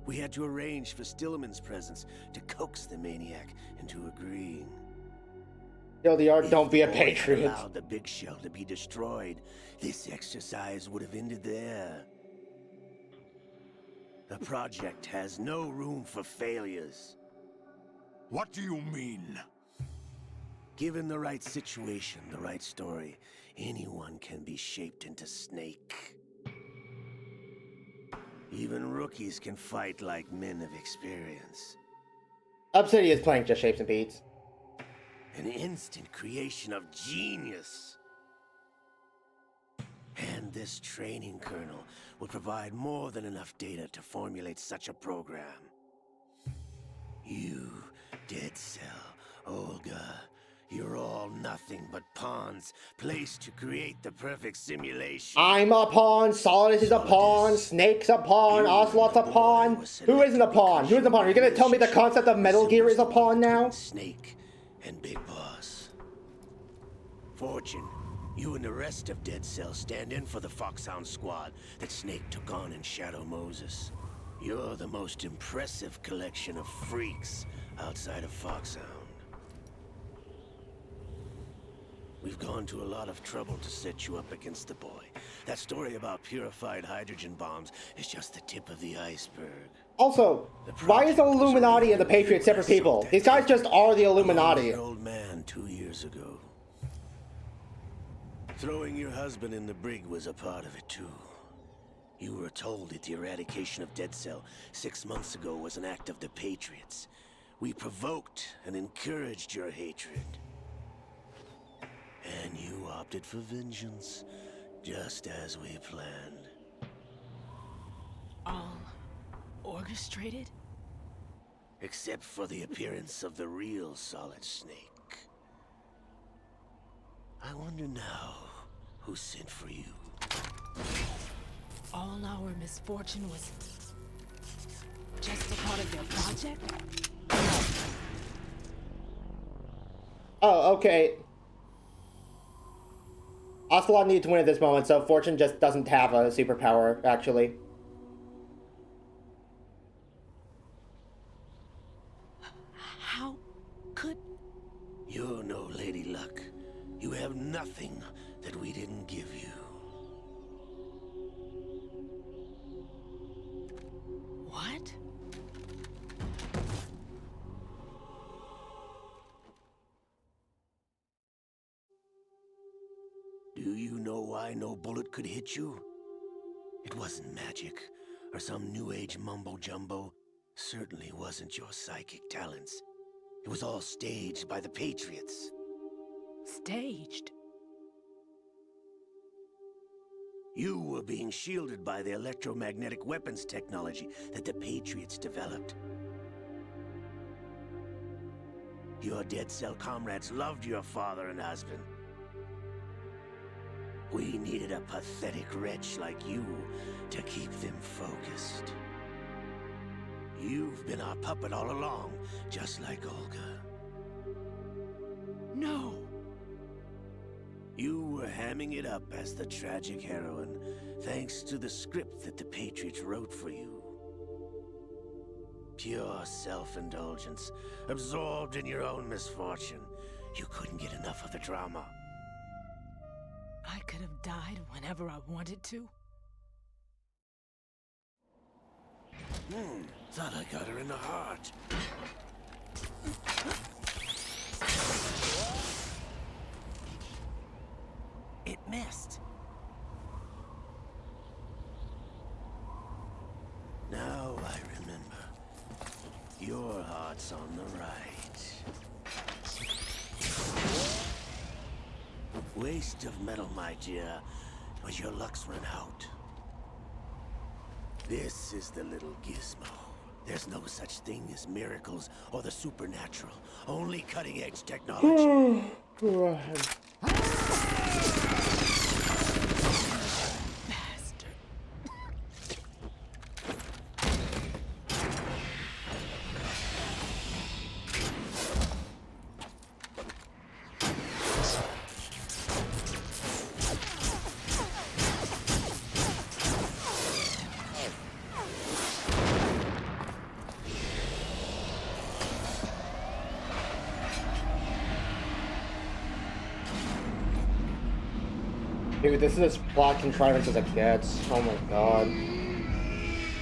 We had to arrange for Stillman's presence to coax the maniac into agreeing. Yo, the art, don't be a patriot. Allowed the Big Shell to be destroyed. This exercise would have ended there. The project has no room for failures. What do you mean? Given the right situation, the right story, anyone can be shaped into Snake. Even rookies can fight like men of experience. Obsidian is playing just Shapes and Beats. An instant creation of genius. And this training kernel will provide more than enough data to formulate such a program. You, Dead Cell, Olga, you're all nothing but pawns placed to create the perfect simulation. I'm a pawn, Solidus is a pawn, Snake's a pawn, Ocelot's a pawn. Who isn't a pawn? Who isn't a pawn? Are you gonna tell me the concept of Metal Gear is a pawn now? Snake and Big Boss. Fortune, you and the rest of Dead Cell stand in for the Foxhound squad that Snake took on in Shadow Moses. You're the most impressive collection of freaks outside of Foxhound. We've gone to a lot of trouble to set you up against the boy. That story about purified hydrogen bombs is just the tip of the iceberg. Also, why is the Illuminati and the Patriots separate people? These guys just are the Illuminati. An old man 2 years ago. Throwing your husband in the brig was a part of it too. You were told that the eradication of Dead Cell 6 months ago was an act of the Patriots. We provoked and encouraged your hatred. And you opted for vengeance, just as we planned. All orchestrated? Except for the appearance of the real Solid Snake. I wonder now who sent for you. All our misfortune was just a part of their project? Oh, okay. Ocelot needs to win at this moment, so Fortune just doesn't have a superpower, actually. How could... You're no Lady Luck. You have nothing that we didn't give you. What? Do you know why no bullet could hit you? It wasn't magic, or some new age mumbo-jumbo. Certainly wasn't your psychic talents. It was all staged by the Patriots. Staged? You were being shielded by the electromagnetic weapons technology that the Patriots developed. Your Dead Cell comrades loved your father and husband. We needed a pathetic wretch like you to keep them focused. You've been our puppet all along, just like Olga. No! You were hamming it up as the tragic heroine, thanks to the script that the Patriots wrote for you. Pure self-indulgence, absorbed in your own misfortune. You couldn't get enough of the drama. I could have died whenever I wanted to. Thought I got her in the heart. It missed. Now I remember. Your heart's on the right. Waste of metal, my dear, but your luck's run out. This is the little gizmo. There's no such thing as miracles or the supernatural. Only cutting-edge technology. Dude, this is as plot contrivance as it gets. Oh my god.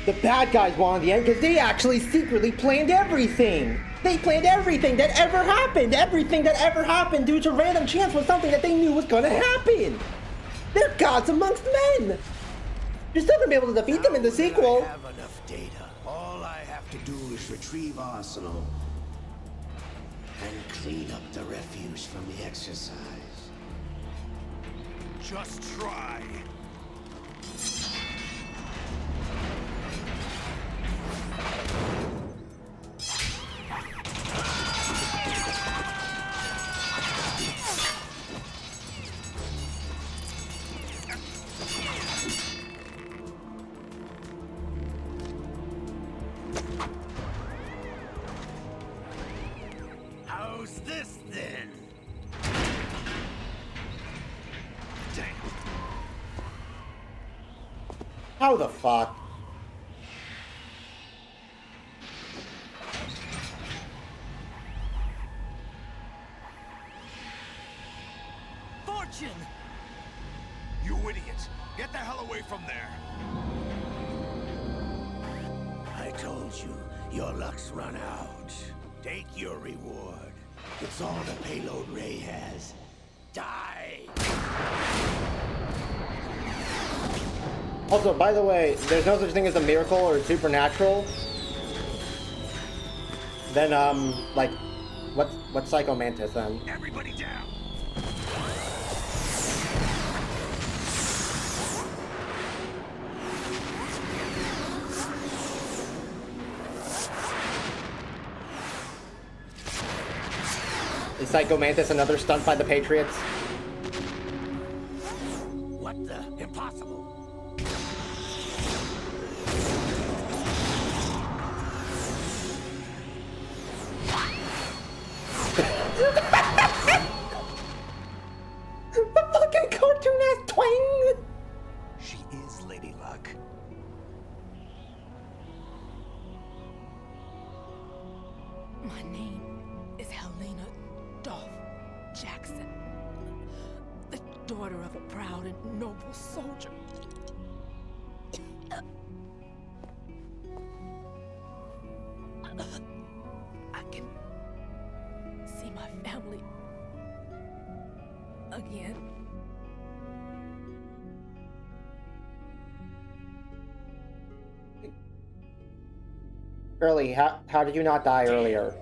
The bad guys won in the end because they actually secretly planned everything. They planned everything that ever happened. Everything that ever happened due to random chance was something that they knew was gonna happen. They're gods amongst men. You're still gonna be able to defeat them in the sequel. I have enough data. All I have to do is retrieve Arsenal and clean up the refuse from the exercise. Just try. How's this then? How the fuck? Fortune! You idiot! Get the hell away from there! I told you, your luck's run out. Take your reward. It's all the payload Ray has. Die! Also, by the way, there's no such thing as a miracle or supernatural. Then, like, what's Psycho Mantis then? Everybody down! Is Psycho Mantis another stunt by the Patriots? What the? Impossible! The fucking cartoon-ass twang! She is Lady Luck. My name is Helena Dolph Jackson, the daughter of a proud and noble soldier. I can see my family again. Early, how did you not die earlier?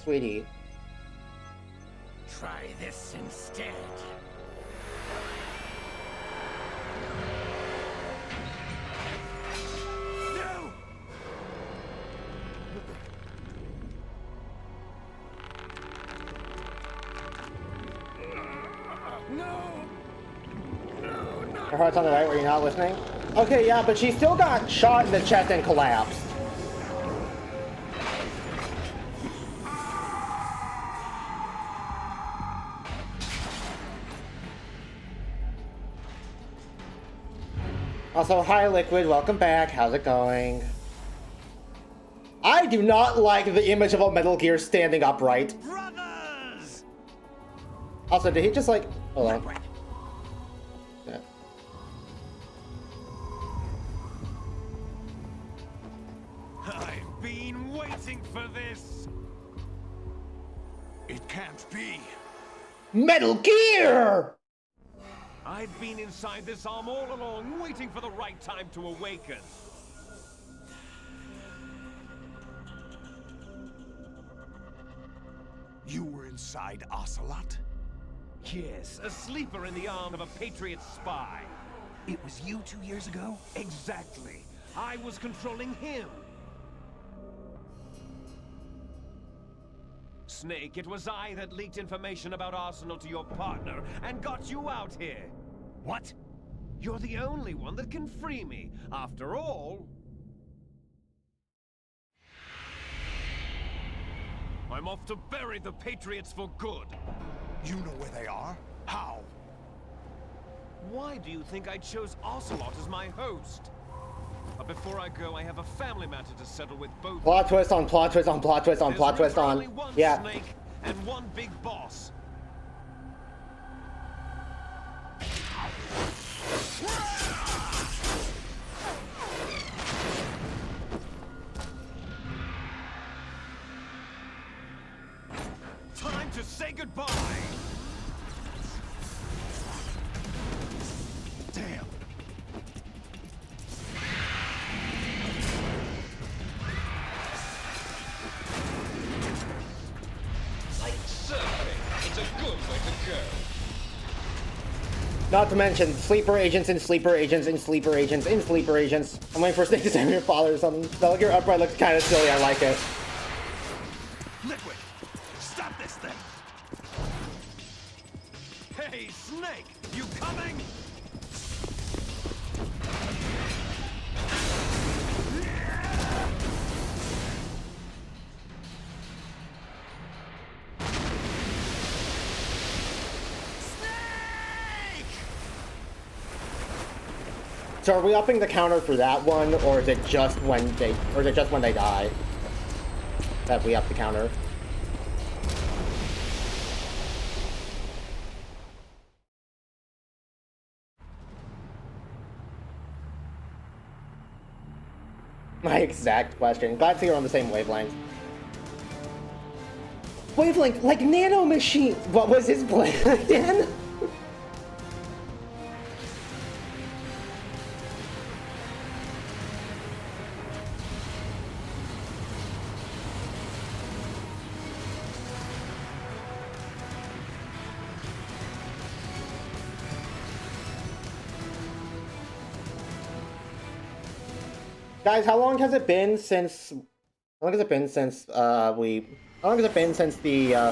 Sweetie. Try this instead. No! Her heart's on the right, were you not listening? Okay, yeah, but she still got shot in the chest and collapsed. Also, hi Liquid, welcome back. How's it going? I do not like the image of a Metal Gear standing upright. Brothers! Also, did he just like... Hold on. Yeah. I've been waiting for this! It can't be. Metal Gear! I've been inside this arm all along, waiting for the right time to awaken. You were inside Ocelot? Yes, a sleeper in the arm of a Patriot spy. It was you 2 years ago? Exactly. I was controlling him. Snake, it was I that leaked information about Arsenal to your partner and got you out here. What? You're the only one that can free me. After all... I'm off to bury the Patriots for good. You know where they are? How? Why do you think I chose Ocelot as my host? But before I go, I have a family matter to settle with both. Plot twist on plot twist on plot twist on plot twist on. Only one Yeah. Snake and one big boss. by! Damn! Like surfing, it's a good way to go. Not to mention sleeper agents and sleeper agents and sleeper agents and sleeper agents. I'm waiting for Snake to save your father or something. The Metal Gear Upright looks kind of silly. I like it. Liquid! Stop this thing! Hey, Snake! You coming? So are we upping the counter for that one, or is it just when they die that we up the counter? My exact question. Glad to see we're on the same wavelength. Wavelength, like Nano Machine. What was his plan again? Guys, how long has it been since the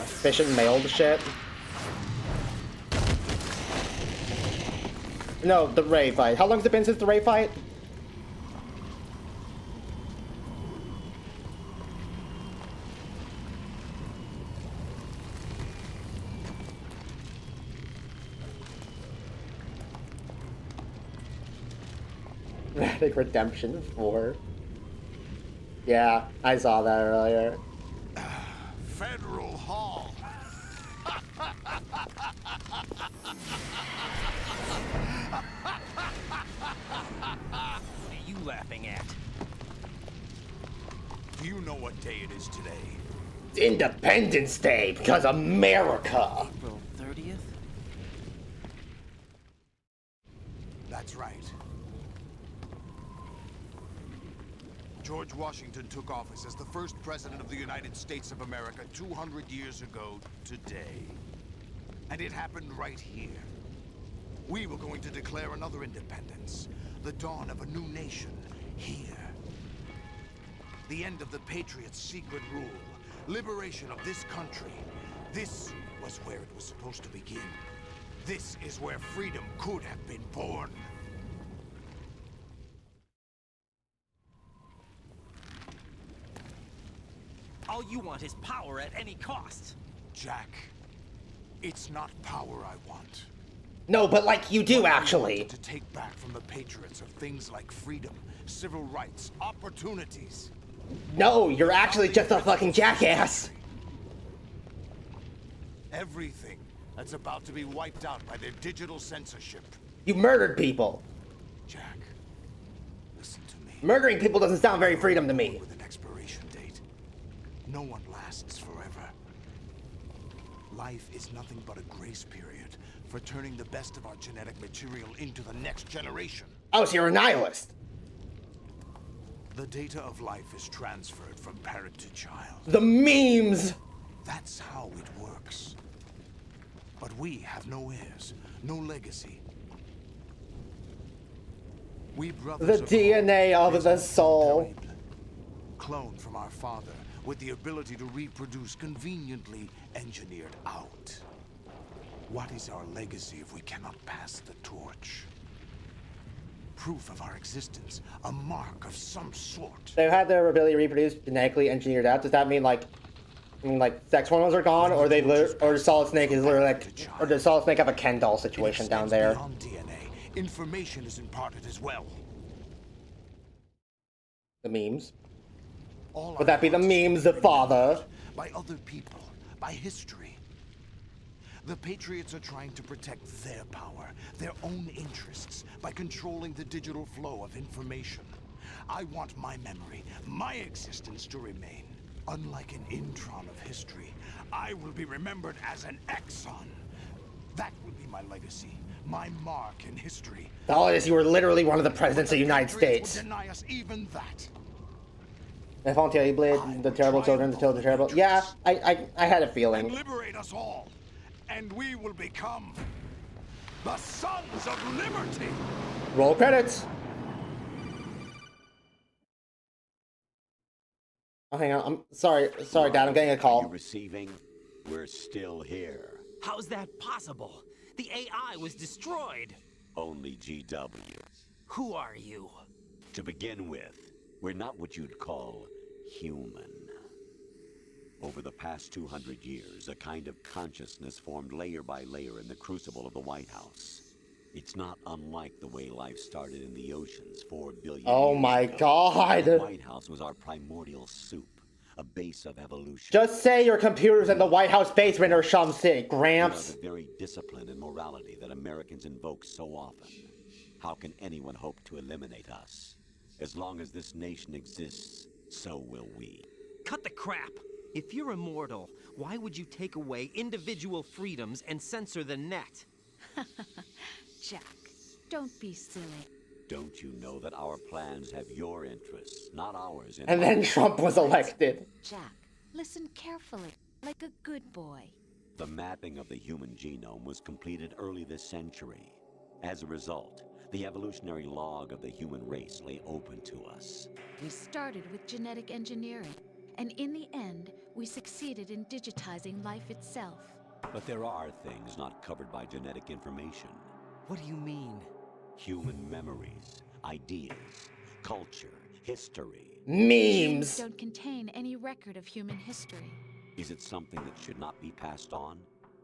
Fission mailed shit? No, the Ray fight. How long has it been since the Ray fight? Dramatic Redemption 4. Yeah, I saw that earlier. Federal Hall. What are you laughing at? Do you know what day it is today? Independence Day, because America. April 30th? That's right. George Washington took office as the first president of the United States of America 200 years ago today. And it happened right here. We were going to declare another independence, the dawn of a new nation, here. The end of the Patriots' secret rule, liberation of this country. This was where it was supposed to begin. This is where freedom could have been born. All you want is power at any cost. Jack, it's not power I want. No, but like you do What I actually. wanted to take back from the Patriots are things like freedom, civil rights, opportunities. No, you're actually just a fucking jackass. Everything that's about to be wiped out by their digital censorship. You murdered people. Jack, listen to me. Murdering people doesn't sound very freedom to me. With an expiration date. No one lasts forever. Life is nothing but a grace period for turning the best of our genetic material into the next generation. Oh, so you're a nihilist. The data of life is transferred from parent to child. The memes. That's how it works. But we have no heirs, no legacy. We brothers The DNA of the soul. Cloned from our father with the ability to reproduce conveniently engineered out. What is our legacy if we cannot pass the torch? Proof of our existence, a mark of some sort. They've had their ability to reproduce genetically engineered out. Does that mean like sex hormones are gone, or or Solid Snake is literally like, or does Solid Snake have a Ken doll situation down there? Beyond DNA, information is imparted as well. The memes. Would that be the memes, the father? By other people, by history. The Patriots are trying to protect their power, their own interests, by controlling the digital flow of information. I want my memory, my existence to remain. Unlike an intron of history, I will be remembered as an exon. That will be my legacy, my mark in history. All it is, you were literally one of the presidents of the United Patriots States. will deny us even that. If on TV Blade, the terrible children, the children terrible. Yeah, I had a feeling. And liberate us all, and we will become the Sons of Liberty. Roll credits. Oh, hang on. I'm sorry, Dad. I'm getting a call. Are you receiving? We're still here. How's that possible? The AI was destroyed. Only GW. Who are you? To begin with, we're not what you'd call human. Over the past 200 years, a kind of consciousness formed layer by layer in the crucible of the White House. It's not unlike the way life started in the oceans 4 billion Oh years my ago. God. The White House was our primordial soup, a base of evolution. Just say your computer's in the White House basement or something, Gramps. We are the very discipline and morality that Americans invoke so often. How can anyone hope to eliminate us? As long as this nation exists, so will we. Cut the crap! If you're immortal, why would you take away individual freedoms and censor the net? Jack, don't be silly. Don't you know that our plans have your interests, not ours? And then Trump was elected. Jack, listen carefully, like a good boy. The mapping of the human genome was completed early this century. As a result, the evolutionary log of the human race lay open to us. We started with genetic engineering, and in the end, we succeeded in digitizing life itself. But there are things not covered by genetic information. What do you mean? Human memories, ideas, culture, history. Memes. Don't contain any record of human history. Is it something that should not be passed on?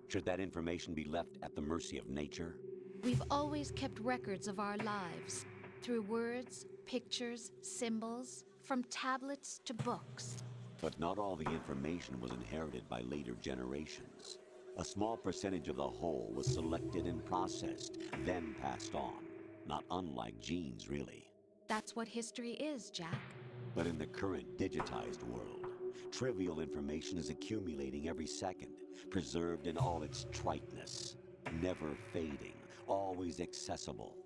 Should that information be left at the mercy of nature? We've always kept records of our lives, through words, pictures, symbols, from tablets to books. But not all the information was inherited by later generations. A small percentage of the whole was selected and processed, then passed on. Not unlike genes, really. That's what history is, Jack. But in the current digitized world, trivial information is accumulating every second, preserved in all its triteness, never fading, always accessible.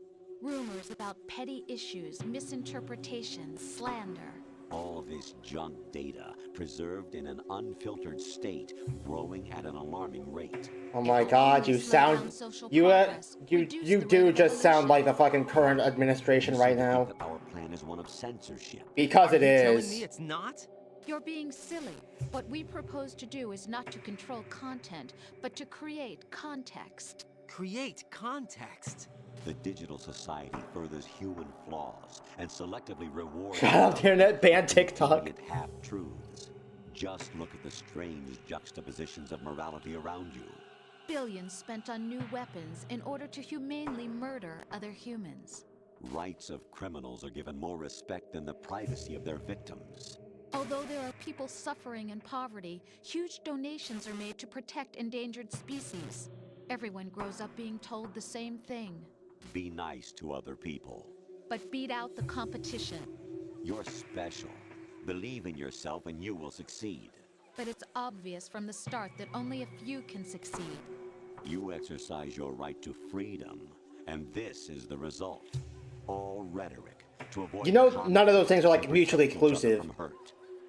Rumors about petty issues, misinterpretations, slander. All this junk data, preserved in an unfiltered state, growing at an alarming rate. Oh my God, you sound, you do just sound like the fucking current administration right now. Our plan is one of censorship. Because it is. Telling me it's not? You're being silly. What we propose to do is not to control content, but to create context. Create context? The digital society furthers human flaws and selectively rewards. Shout out to internet, ban TikTok. Half-truths. Just look at the strange juxtapositions of morality around you. Billions spent on new weapons in order to humanely murder other humans. Rights of criminals are given more respect than the privacy of their victims. Although there are people suffering in poverty, huge donations are made to protect endangered species. Everyone grows up being told the same thing. Be nice to other people. But beat out the competition. You're special. Believe in yourself and you will succeed. But it's obvious from the start that only a few can succeed. You exercise your right to freedom, and this is the result. All rhetoric to avoid. You know, none of those things are like mutually exclusive.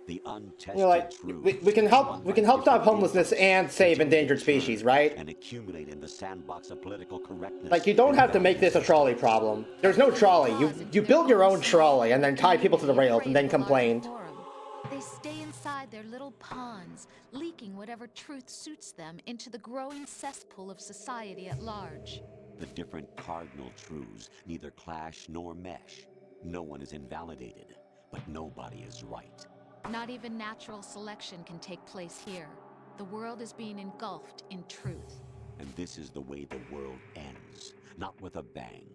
The untested you know, like we can help stop homelessness and save endangered species, right? And accumulate in the sandbox of political correctness. Like, you don't have to make this a trolley problem. There's no trolley. You build your own trolley and then tie people to the rails and then complain. They stay inside their little ponds, leaking whatever truth suits them into the growing cesspool of society at large. The different cardinal truths neither clash nor mesh. No one is invalidated, but nobody is right. Not even natural selection can take place here. The world is being engulfed in truth. And this is the way the world ends. Not with a bang,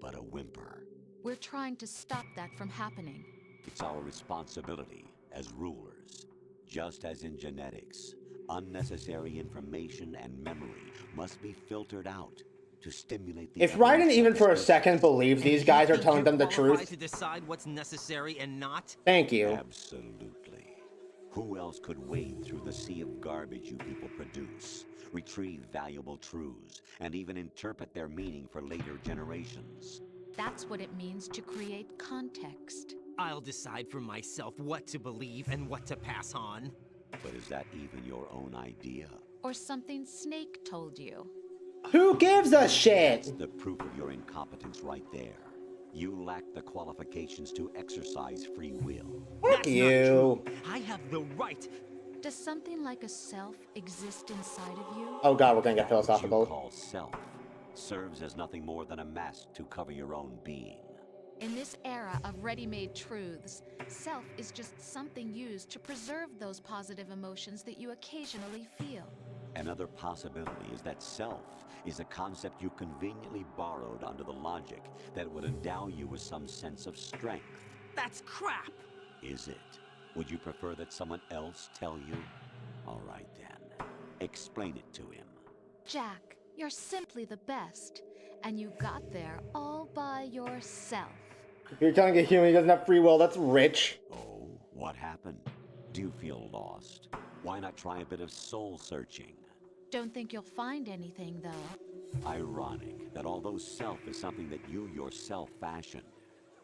but a whimper. We're trying to stop that from happening. It's our responsibility as rulers. Just as in genetics, unnecessary information and memory must be filtered out to stimulate the... If Raiden even for a second believes these guys are telling them the truth... to decide what's necessary and not? Thank you. Absolutely. Who else could wade through the sea of garbage you people produce, retrieve valuable truths, and even interpret their meaning for later generations? That's what it means to create context. I'll decide for myself what to believe and what to pass on. But is that even your own idea? Or something Snake told you. Who gives a shit? That's the proof of your incompetence right there. You lack the qualifications to exercise free will. Fuck you. I have the right. Does something like a self exist inside of you? Oh god, we're gonna get What you philosophical. call self serves as nothing more than a mask to cover your own being. In this era of ready-made truths, self is just something used to preserve those positive emotions that you occasionally feel. Another possibility is that self is a concept you conveniently borrowed under the logic that would endow you with some sense of strength. That's crap! Is it? Would you prefer that someone else tell you? All right then. Explain it to him. Jack, you're simply the best, and you got there all by yourself. If you're telling a human he doesn't have free will, that's rich. Oh, what happened? Do you feel lost? Why not try a bit of soul searching? Don't think you'll find anything, though. Ironic that although self is something that you yourself fashioned,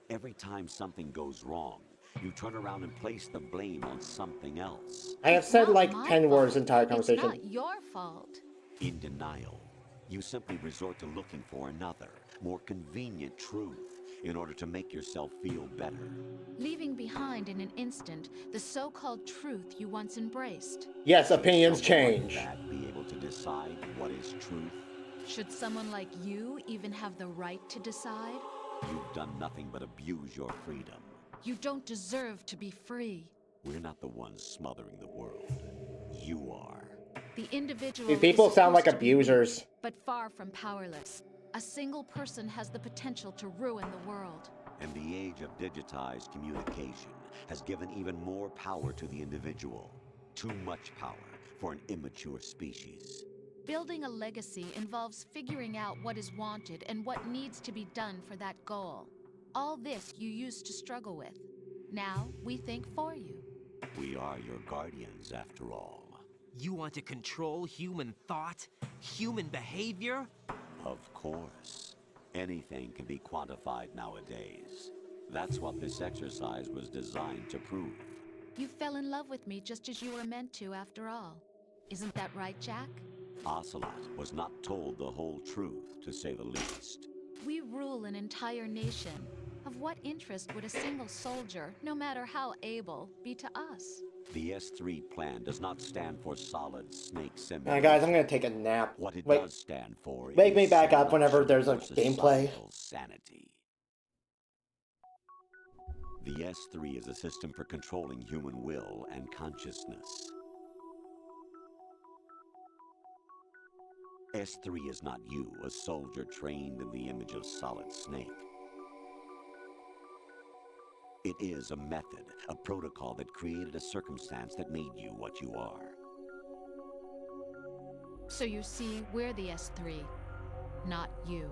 every time something goes wrong, you turn around and place the blame on something else. I have said Not like my 10 words fault. entire conversation. It's not your fault. In denial, you simply resort to looking for another, more convenient truth in order to make yourself feel better. Leaving behind in an instant the so-called truth you once embraced. Yes, opinions Someone like change. that be able to decide what is truth? Should someone like you even have the right to decide? You've done nothing but abuse your freedom. You don't deserve to be free. We're not the ones smothering the world. You are. The individual These people is sound like supposed to be abusers. weak, but far from powerless. A single person has the potential to ruin the world. And the age of digitized communication has given even more power to the individual. Too much power for an immature species. Building a legacy involves figuring out what is wanted and what needs to be done for that goal. All this you used to struggle with. Now we think for you. We are your guardians, after all. You want to control human thought? Human behavior? Of course. Anything can be quantified nowadays. That's what this exercise was designed to prove. You fell in love with me just as you were meant to, after all. Isn't that right, Jack? Ocelot was not told the whole truth, to say the least. We rule an entire nation. Of what interest would a single soldier, no matter how able, be to us? The S3 plan does not stand for solid snake simulation. Alright guys, I'm gonna take a nap. What it Wait, does stand for wake me is back up whenever selection there's a for gameplay. societal sanity. The S3 is a system for controlling human will and consciousness. S3 is not you, a soldier trained in the image of Solid Snake. It is a method, a protocol that created a circumstance that made you what you are. So you see, we're the S3, not you.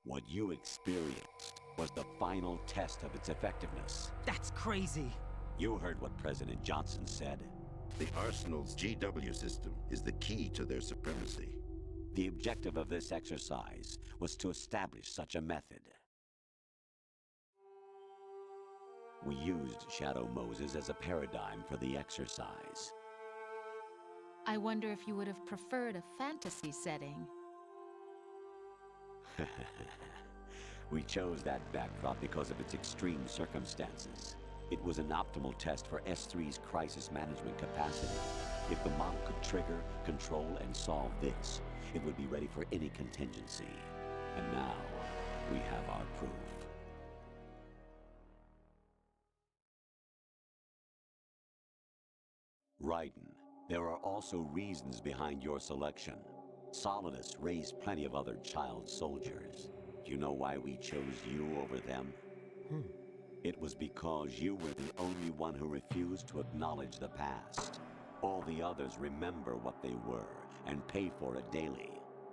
What you experienced was the final test of its effectiveness. That's crazy. You heard what President Johnson said. The Arsenal's GW system is the key to their supremacy. The objective of this exercise was to establish such a method. We used Shadow Moses as a paradigm for the exercise. I wonder if you would have preferred a fantasy setting. We chose that backdrop because of its extreme circumstances. It was an optimal test for S3's crisis management capacity. If the model could trigger, control, and solve this, it would be ready for any contingency. And now, we have our proof. Raiden, there are also reasons behind your selection. Solidus raised plenty of other child soldiers. Do you know why we chose you over them? It was because you were the only one who refused to acknowledge the past. All the others remember what they were and pay for it daily.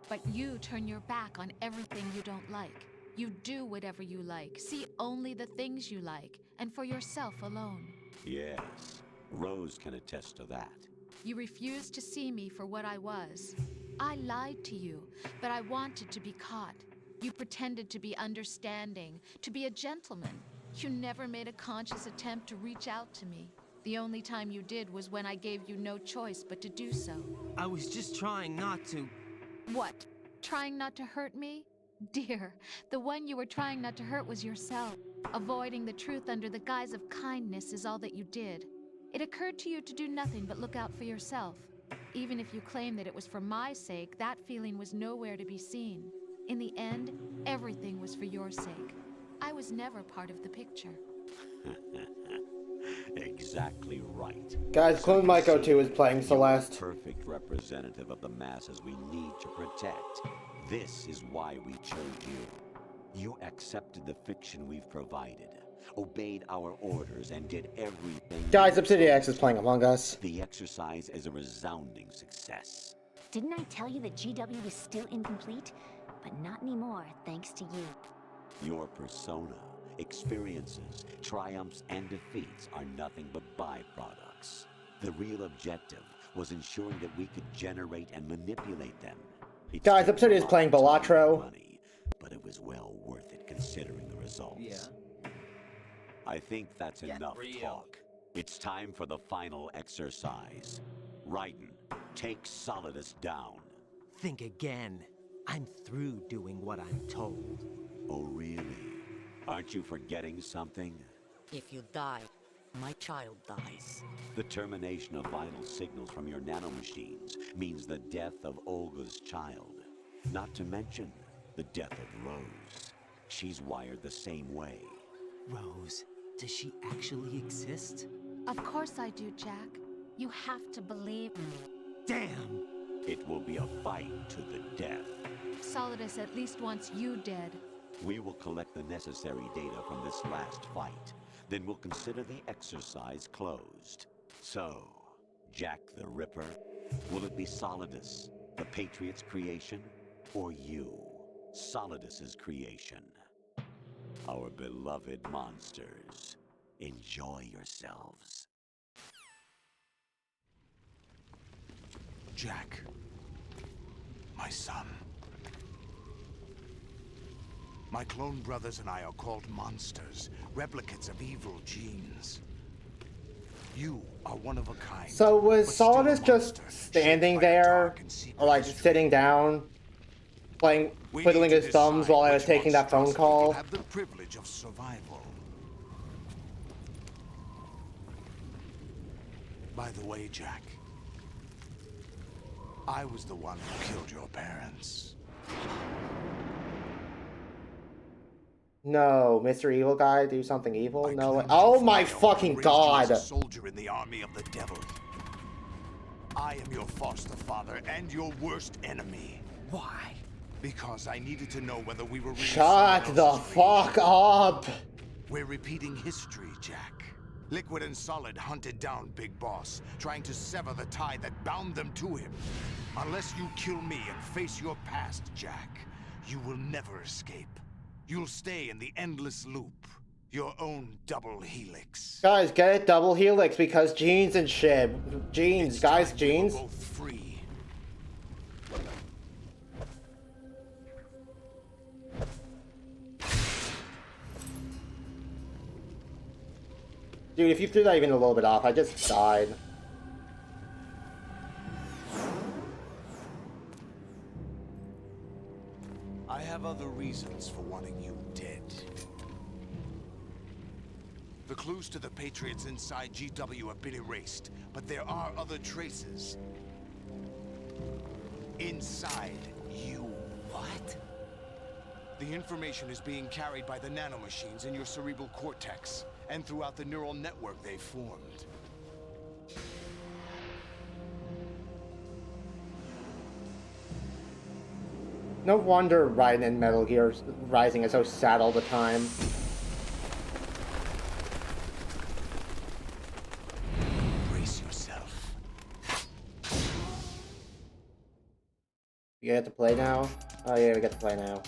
But you turn your back on everything you don't like. You do whatever you like, see only the things you like, and for yourself alone. Yes, Rose can attest to that. You refused to see me for what I was. I lied to you, but I wanted to be caught. You pretended to be understanding, to be a gentleman. You never made a conscious attempt to reach out to me. The only time you did was when I gave you no choice but to do so. I was just trying not to. What? Trying not to hurt me? Dear, the one you were trying not to hurt was yourself. Avoiding the truth under the guise of kindness is all that you did. It occurred to you to do nothing but look out for yourself. Even if you claim that it was for my sake, that feeling was nowhere to be seen. In the end, everything was for your sake. I was never part of the picture. Exactly right. Guys, Clone Maiko 2 is playing Celeste. Perfect representative of the masses we need to protect. This is why we chose you. You accepted the fiction we've provided, obeyed our orders, and did everything. Guys, Obsidian X is playing Among Us. The exercise is a resounding success. Didn't I tell you that GW was still incomplete? But not anymore, thanks to you. Your persona, experiences, triumphs, and defeats are nothing but byproducts. The real objective was ensuring that we could generate and manipulate them. Guys, Obsidian is playing Balatro. Money, but it was well worth it considering the results. Yeah. I think that's enough talk. It's time for the final exercise. Raiden, take Solidus down. Think again. I'm through doing what I'm told. Oh, really? Aren't you forgetting something? If you die, my child dies. The termination of vital signals from your nanomachines means the death of Olga's child. Not to mention the death of Rose. She's wired the same way. Rose, does she actually exist? Of course I do, Jack. You have to believe me. Damn! It will be a fight to the death. Solidus at least wants you dead. We will collect the necessary data from this last fight. Then we'll consider the exercise closed. So, Jack the Ripper, will it be Solidus, the Patriot's creation, or you, Solidus's creation? Our beloved monsters, enjoy yourselves. Jack, my son. My clone brothers and I are called monsters, replicates of evil genes. You are one of a kind. So was Solidus just standing there, or like just sitting down, playing, twiddling his thumbs while I was taking that phone call? Have the privilege of survival. By the way, Jack, I was the one who killed your parents. No, Mr. Evil Guy, do something evil? No. Oh my fucking god! A soldier in the army of the devil. I am your foster father and your worst enemy. Why? Because I needed to know whether we were really Shut the fuck up! We're repeating history, Jack. Liquid and Solid hunted down Big Boss, trying to sever the tie that bound them to him. Unless you kill me and face your past, Jack, you will never escape. You'll stay in the endless loop. Your own double helix. Guys, get it? Double helix because genes and shit. Genes, guys, genes. Both free. Dude, if you threw that even a little bit off, I just died. I have other reasons for wanting you dead. The clues to the Patriots inside GW have been erased, but there are other traces. Inside you. What? The information is being carried by the nanomachines in your cerebral cortex, and throughout the neural network they formed. No wonder Raiden and Metal Gear Rising is so sad all the time. You get to play now? Oh yeah, we get to play now.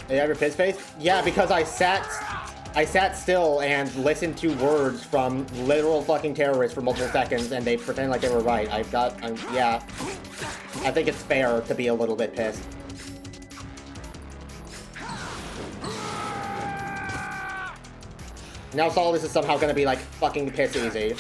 You have your piss face? Yeah, because I sat still and listened to words from literal fucking terrorists for multiple seconds, and they pretend like they were right. Yeah. I think it's fair to be a little bit pissed. Now all this is somehow gonna be like fucking piss easy.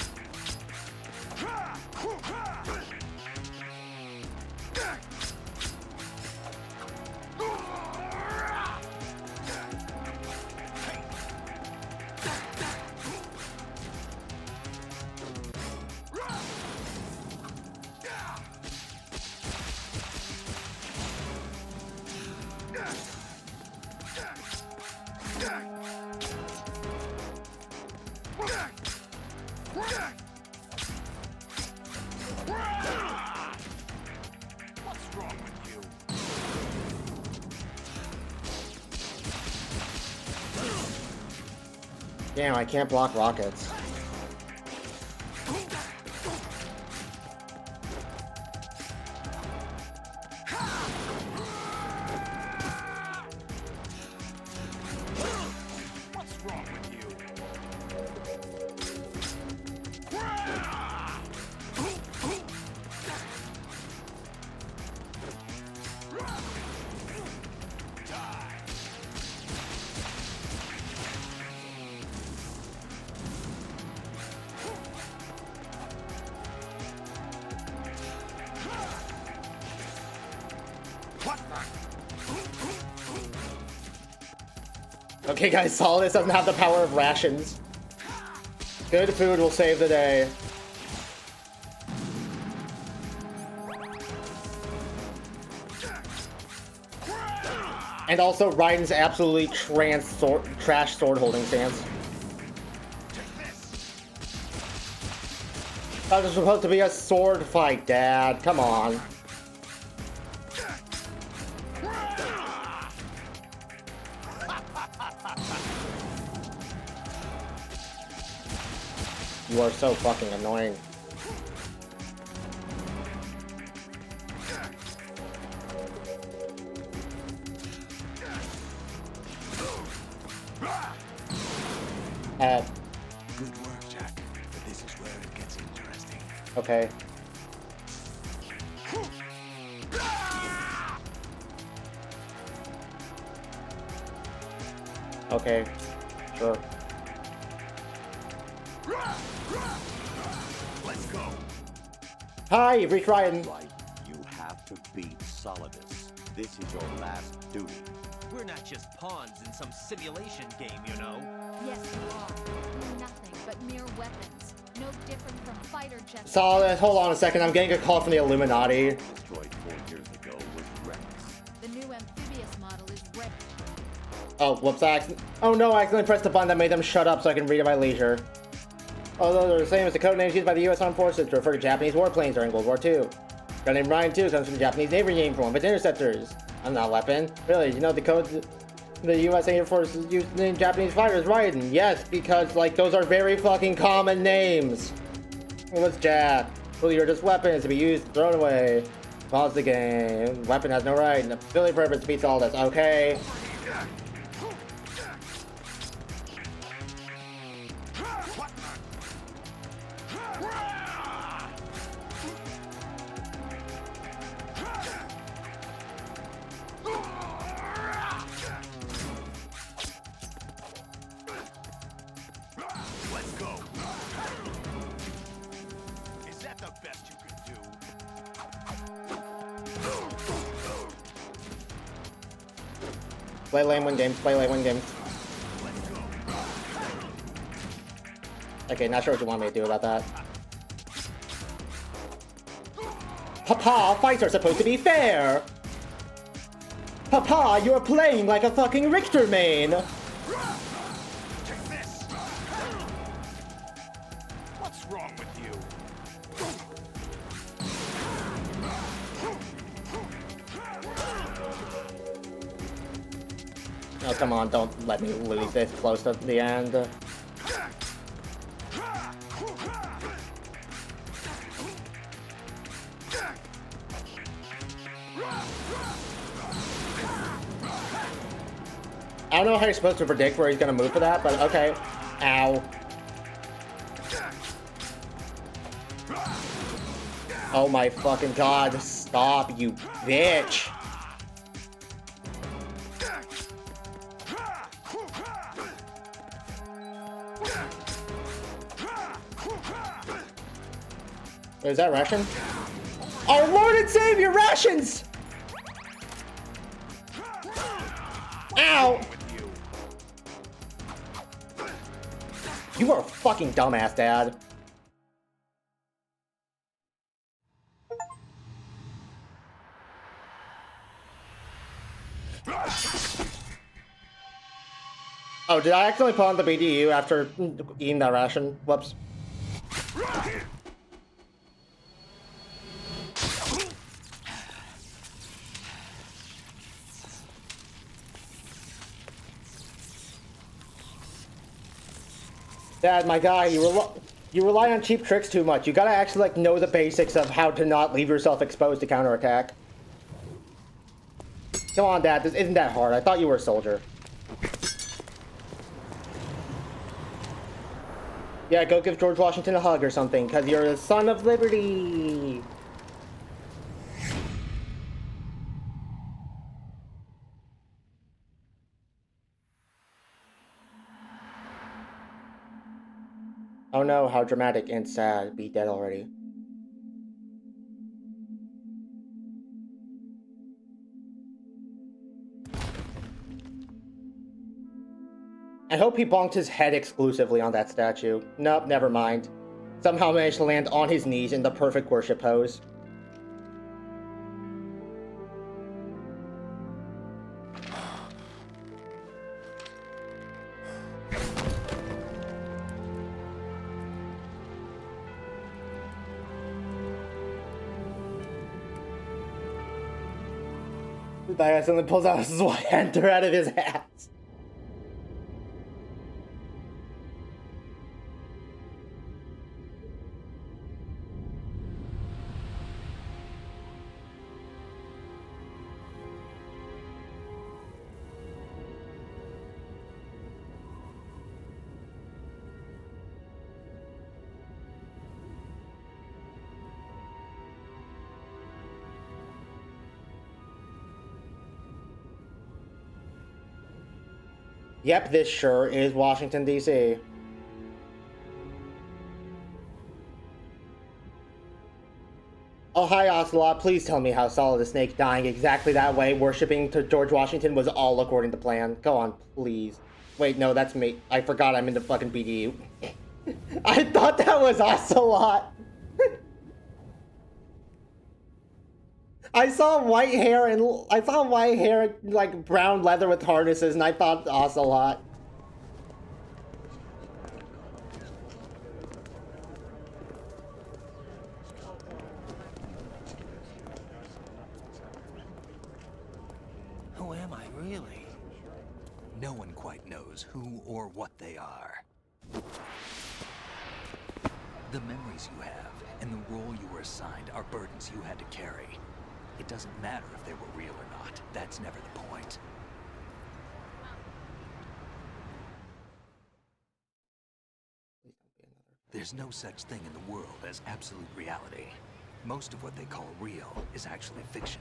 Damn, I can't block rockets. What's wrong with you? Okay guys, Solidus doesn't have the power of rations. Good food will save the day. And also Raiden's absolutely trash sword holding stance. That was supposed to be a sword fight, Dad. Come on. You are so fucking annoying. Good work, Jack. But this is where it gets interesting. Okay. Okay. Sure. Let's go. Hi, you've reached Raiden. Right. You have to beat Solidus. This is your last duty. We're not just pawns in some simulation game, you know. Yes, you are. You're nothing but mere weapons. No different from fighter jets. Solidus, hold on a second. I'm getting a call from the Illuminati. Destroyed 4 years ago was Rex. The new amphibious model is Rex. Oh, whoops. Oh no, I accidentally pressed the button that made them shut up so I can read at my leisure. Although they're the same as the code names used by the U.S. Armed Forces to refer to Japanese warplanes during World War II. The name Ryan 2 comes from the Japanese Navy name for one of its interceptors. I'm not a weapon. Really, you know the code the U.S. Air Force used to name Japanese fighters Raiden? Yes, because, like, those are very fucking common names. What's Jack? Well, you're just weapons to be used, thrown away. Pause the game. Weapon has no right, and ability purpose beats all this. Okay. Let's go. Is that the best you could do? Play lane, win games. Play lane, win games. Okay, not sure what you want me to do about that. Papa, fights are supposed to be fair! Papa, you're playing like a fucking Richter main! Take this! What's wrong with you? Oh, come on, don't let me lose this close to the end. I don't know how you're supposed to predict where he's gonna move for that, but okay. Ow. Oh my fucking god, stop, you bitch! Wait, is that ration? Our Lord and Savior, rations! Ow! You are a fucking dumbass, Dad. Oh, did I accidentally put on the BDU after eating that ration? Whoops. Dad, my guy, you rely on cheap tricks too much. You gotta actually like know the basics of how to not leave yourself exposed to counterattack. Come on, Dad, this isn't that hard. I thought you were a soldier. Yeah, go give George Washington a hug or something, because you're the son of liberty. Oh no, how dramatic and sad. Be dead already. I hope he bonked his head exclusively on that statue. Nope, never mind. Somehow managed to land on his knees in the perfect worship pose. The guy accidentally pulls out a Zweihander out of his ass. Yep, this sure is Washington, D.C. Oh, hi, Ocelot. Please tell me how Solid Snake dying exactly that way, worshipping to George Washington, was all according to plan. Go on, please. Wait, no, that's me. I forgot I'm in the fucking BDU. I thought that was Ocelot. I saw white hair like brown leather with harnesses, and I thought Ocelot. Who am I, really? No one quite knows who or what they are. The memories you have and the role you were assigned are burdens you had to carry. It doesn't matter if they were real or not. That's never the point. There's no such thing in the world as absolute reality. Most of what they call real is actually fiction.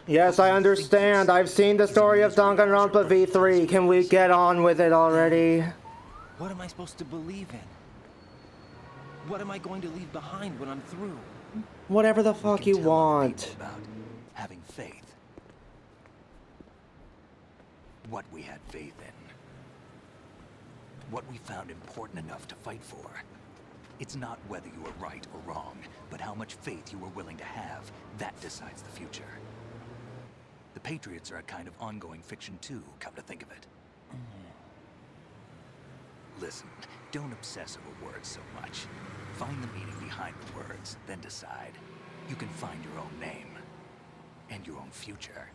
Yes, I understand. I've seen the story of Danganronpa V3. Can we get on with it already? What am I supposed to believe in? What am I going to leave behind when I'm through? Whatever the fuck you want. About having faith. What we had faith in. What we found important enough to fight for. It's not whether you were right or wrong, but how much faith you were willing to have. That decides the future. The Patriots are a kind of ongoing fiction too, come to think of it. Listen, don't obsess over words so much. Find the meaning behind the words, then decide. You can find your own name. And your own future.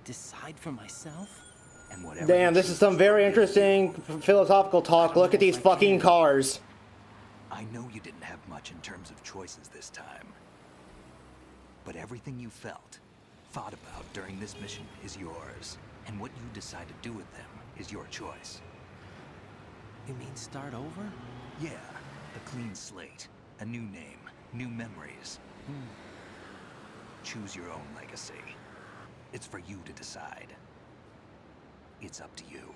Decide for myself? And whatever. Damn, this is some very interesting philosophical talk. Look at these fucking cars. I know you didn't have much in terms of choices this time. But everything you felt, thought about during this mission is yours. And what you decide to do with them is your choice. You mean start over? Yeah, a clean slate, a new name, new memories. Choose your own legacy. It's for you to decide. It's up to you.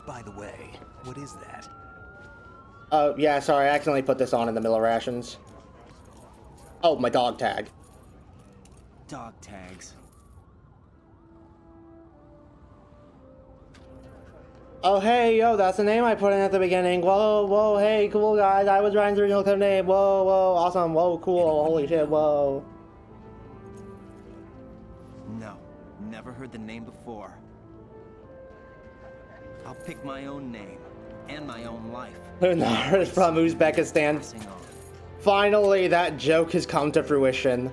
By the way, what is that? Oh, yeah, sorry, I accidentally put this on in the middle of rations. Oh, my dog tag. Dog tags. Oh, hey, yo, that's the name I put in at the beginning. Whoa, whoa, hey, cool, guys. I was Ryan's original code name. Whoa, whoa, awesome. Whoa, cool. Holy shit, whoa. No, never heard the name before. I'll pick my own name and my own life. Lunar is from Uzbekistan. Finally, that joke has come to fruition.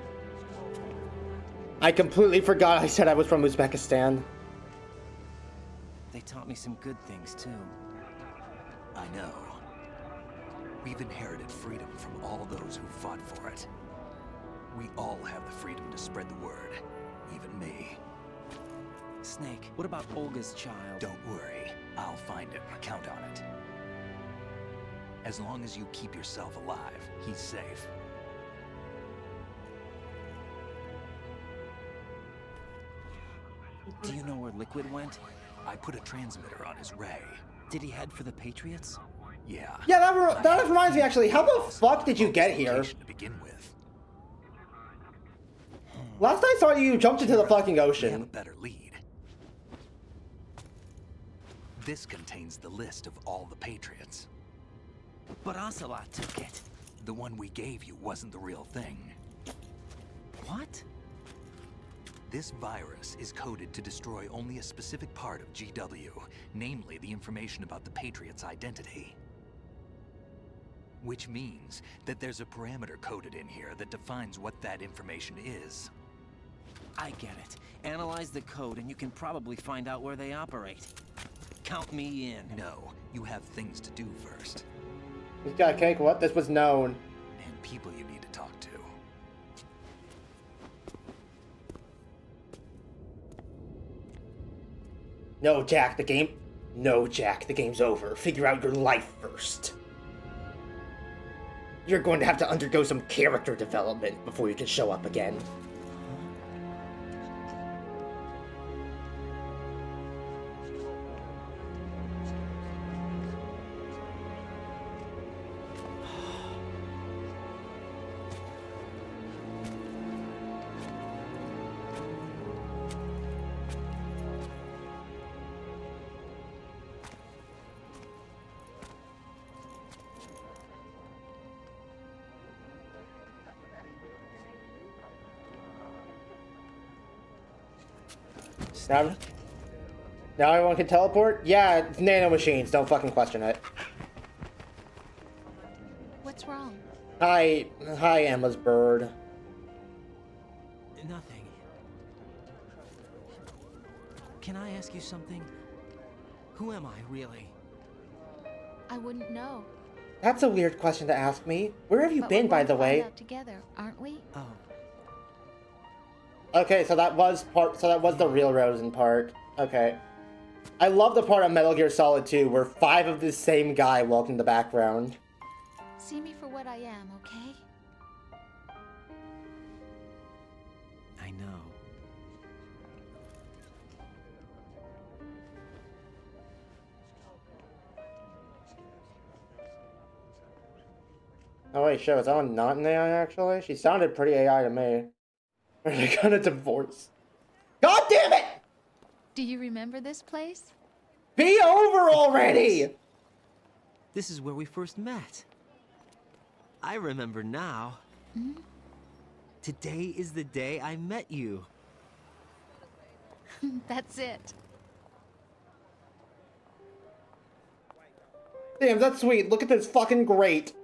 I completely forgot I said I was from Uzbekistan. They taught me some good things, too. I know. We've inherited freedom from all those who fought for it. We all have the freedom to spread the word. Even me. Snake, what about Olga's child? Don't worry. I'll find him. Count on it. As long as you keep yourself alive, he's safe. Do you know where Liquid went? I put a transmitter on his ray. Did he head for the Patriots? Yeah. Yeah, that reminds me, actually. How the fuck did you get here? To begin with. Last I saw you jumped into the fucking We have a ocean. better lead. This contains the list of all the Patriots. But Ocelot took it. The one we gave you wasn't the real thing. What? This virus is coded to destroy only a specific part of GW, namely the information about the Patriots' identity. Which means that there's a parameter coded in here that defines what that information is. I get it. Analyze the code and you can probably find out where they operate. Count me in. No, you have things to do first. This guy cake, what? This was known. And people you need to talk to. No, Jack, the game... No, Jack, the game's over. Figure out your life first. You're going to have to undergo some character development before you can show up again. Now everyone can teleport? Yeah, it's nano machines. Don't fucking question it. What's wrong? Hi, Emma's bird. Nothing. Can I ask you something? Who am I, really? I wouldn't know. That's a weird question to ask me. Where have you But been, we're by gonna the find way? out together, aren't we? Oh. Okay, so that was the real Rosen part. Okay. I love the part of Metal Gear Solid 2 where 5 of the same guy walk in the background. See me for what I am, okay? I know. Oh wait, shit, was that one not an AI actually? She sounded pretty AI to me. Are they gonna divorce? God damn it! Do you remember this place? Be over already! This is where we first met. I remember now. Today is the day I met you. That's it. Damn, that's sweet. Look at this fucking grate.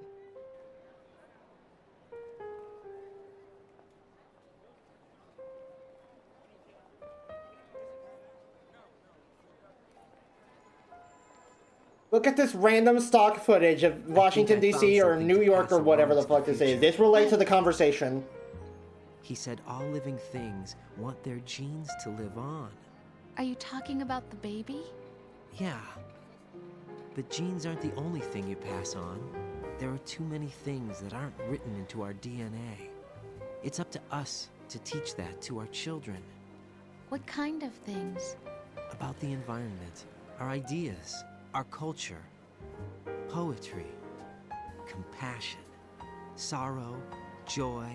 Look at this random stock footage of Washington, D.C. or New York or whatever the fuck this is. This relates to the conversation. He said all living things want their genes to live on. Are you talking about the baby? Yeah. But genes aren't the only thing you pass on. There are too many things that aren't written into our DNA. It's up to us to teach that to our children. What kind of things? About the environment, our ideas, our culture, poetry, compassion, sorrow, joy.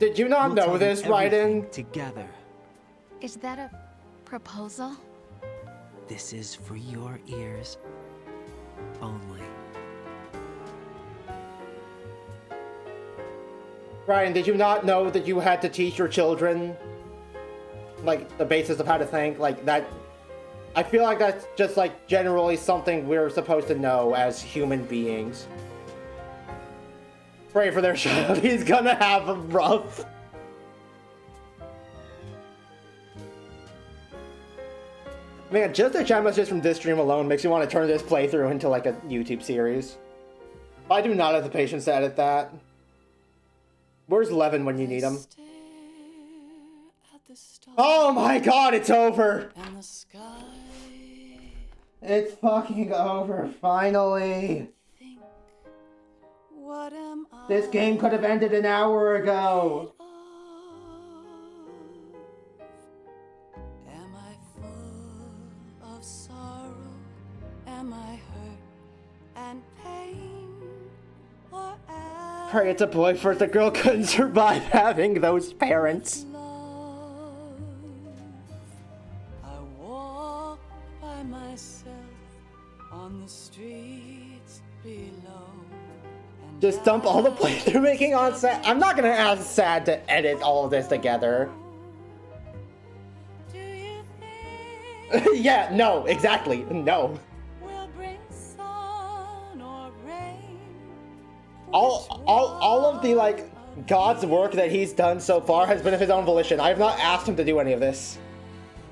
Did you not We'll know tell this, them Raiden? everything together. Is that a proposal? This is for your ears only. Ryan, did you not know that you had to teach your children, like, the basis of how to think? Like, that... I feel like that's just, like, generally something we're supposed to know as human beings. Pray for their child. He's gonna have a rough... Man, just the chat messages from this stream alone makes me want to turn this playthrough into, like, a YouTube series. I do not have the patience to edit that. Where's Levin when you need him? Oh my god, it's over! It's fucking over, finally! This game could have ended an hour ago! Am I full of sorrow? Am I hurt and pain? Or Pray it's a boy first. The girl couldn't survive having those parents. I walk by myself on the streets below. Just dump all the playthrough making on Sad. I'm not gonna ask Sad to edit all of this together. Yeah, no, exactly, no. All of the, like, God's work that he's done so far has been of his own volition. I have not asked him to do any of this.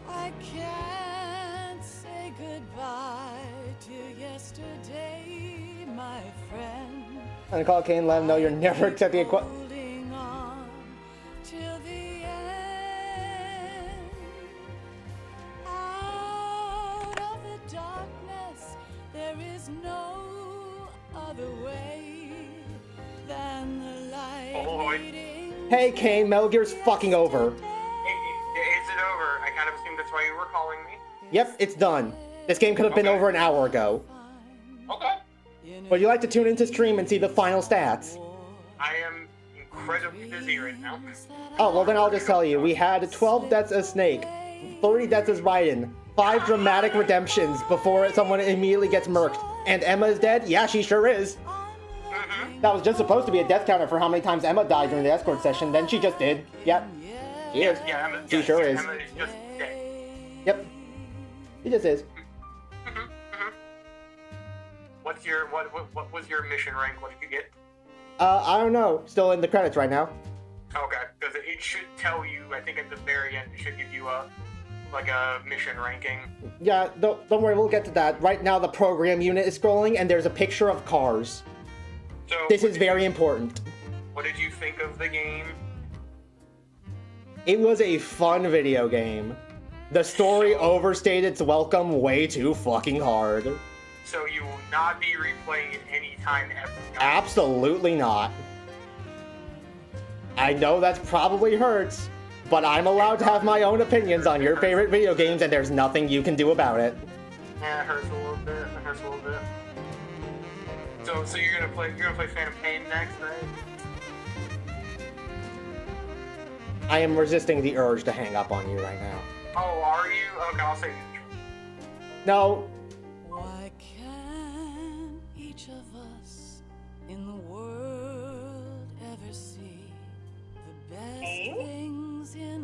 I can't say goodbye to yesterday, my friend. I'm gonna call Kane and let him know you're never accepting a Holding on till the end. Out of the darkness, there is no other way than the light leading. Hey Kane, Metal Gear's fucking over. Is it over? I kind of assumed that's why you were calling me. Yep, it's done. This game could have been over an hour ago. Okay. Would you like to tune into stream and see the final stats? I am incredibly busy right now. Oh, well then I'll just tell you. We had 12 deaths as Snake, 30 deaths as Raiden, 5 dramatic redemptions before someone immediately gets murked. And Emma is dead? Yeah, she sure is. That was just supposed to be a death counter for how many times Emma died during the escort session, then she just did. Yep. She is. Yeah, Emma, She sure is. Emma is just dead. Yep. She just is. What was your mission rank? What did you get? I don't know. Still in the credits right now. Okay, because it should tell you. I think at the very end, it should give you a mission ranking. Yeah, don't worry, we'll get to that. Right now the program unit is scrolling and there's a picture of cars. So This is very important. What did you think of the game? It was a fun video game. The story overstayed its welcome way too fucking hard. So you will not be replaying it anytime ever. Absolutely not. I know that probably hurts, but I'm allowed to have my own opinions on your favorite video games and there's nothing you can do about it. Yeah, it hurts a little bit. It hurts a little bit. So you're gonna play Phantom Pain next, right? I am resisting the urge to hang up on you right now. Oh, are you? Okay, I'll say. No. Why can each of us in the world ever see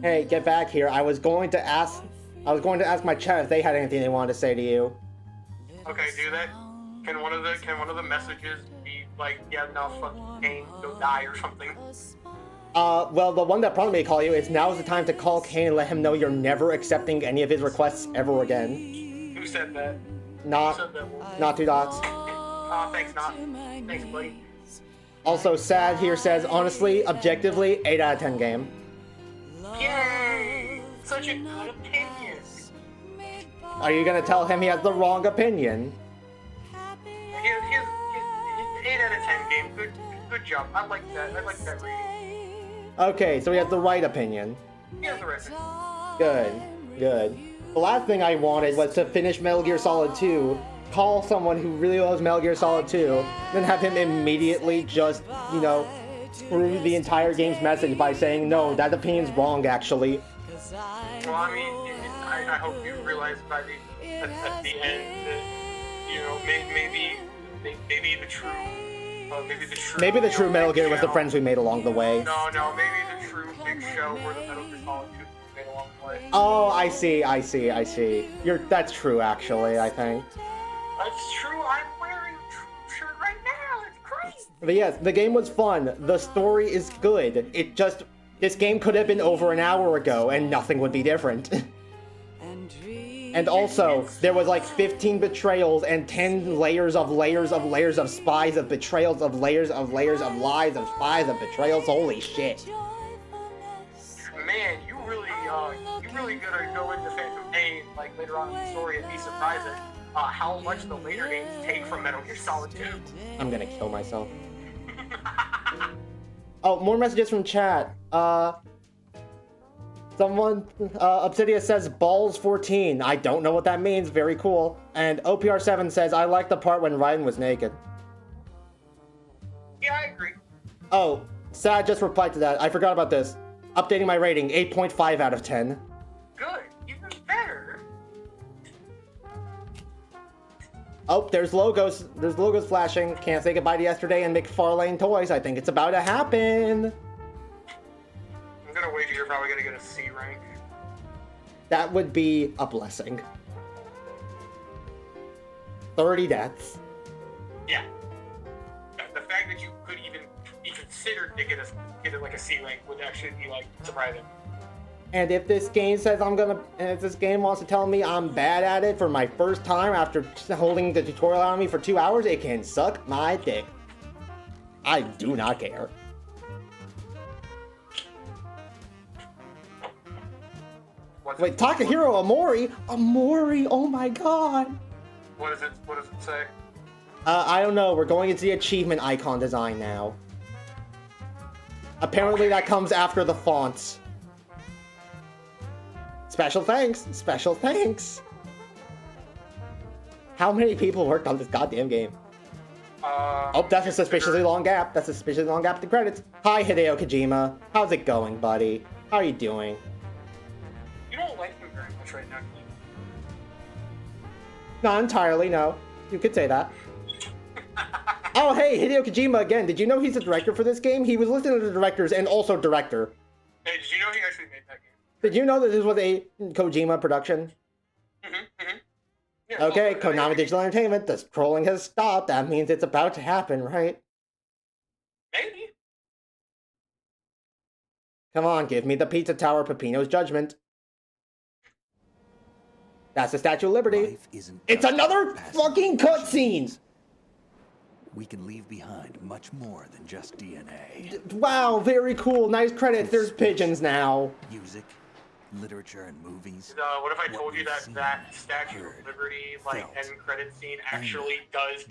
Hey, get back here. I was going to ask my chat if they had anything they wanted to say to you. Okay, do that. Can one of the messages be like, yeah, no, fucking Kane, go die or something? Well, the one that prompted me to call you is now's the time to call Kane and let him know you're never accepting any of his requests ever again. Who said that? Not 2 dots. Thanks, not. Thanks, buddy. Also, Sad here says, honestly, objectively, 8 out of 10 game. Yay! Such a good opinion. Are you gonna tell him he has the wrong opinion? He's 8 out of 10 game. Good job. I like that. I like that rating. Okay, so he has the right opinion. He has the right Good, good. The last thing I wanted was to finish Metal Gear Solid 2, call someone who really loves Metal Gear Solid 2, then have him immediately just, you know, screw the entire game's message by saying, no, that opinion's wrong, actually. Well, I mean, I hope you realize by at the end that, you know, maybe the true Metal Gear was the friends we made along the way. No, maybe the true big show were the Metal Gear Solid 2 made along the way. Oh, I see. That's true, actually, I think. That's true. I'm wearing a true shirt right now. It's crazy. But yes, the game was fun. The story is good. This game could have been over an hour ago and nothing would be different. And also, there was like 15 betrayals and 10 layers of spies of betrayals of layers of lies of spies of betrayals. Holy shit. Man, you really gotta go into Phantom Pain like later on in the story and be surprised at how much the later games take from Metal Gear Solid 2. I'm gonna kill myself. Oh, more messages from chat. Someone, Obsidia says balls 14. I don't know what that means. Very cool. And OPR7 says, I like the part when Raiden was naked. Yeah, I agree. Oh, Sad just replied to that. I forgot about this. Updating my rating, 8.5 out of 10. Good, even better. Oh, there's logos. There's logos flashing. Can't say goodbye to yesterday and McFarlane Toys. I think it's about to happen. I'm gonna wager you're probably gonna get a C rank. That would be a blessing. 30 deaths. Yeah. The fact that you could even be considered to get like a C rank would actually be like surprising. And if this game says if this game wants to tell me I'm bad at it for my first time after holding the tutorial on me for 2 hours, it can suck my dick. I do not care. Wait, Takahiro Omori? Omori, oh my god. What does it say? I don't know. We're going into the achievement icon design now. Apparently that comes after the fonts. Special thanks. Special thanks. How many people worked on this goddamn game? Oh, that's a suspiciously long gap. That's a suspiciously long gap to credits. Hi, Hideo Kojima. How's it going, buddy? How are you doing? You don't like him very much right now. Not entirely, no. You could say that. Oh, hey, Hideo Kojima again. Did you know he's the director for this game? He was listed as the directors and also director. Hey, did you know he actually made that game? Did you know that this was a Kojima production? Yeah, okay, Konami Digital Entertainment. The trolling has stopped. That means it's about to happen, right? Maybe. Come on, give me the Pizza Tower Peppino's Judgment. That's the Statue of Liberty. It's another fucking cutscene! We can leave behind much more than just DNA. Wow, very cool. Nice credits. There's pigeons now. Music, literature, and movies. What if I told you that Statue of Liberty end credit scene actually does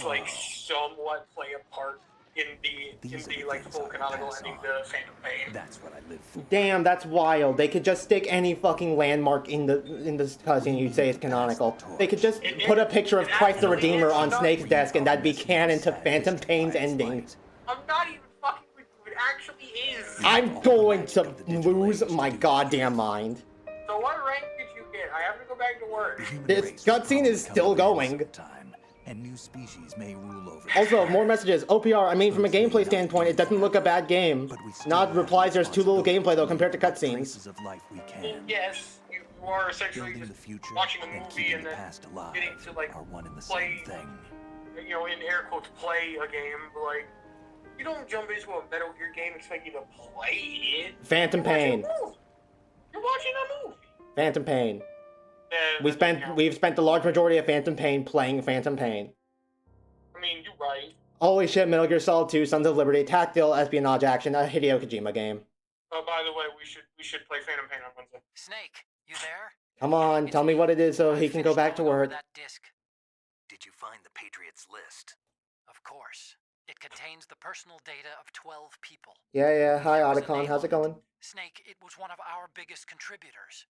like somewhat play a part in the like full canonical ending to Phantom Pain? That's what I live for. Damn, that's wild. They could just stick any fucking landmark in this cutscene you'd say is canonical. They could just put a picture of Christ the Redeemer on Snake's desk and that'd be canon to Phantom Pain's ending. I'm not even fucking with you. It actually is. I'm going to lose my goddamn mind. So what rank did you get? I have to go back to work. This cutscene is still going. and new species may rule over. Also, more messages. OPR, I mean, from a gameplay standpoint, it doesn't look a bad game. Nod replies there's too little gameplay, though, compared to cutscenes. Of life we Well, can. yes, you are essentially Building just the future watching a and movie keeping and the then past alive getting to like are one and the play, same thing. you know, in air quotes, play a game. But, like, you don't jump into a Metal Gear game expecting to play it. Phantom Pain. You're watching a movie. Phantom Pain. Yeah, We've spent the large majority of Phantom Pain playing Phantom Pain. I mean, you're right. Holy shit, Metal Gear Solid 2, Sons of Liberty, tactile espionage action, a Hideo Kojima game. Oh, by the way, we should play Phantom Pain on Wednesday. Snake, you there? Come on, tell me what it is so he can go back to work. That disc. Did you find the Patriots list? Of course. It contains the personal data of 12 people. Yeah, hi Otacon, how's it going? Snake, it was one of our biggest contributors.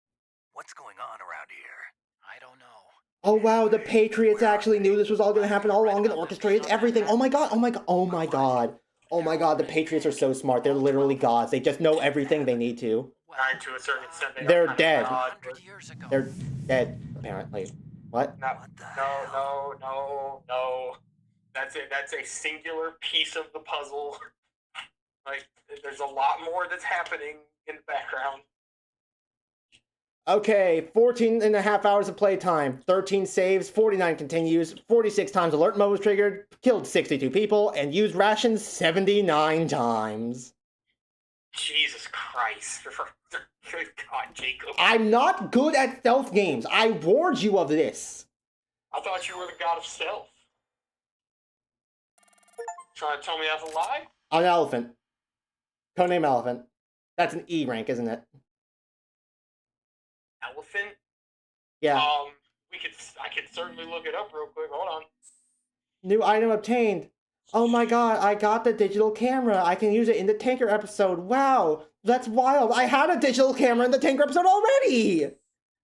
What's going on around here? I don't know. Oh wow, the Patriots actually knew this was all going to happen all along and orchestrated everything. Oh my god, oh my god, oh my god. Oh my god, the Patriots are so smart. They're literally gods. They just know everything they need to. Right, to a certain extent, They're dead. God, They're dead, apparently. What? No. That's a singular piece of the puzzle. Like, there's a lot more that's happening in the background. Okay, 14 and a half hours of playtime, 13 saves, 49 continues, 46 times alert mode was triggered, killed 62 people, and used rations 79 times. Jesus Christ. Good God, Jacob. I'm not good at stealth games. I warned you of this. I thought you were the god of stealth. Trying to tell me that's a lie? An elephant. Codename Elephant. That's an E rank, isn't it? Elephant? Yeah. I could certainly look it up real quick. Hold on. New item obtained. Oh my god, I got the digital camera. I can use it in the Tanker episode. Wow, that's wild. I had a digital camera in the Tanker episode already!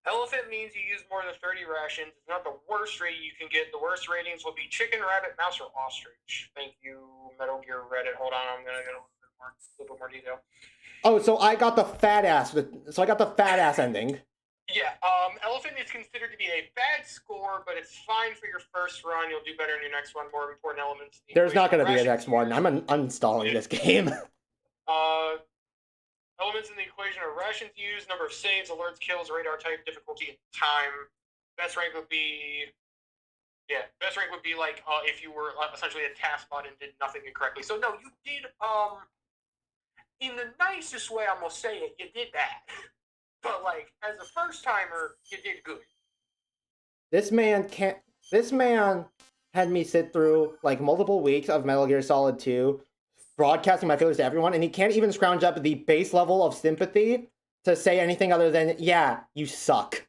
Elephant means you use more than 30 rations. It's not the worst rating you can get. The worst ratings will be chicken, rabbit, mouse, or ostrich. Thank you, Metal Gear Reddit. Hold on, I'm gonna get a little bit more detail. Oh, so I got the fat ass. So I got the fat ass ending. Yeah, Elephant is considered to be a bad score, but it's fine for your first run. You'll do better in your next one. More important elements. There's not going to be a next one. I'm uninstalling this game. Elements in the equation are rations used, number of saves, alerts, kills, radar type, difficulty, and time. Best rank would be... Yeah, best rank would be like if you were essentially a task bot and did nothing incorrectly. So no, you did, in the nicest way I'm going to say it, you did that. But, like, as a first-timer, you did good. This man had me sit through, like, multiple weeks of Metal Gear Solid 2, broadcasting my feelings to everyone, and he can't even scrounge up the base level of sympathy to say anything other than, yeah, you suck.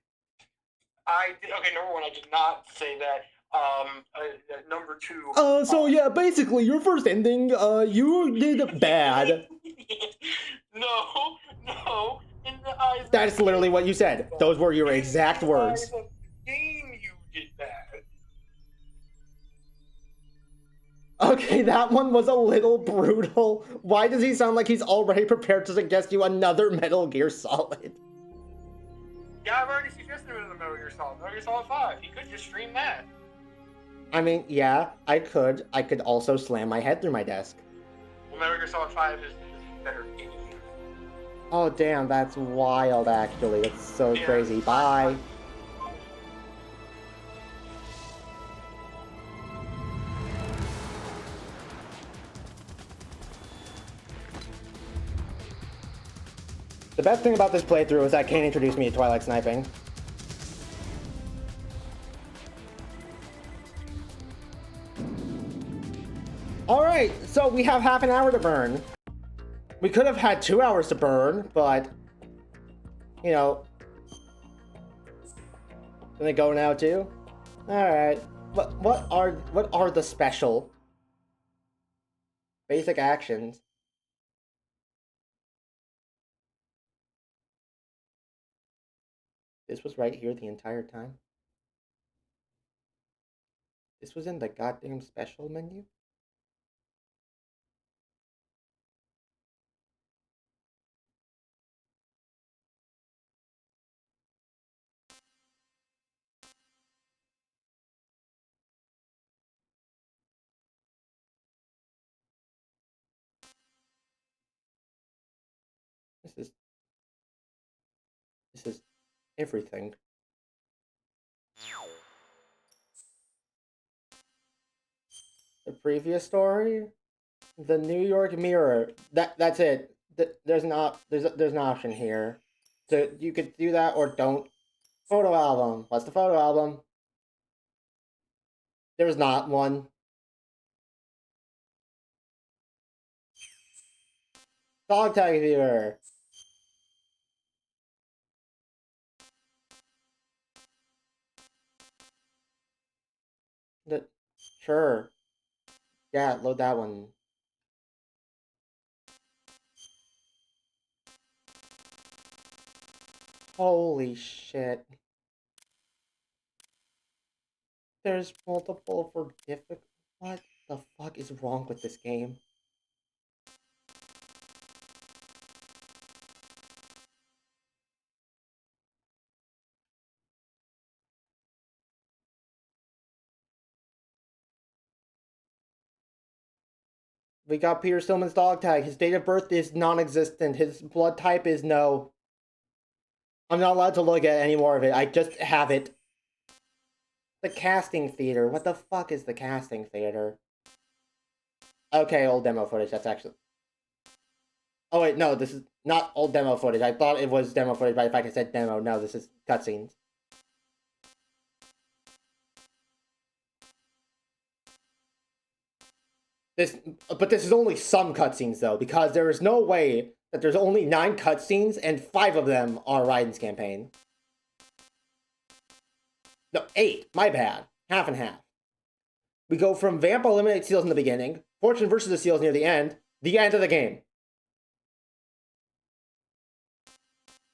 Okay, number one, I did not say that. Number two... So yeah, basically, your first ending, you did bad. No. In the eyes That is literally what you said. Those were your exact words. Game, you did that. Okay, that one was a little brutal. Why does he sound like he's already prepared to suggest you another Metal Gear Solid? Yeah, I've already suggested him in the Metal Gear Solid. Metal Gear Solid 5. He could just stream that. I mean, yeah, I could. I could also slam my head through my desk. Well, Metal Gear Solid 5 is better game. Oh, damn, that's wild, actually. That's so crazy. Bye. The best thing about this playthrough is that Kane introduced me to Twilight Sniping. Alright, so we have half an hour to burn. We could have had 2 hours to burn, but, you know, gonna go now too? Alright, what are the special basic actions? This was right here the entire time? This was in the goddamn special menu? everything. The previous story? The New York Mirror. That's it. There's an option here. So you could do that or don't. Photo album. What's the photo album? There's not one. Dog tag viewer. Sure. Yeah, load that one. Holy shit. There's multiple for difficult. What the fuck is wrong with this game? We got Peter Stillman's dog tag. His date of birth is non-existent. His blood type is no. I'm not allowed to look at any more of it. I just have it. The casting theater. What the fuck is the casting theater? Okay, old demo footage. That's actually... Oh wait, no, this is not old demo footage. I thought it was demo footage by the fact I said demo. No, this is cutscenes. But this is only some cutscenes though, because there is no way that there's only 9 cutscenes and 5 of them are Raiden's campaign. No, 8. My bad. Half and half. We go from Vamp eliminate seals in the beginning, Fortune versus the seals near the end of the game.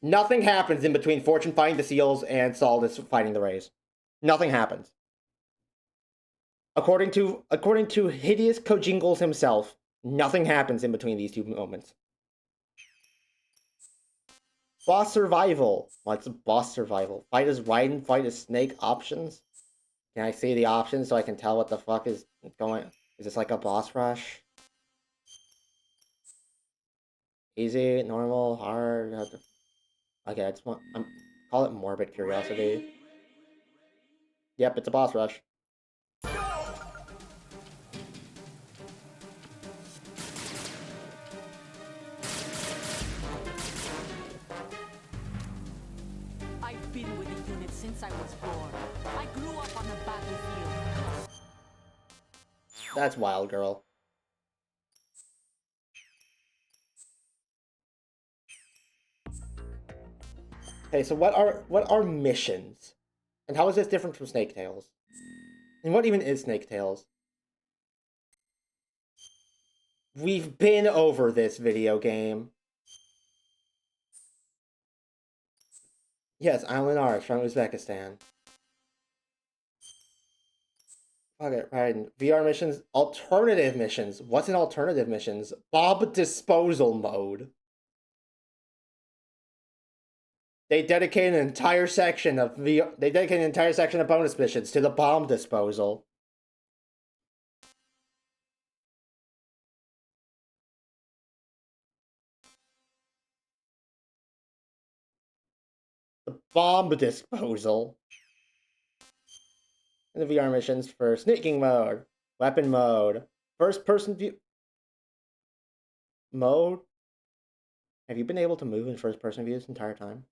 Nothing happens in between Fortune fighting the seals and Saldus fighting the Rays. Nothing happens. According to Hideous Kojingles himself, nothing happens in between these two moments. Boss survival. What's boss survival? Fight as Raiden, fight as Snake options? Can I see the options so I can tell what the fuck is going? Is this like a boss rush? Easy, normal, hard. Okay, I just want call it morbid curiosity. Yep, it's a boss rush. I've been with the unit since I was born. I grew up on the battlefield. That's wild, girl. Okay, so what are missions? And how is this different from Snake Tales? And what even is Snake Tales? We've been over this video game. Yes, Island Arch from Uzbekistan. Okay, right. VR missions, alternative missions. What's an alternative missions? Bomb disposal mode. They dedicate an entire section of bonus missions to the bomb disposal. The bomb disposal. And the VR missions for sneaking mode, weapon mode, first person view mode. Have you been able to move in first person view this entire time?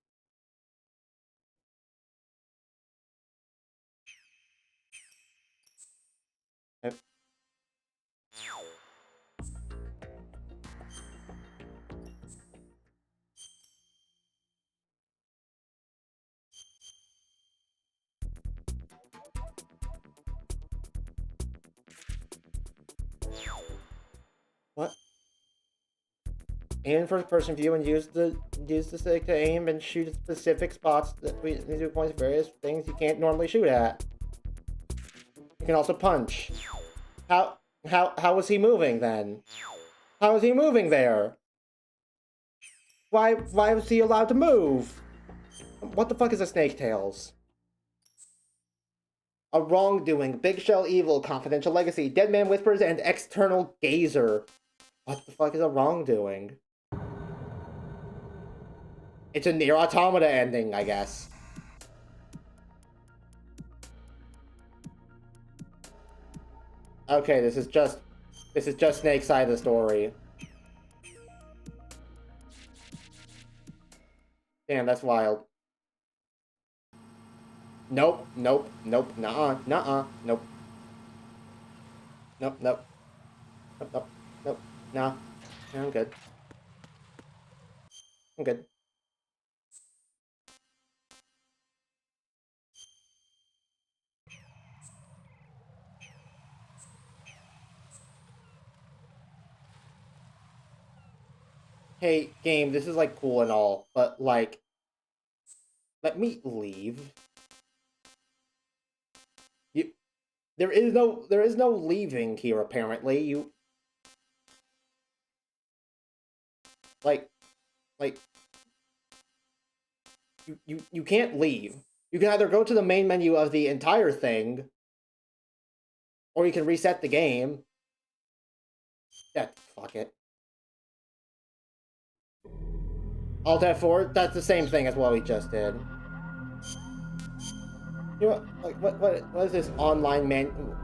What? Aim in first person view and use the stick to aim and shoot at specific spots that we do points various things you can't normally shoot at. You can also punch. How was he moving then? How was he moving there? Why was he allowed to move? What the fuck is a Snake Tales? A Wrongdoing, Big Shell Evil, Confidential Legacy, Dead Man Whispers, and External Gazer. What the fuck is a Wrongdoing? It's a Nier Automata ending, I guess. Okay, this is just Snake's side of the story. Damn, that's wild. Nope, nope, nope, nuh-uh, nuh-uh, nope. Nope, nope. Nope, nope, nope, nah. Yeah, I'm good. I'm good. Hey, game, this is, like, cool and all, but, like, let me leave. There is no leaving here, apparently. You can't leave. You can either go to the main menu of the entire thing, or you can reset the game. Yeah, fuck it. Alt F4, that's the same thing as what we just did. You know what, like, what is this online manual?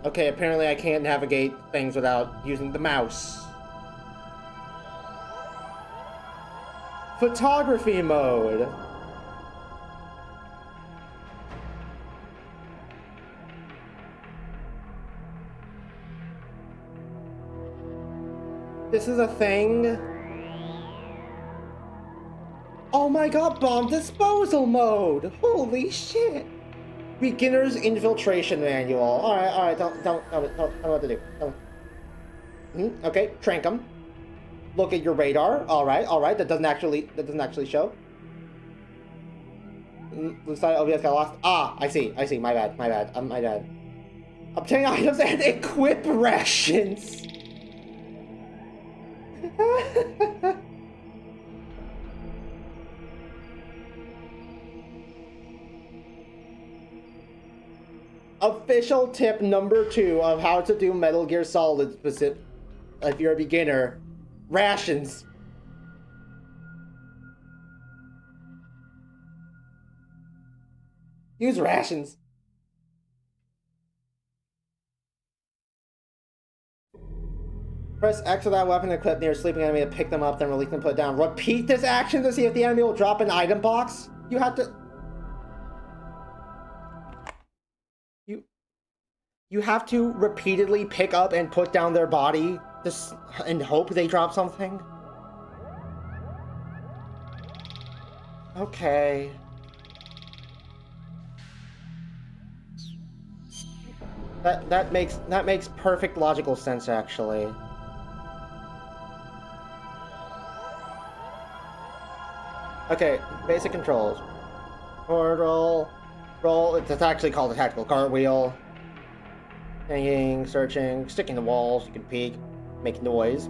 Okay, apparently I can't navigate things without using the mouse. Photography mode. This is a thing. Oh my god, bomb disposal mode! Holy shit! Beginner's infiltration manual. Alright, tell me what to do. Okay, trank 'em. Look at your radar. Alright, that doesn't actually show. Looks like OBS got lost. Ah, I see, my bad. My bad. Obtain items and equip rations! Official tip number 2 of how to do Metal Gear Solid specific if you're a beginner. Rations. Use rations. Press X for that weapon equipped near a sleeping enemy to pick them up, then release them, put it down. Repeat this action to see if the enemy will drop an item box. You have to... You have to repeatedly pick up and put down their body just and hope they drop something? Okay. That makes perfect logical sense, actually. Okay, basic controls. Portal, roll, it's actually called a tactical cartwheel. Hanging, searching, sticking to walls, you can peek, make noise.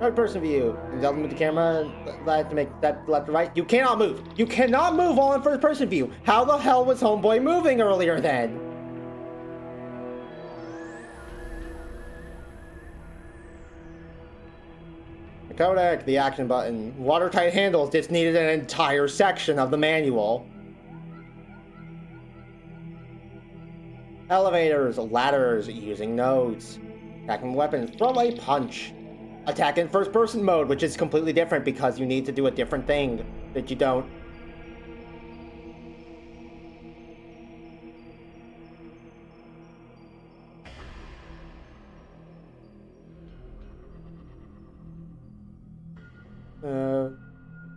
Third person view. You can move the camera and left to make that left to right. You cannot move! You cannot move while in first person view! How the hell was Homeboy moving earlier then? The codec, the action button. Watertight handles just needed an entire section of the manual. Elevators, ladders, using nodes. Attacking weapons, throw a punch. Attack in first person mode, which is completely different because you need to do a different thing that you don't.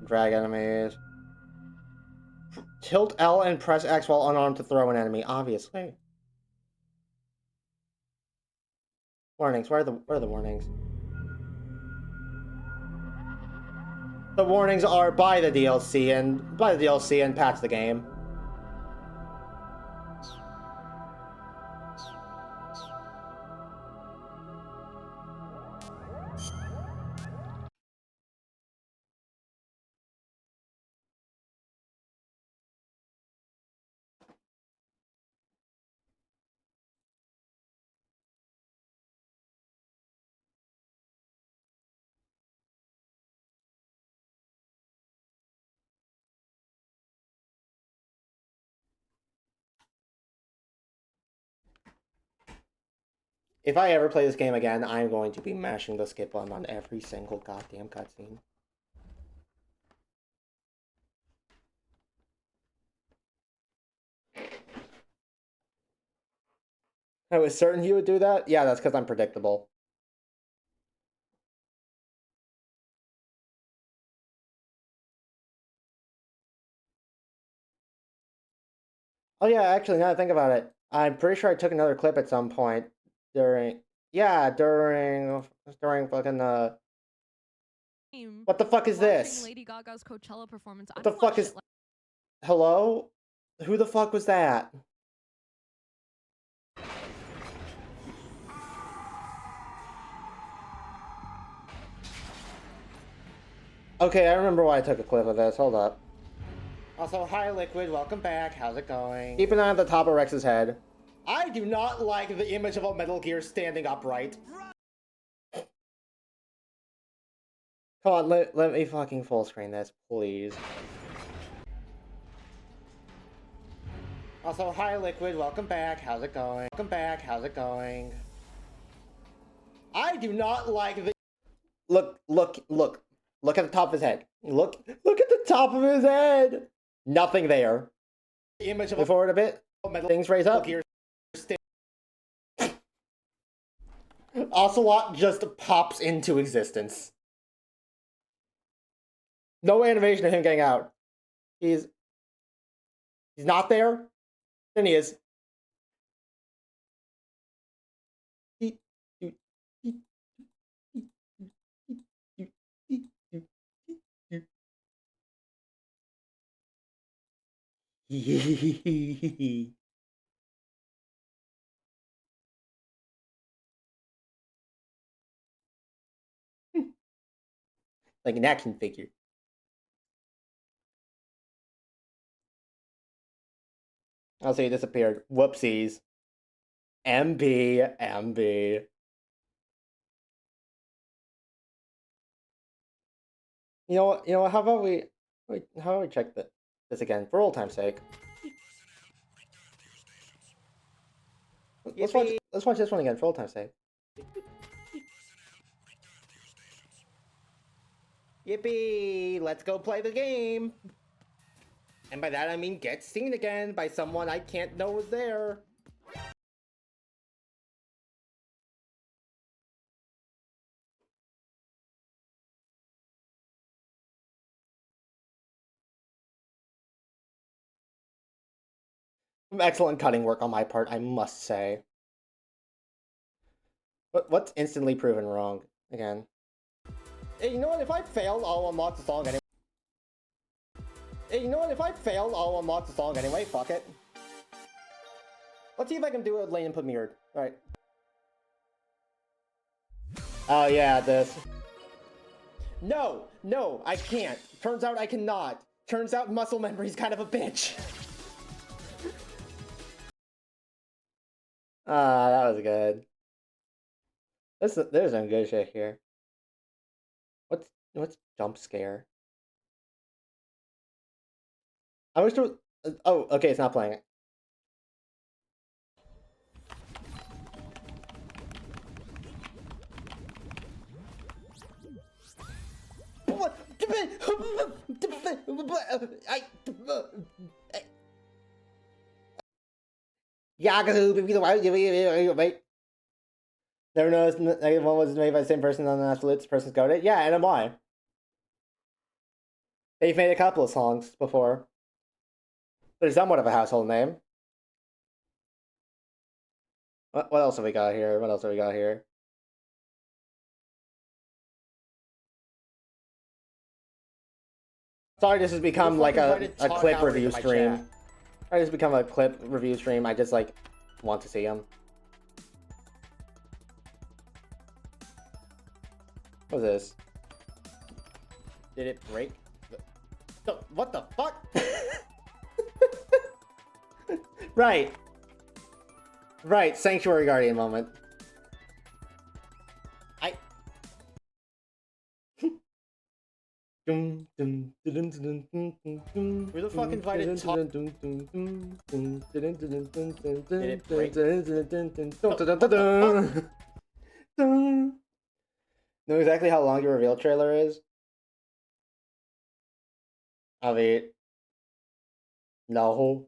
Drag enemies. Tilt L and press X while unarmed to throw an enemy, obviously. Warnings, where are the warnings? The warnings are by the DLC and patch the game. If I ever play this game again, I'm going to be mashing the skip button on every single goddamn cutscene. I was certain he would do that? Yeah, that's because I'm predictable. Oh yeah, actually, now that I think about it, I'm pretty sure I took another clip at some point during fucking what the fuck is this? Lady Gaga's Coachella performance. What the fuck is Hello? Who the fuck was that? Okay, I remember why I took a clip of this. Hold up. Also, hi Liquid, welcome back. How's it going? Keep an eye on the top of Rex's head. I do not like the image of a Metal Gear standing upright. Come on, let me fucking full screen this, please. Also, hi Liquid, welcome back. How's it going? Welcome back. How's it going? I do not like the Look at the top of his head. Look at the top of his head. Nothing there. The image of forward a bit. Things raise up. Ocelot just pops into existence. No animation of him getting out. He's not there. Then he is. Like an action figure. Also, he disappeared. Whoopsies. MB. You know what? How about we check this again for old time's sake? Let's watch this one again for old time's sake. Yippee! Let's go play the game. And by that I mean get seen again by someone I can't know is there. Excellent cutting work on my part, I must say. What's instantly proven wrong again? Hey, you know what? If I fail, I'll unlock the song anyway. Fuck it. Let's see if I can do it with lane input mirrored. Alright. Oh yeah, this. No, I can't. Turns out I cannot. Turns out muscle memory's kind of a bitch. Ah, that was good. There's some good shit here. What's jump scare? I wish there was... Oh, okay, it's not playing it. What? Wait. Never noticed one was made by the same person on the absolute person's coded. Yeah, NMY. They've made a couple of songs before. They're somewhat of a household name. What else have we got here? Sorry, this has become like a clip review stream. I just become a clip review stream. I just like want to see them. What's this? Did it break? What the fuck? Right, Sanctuary Guardian moment. Who the fuck invited Tom? Know exactly how long your reveal trailer is? I mean, no.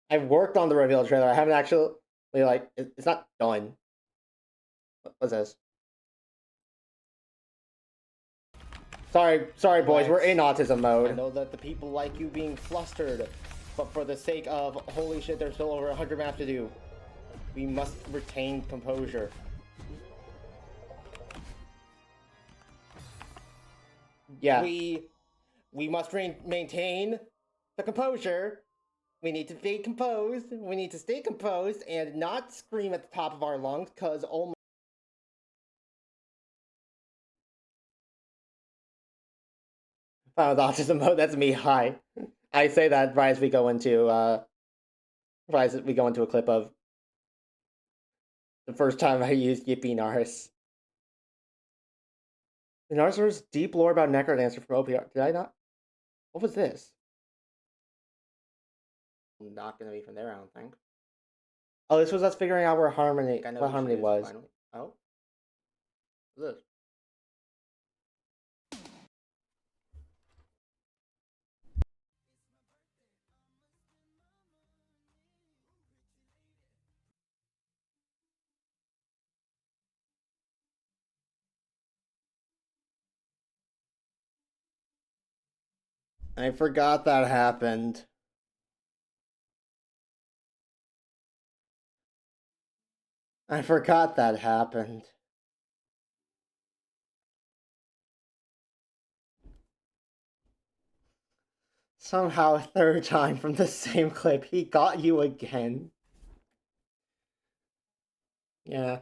I've worked on the reveal trailer. I haven't actually, like, it's not done. What's this? Sorry, boys. We're in autism mode. I know that the people like you being flustered, but for the sake of holy shit, there's still over 100 maps to do. We must retain composure. Yeah. We must maintain the composure. We need to be composed. We need to stay composed and not scream at the top of our lungs, cause oh my. Found autism mode. That's me. Hi. I say that right as we go into a clip of the first time I used Yippee Nars. The Narsaurus deep lore about Necrodancer from OPR. Did I not? What was this? Not gonna be from there, I don't think. Oh, this was us figuring out where Harmony, what Harmony was. Finally. Oh, what's this? I forgot that happened. I forgot that happened. Somehow a third time from the same clip, he got you again. Yeah.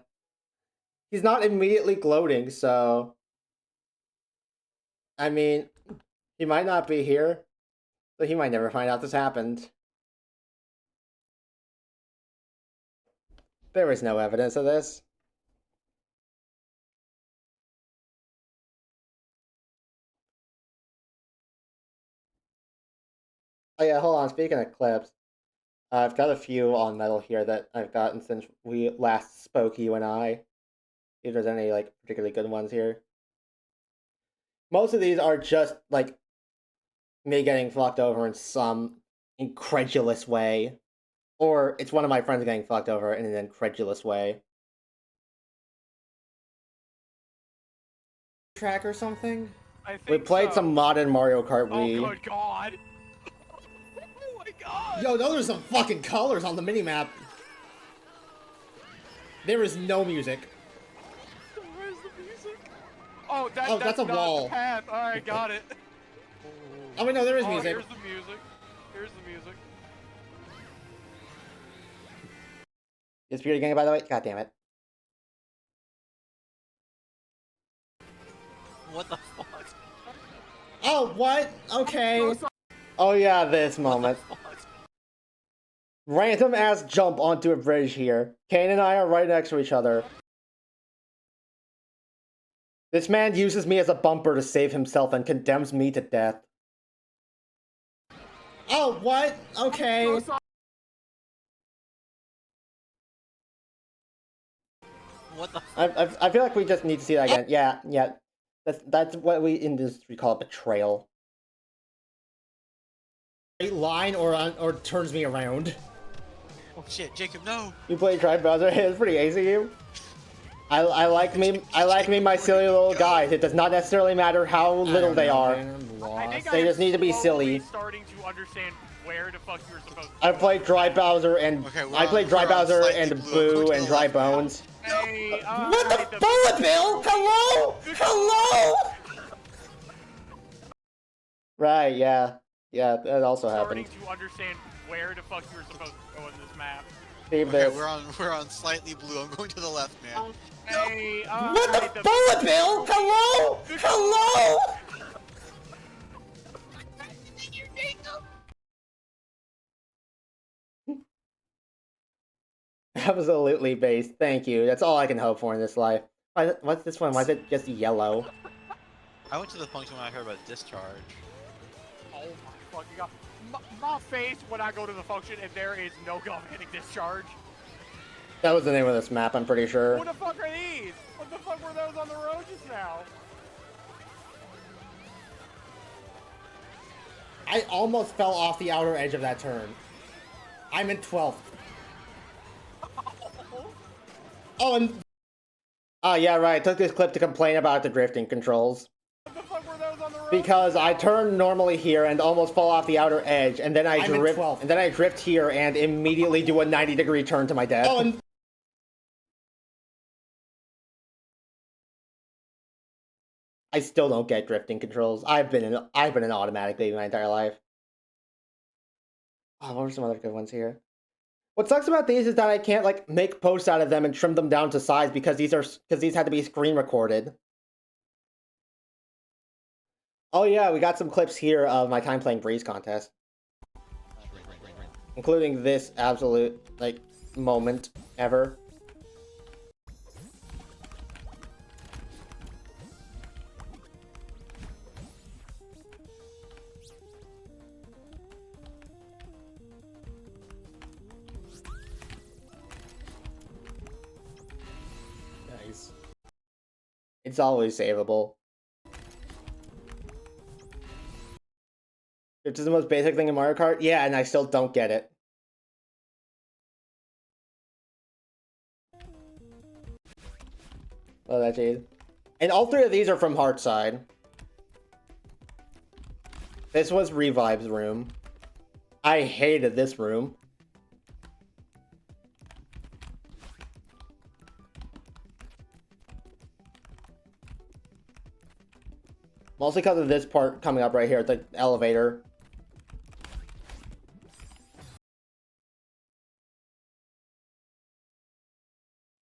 He's not immediately gloating, so... I mean, he might not be here, but he might never find out this happened. There is no evidence of this. Oh yeah, hold on, speaking of clips, I've got a few on metal here that I've gotten since we last spoke, you and I. If there's any, like, particularly good ones here. Most of these are just, like, me getting fucked over in some incredulous way. Or it's one of my friends getting fucked over in an incredulous way. Track or something? We played some modded Mario Kart Wii. Oh, good God. Oh, my God. Yo, those are some fucking colors on the minimap. There is no music. Where's the music? Oh, that's a not wall. The path. All right, got it. Oh, wait, no, there is music. Here's the music. Here's the music. Is Spirit again, by the way? God damn it. What the fuck? Oh, what? Okay. Oh yeah, this moment. Random ass jump onto a bridge here. Kane and I are right next to each other. This man uses me as a bumper to save himself and condemns me to death. Oh, what? Okay. What the? I feel like we just need to see that again. Yeah. That's what we in this we call betrayal. Straight line or turns me around. Oh shit, Jacob, no. You play Tribe Bowser? It's pretty easy. You. I like me my silly little guys. It does not necessarily matter how little they are. They just need to be silly. Starting to understand where the fuck you're supposed to. I played Dry Bowser and Dry Bowser and Boo and Dry Bones. Hey, what the bullet bill? Hello? Hello? Right, yeah. Yeah, that also happened. Starting to understand where the fuck you're supposed to go in this map. Save okay, this. we're on slightly blue. I'm going to the left, man. Hey, what the bullet bill? Hello? Hello? Absolutely based. Thank you. That's all I can hope for in this life. What's this one? Why is it just yellow? I went to the function when I heard about discharge. Oh my fucking god. My face when I go to the function and there is no gun hitting discharge. That was the name of this map, I'm pretty sure. What the fuck are these? What the fuck were those on the road just now? I almost fell off the outer edge of that turn. I'm in 12th. Oh, and... Oh, yeah, right. I took this clip to complain about the drifting controls. What the fuck were those on the road? Because I turn normally here and almost fall off the outer edge, and then I drift here and immediately do a 90-degree turn to my death. Oh, and... I still don't get drifting controls. I've been an automatic baby my entire life. Oh, what are some other good ones here? What sucks about these is that I can't like make posts out of them and trim them down to size because these had to be screen recorded. Oh yeah, we got some clips here of my time playing Breeze contest, including this absolute like moment ever. Nice. It's always savable. Which is the most basic thing in Mario Kart? Yeah, and I still don't get it. Oh, that's it. And all three of these are from Heartside. This was Revive's room. I hated this room. Mostly because of this part coming up right here, the elevator.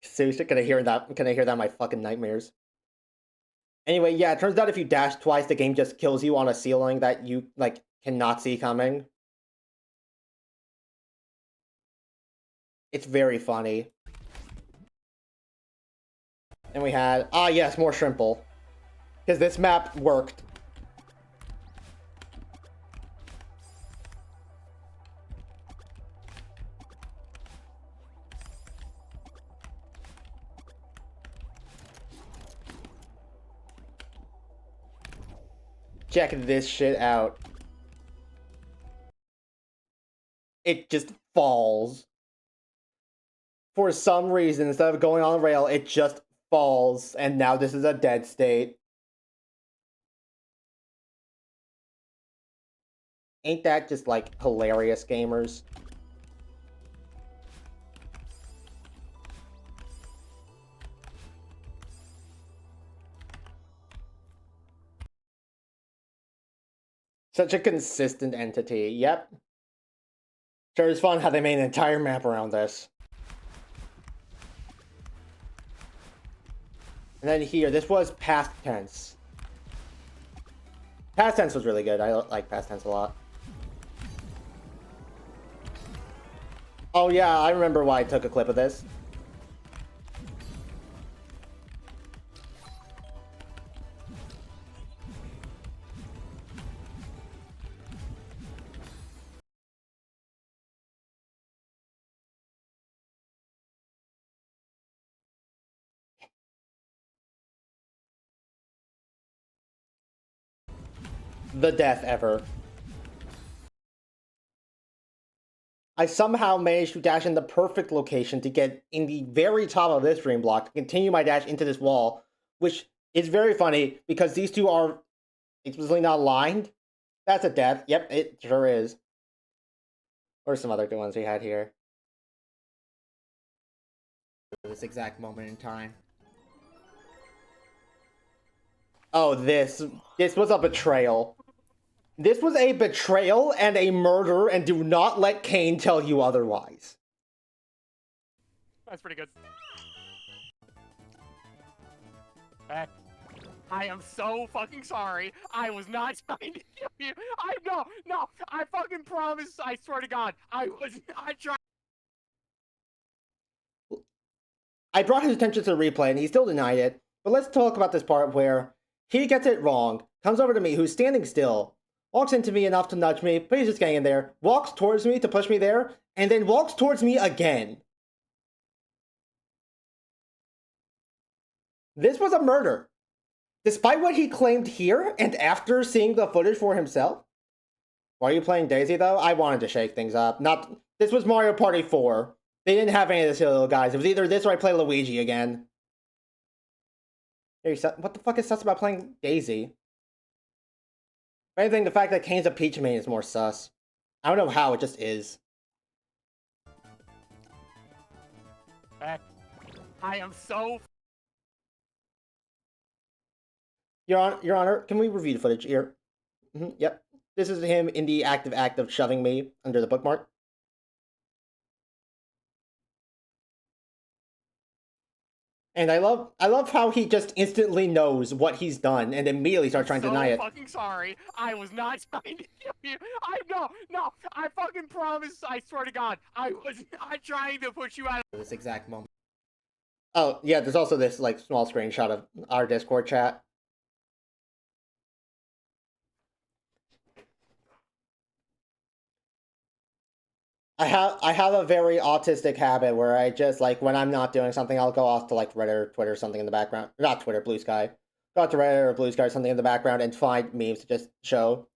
Seriously, can I hear that? Can I hear that in my fucking nightmares? Anyway, yeah, it turns out if you dash twice, the game just kills you on a ceiling that you, like, cannot see coming. It's very funny. And we had, yes, more Shrimple. Because this map worked. Check this shit out. It just falls. For some reason, instead of going on the rail, it just falls. And now this is a dead state. Ain't that just, like, hilarious, gamers? Such a consistent entity. Yep. Sure is fun how they made an entire map around this. And then here, this was Past Tense. Past Tense was really good. I like Past Tense a lot. Oh yeah, I remember why I took a clip of this. The death ever. I somehow managed to dash in the perfect location to get in the very top of this dream block to continue my dash into this wall, which is very funny because these two are explicitly not aligned. That's a death. Yep, it sure is. Or some other good ones we had here. This exact moment in time. Oh, this was a betrayal. This was a betrayal and a murder, and do not let Kane tell you otherwise. That's pretty good. I am so fucking sorry. I was not trying to kill you. No, I fucking promise, I swear to God, I was not trying. I brought his attention to the replay, and he still denied it. But let's talk about this part where He gets it wrong, comes over to me, who's standing still, walks into me enough to nudge me, but he's just getting in there, walks towards me to push me there, and then walks towards me again. This was a murder. Despite what he claimed here, and after seeing the footage for himself. Why are you playing Daisy, though? I wanted to shake things up. This was Mario Party 4. They didn't have any of this little guys. It was either this or I play Luigi again. What the fuck is sus about playing Daisy? If anything, the fact that Kane's a Peach main is more sus. I don't know how, it just is. I am so... Your Honor, can we review the footage here? Yep. This is him in the active act of shoving me under the bookmark. And I love how he just instantly knows what he's done and immediately starts trying to deny it. I'm so fucking sorry. I was not trying to kill you. No. I fucking promise. I swear to God, I was not trying to push you out of this exact moment. Oh, yeah, there's also this, like, small screenshot of our Discord chat. I have a very autistic habit where I just, like, when I'm not doing something, I'll go off to, like, Reddit or Twitter or something in the background. Not Twitter, Blue Sky. Go out to Reddit or Blue Sky or something in the background and find memes to just show.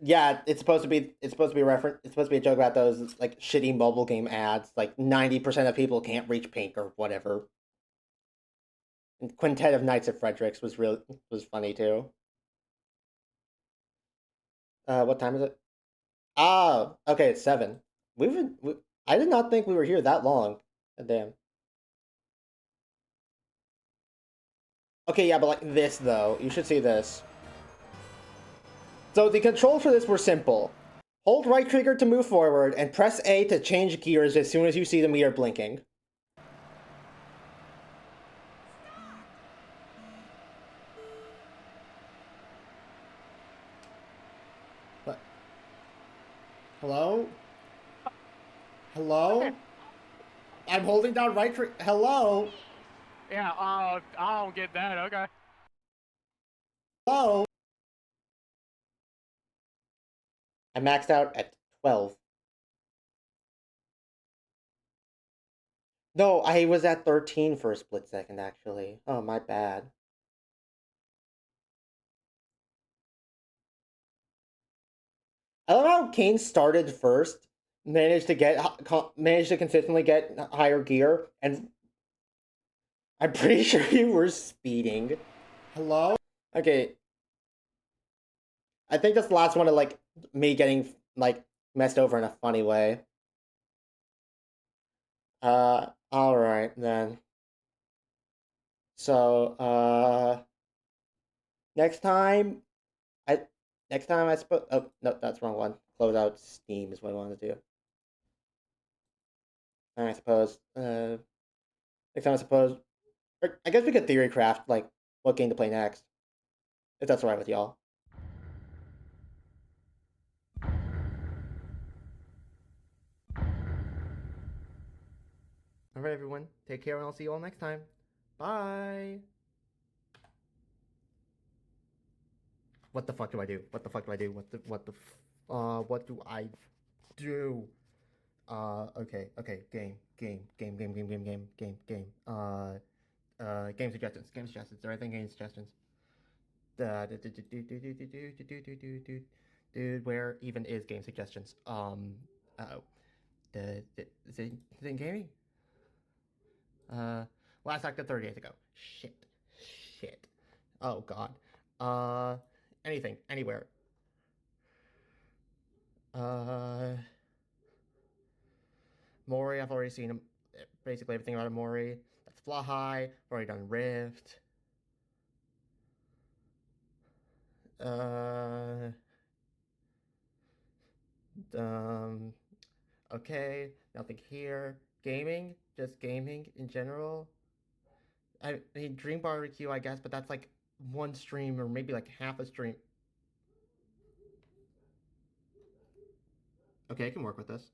Yeah, it's supposed to be a reference. It's supposed to be a joke about those, like, shitty mobile game ads. Like, 90% of people can't reach pink or whatever. And Quintet of Knights of Fredericks was funny too. What time is it? Ah, okay, it's 7. I did not think we were here that long. God damn. Okay, yeah, but like this though. You should see this. So the controls for this were simple. Hold right trigger to move forward, and press A to change gears as soon as you see the meter blinking. What? Hello? Hello? I'm holding down right trigger. Hello? Yeah, I don't get that, okay. Hello? I maxed out at 12. No, I was at 13 for a split second, actually. Oh, my bad. I love how Kane started first, managed to consistently get higher gear, and I'm pretty sure you were speeding. Hello? Okay. I think that's the last one of, like, me getting, like, messed over in a funny way. Alright, then. So, next time I suppose... Oh, no, that's the wrong one. Close out Steam is what I want to do. And I suppose, next time I suppose... Or I guess we could theory craft, like, what game to play next. If that's alright with y'all. Alright, everyone. Take care, and I'll see you all next time. Bye! What the fuck do I do? What the fuck do I do? What do I do? Okay. Game suggestions. Is there anything game suggestions? Dude, where even is game suggestions? Is it in gaming? Last acted 30 days ago. Shit. Oh god. Anything, anywhere. Mori, I've already seen basically everything about Mori. That's Fly High. I've already done Rift. Okay, nothing here. Gaming, just gaming in general. I mean, Dream Barbecue, I guess, but that's like one stream or maybe like half a stream. Okay, I can work with this.